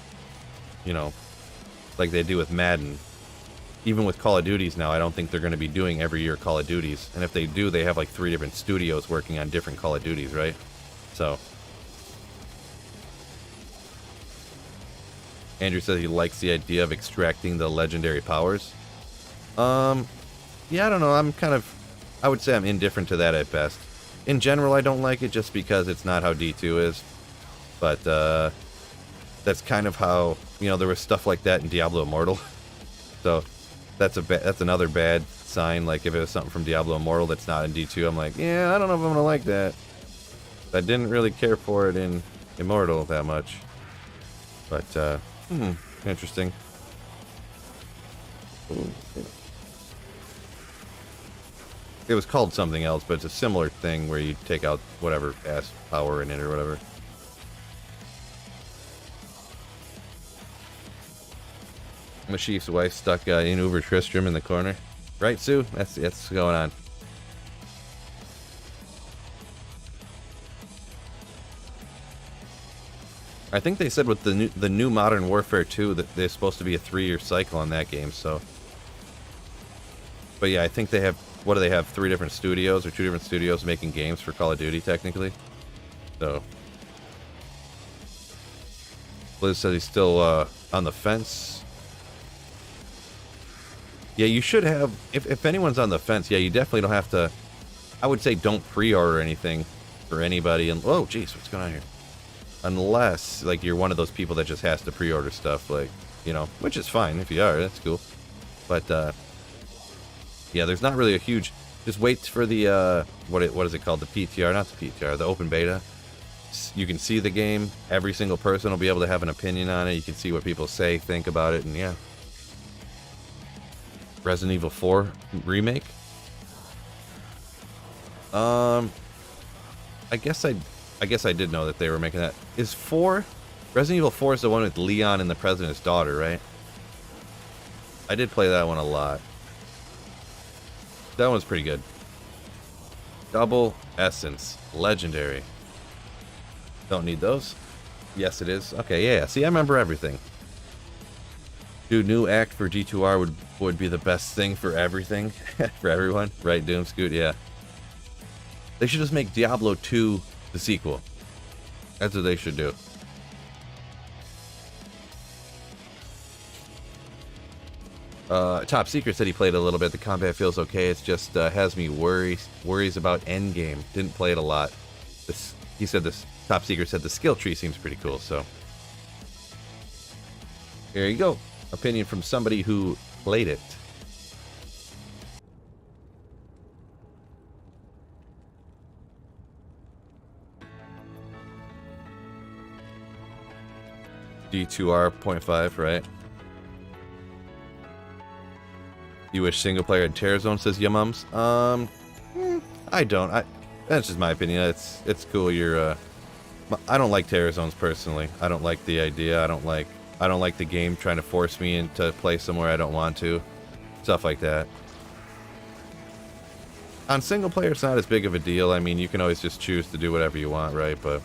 you know, like they do with Madden. Even with Call of Duties now, I don't think they're going to be doing every year Call of Duties. And if they do, they have like 3 different studios working on different Call of Duties, right? So Andrew says he likes the idea of extracting the legendary powers. Yeah, I don't know. I would say I'm indifferent to that at best. In general, I don't like it just because it's not how D2 is. But, that's kind of how, you know, there was stuff like that in Diablo Immortal. So, that's another bad sign. Like, if it was something from Diablo Immortal that's not in D2, I'm like, yeah, I don't know if I'm gonna like that. I didn't really care for it in Immortal that much. But, interesting. It was called something else, but it's a similar thing where you take out whatever has power in it or whatever. Mashif's wife stuck in Uber Tristram in the corner. Right, Sue? That's going on. I think they said with the new Modern Warfare 2 that there's supposed to be a 3-year cycle on that game, so. But yeah, I think they have, what do they have, 3 different studios or 2 different studios making games for Call of Duty, technically. So. Liz says he's still on the fence. Yeah, you should have, if anyone's on the fence, yeah, you definitely don't have to, I would say don't pre-order anything for anybody. And oh, jeez, what's going on here? Unless, like, you're one of those people that just has to pre-order stuff, like, you know, which is fine if you are, that's cool. But, yeah, there's not really a huge, just wait for the, what is it called, the PTR, not the PTR, the open beta. You can see the game, every single person will be able to have an opinion on it, you can see what people say, think about it, and yeah. Resident Evil 4 remake? I guess I did know that they were making that. Is 4? Resident Evil 4 is the one with Leon and the President's daughter, right? I did play that one a lot. That one's pretty good. Double Essence. Legendary. Don't need those. Yes, it is. Okay, yeah. See, I remember everything. Dude, new act for G2R would be the best thing for everything. For everyone. Right, Doomscoot? Yeah. They should just make Diablo 2 the sequel. That's what they should do. Top Secret said he played a little bit. The combat feels okay. It's just has me worries about endgame. Didn't play it a lot. He said this. Top Secret said the skill tree seems pretty cool. So here you go. Opinion from somebody who played it. D2R 0.5, right? You wish single player had Terror Zone, says Yumums. I don't. That's just my opinion. It's cool. I don't like Terror Zones personally. I don't like the idea. I don't like the game trying to force me into play somewhere I don't want to. Stuff like that. On single player, it's not as big of a deal. I mean, you can always just choose to do whatever you want, right? But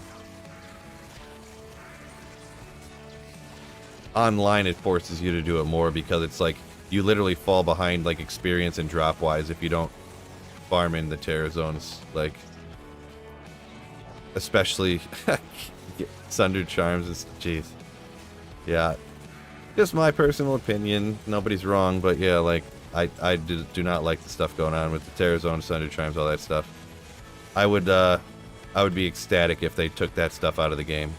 online, it forces you to do it more because it's like you literally fall behind, like, experience and drop wise if you don't farm in the Terror Zones, like, especially Sundered Charms is, jeez. Yeah, just my personal opinion. Nobody's wrong, but yeah, like, I do not like the stuff going on with the Terror Zone, Sundered Charms, all that stuff. I would be ecstatic if they took that stuff out of the game.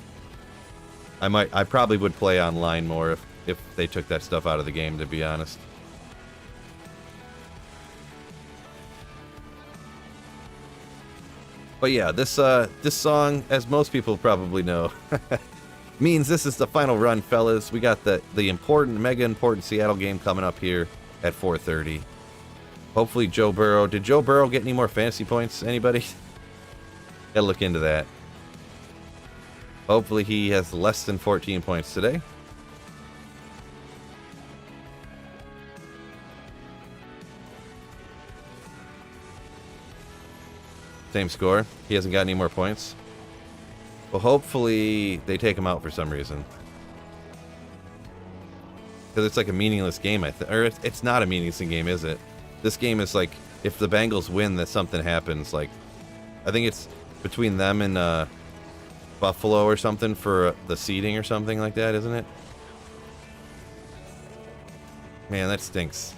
I probably would play online more if they took that stuff out of the game, to be honest. But yeah, this song, as most people probably know, means this is the final run, fellas. We got the mega important Seattle game coming up here at 4:30. Hopefully Joe Burrow. Did Joe Burrow get any more fantasy points? Anybody? Gotta look into that. Hopefully he has less than 14 points today. Same score. He hasn't got any more points. Well, hopefully they take him out for some reason. Because it's like a meaningless game, or it's not a meaningless game, is it? This game is like, if the Bengals win, that something happens. Like, I think it's between them and Buffalo or something for the seeding or something like that, isn't it? Man, that stinks.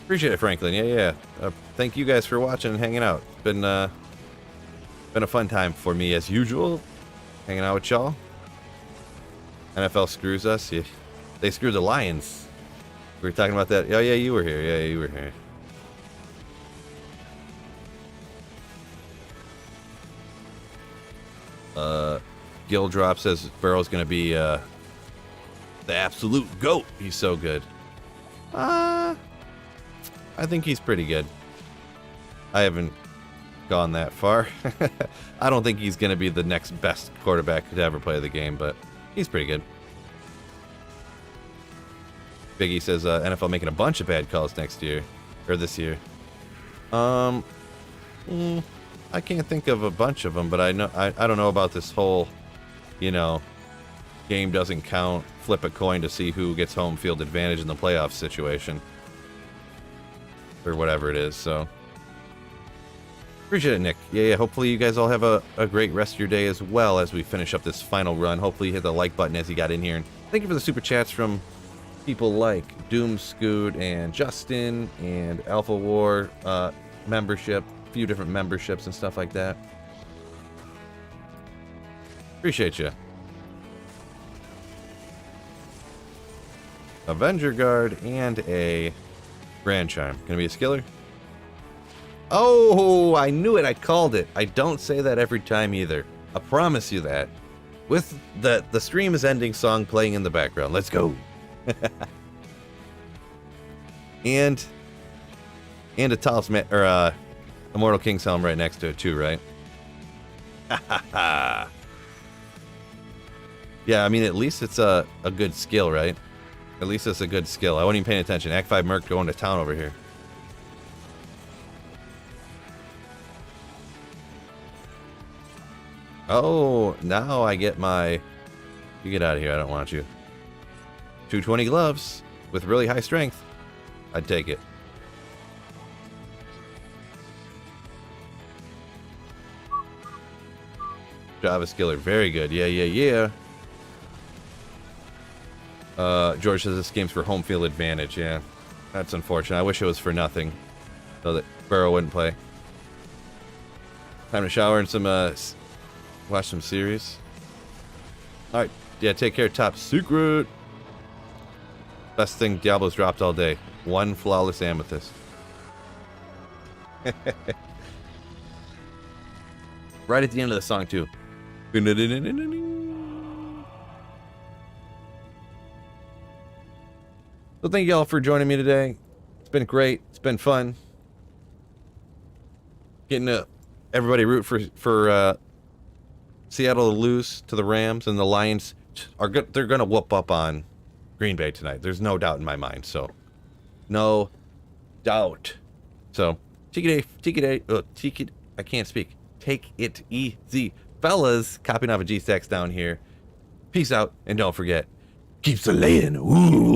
Appreciate it, Franklin. Yeah. Thank you guys for watching and hanging out. Been a fun time for me as usual, hanging out with y'all. NFL screws us. Yeah. They screwed the Lions. We were talking about that. Oh yeah, you were here. Yeah, you were here. Gil Drop says Burrow's gonna be the absolute GOAT. He's so good. I think he's pretty good. I haven't gone that far. I don't think he's gonna be the next best quarterback to ever play the game, but he's pretty good. Biggie says NFL making a bunch of bad calls next year or this year. I can't think of a bunch of them, but I don't know about this whole, game doesn't count, flip a coin to see who gets home field advantage in the playoff situation. Or whatever it is, so. Appreciate it, Nick. Yeah, hopefully you guys all have a great rest of your day as well as we finish up this final run. Hopefully you hit the like button as you got in here. And thank you for the super chats from people like Doom Scoot and Justin and Alpha War membership. A few different memberships and stuff like that. Appreciate you. Avenger Guard and a Grand Chime. Gonna be a skiller? Oh, I knew it. I called it. I don't say that every time either. I promise you that. With the stream is ending song playing in the background. Let's go. and a talisman or a Immortal King's Helm right next to it too, right? Yeah, I mean at least it's a good skill, right? At least it's a good skill. I wasn't even paying attention. Act 5 Merc going to town over here. Oh, now I get my... You get out of here. I don't want you. 220 gloves with really high strength. I'd take it. Java Skiller. Very good. Yeah. George says this game's for home field advantage. Yeah, that's unfortunate. I wish it was for nothing, so that Burrow wouldn't play. Time to shower and watch some series. All right, yeah. Take care. Top secret. Best thing Diablo's dropped all day. One flawless amethyst. Right at the end of the song too. So thank you all for joining me today. It's been great. It's been fun. Getting everybody root for Seattle to lose to the Rams, and the Lions are good. They're gonna whoop up on Green Bay tonight. There's no doubt in my mind. So, no doubt. So, take it. I can't speak. Take it easy, fellas. Copying off of G-Stacks down here. Peace out, and don't forget, keep slaying. Ooh.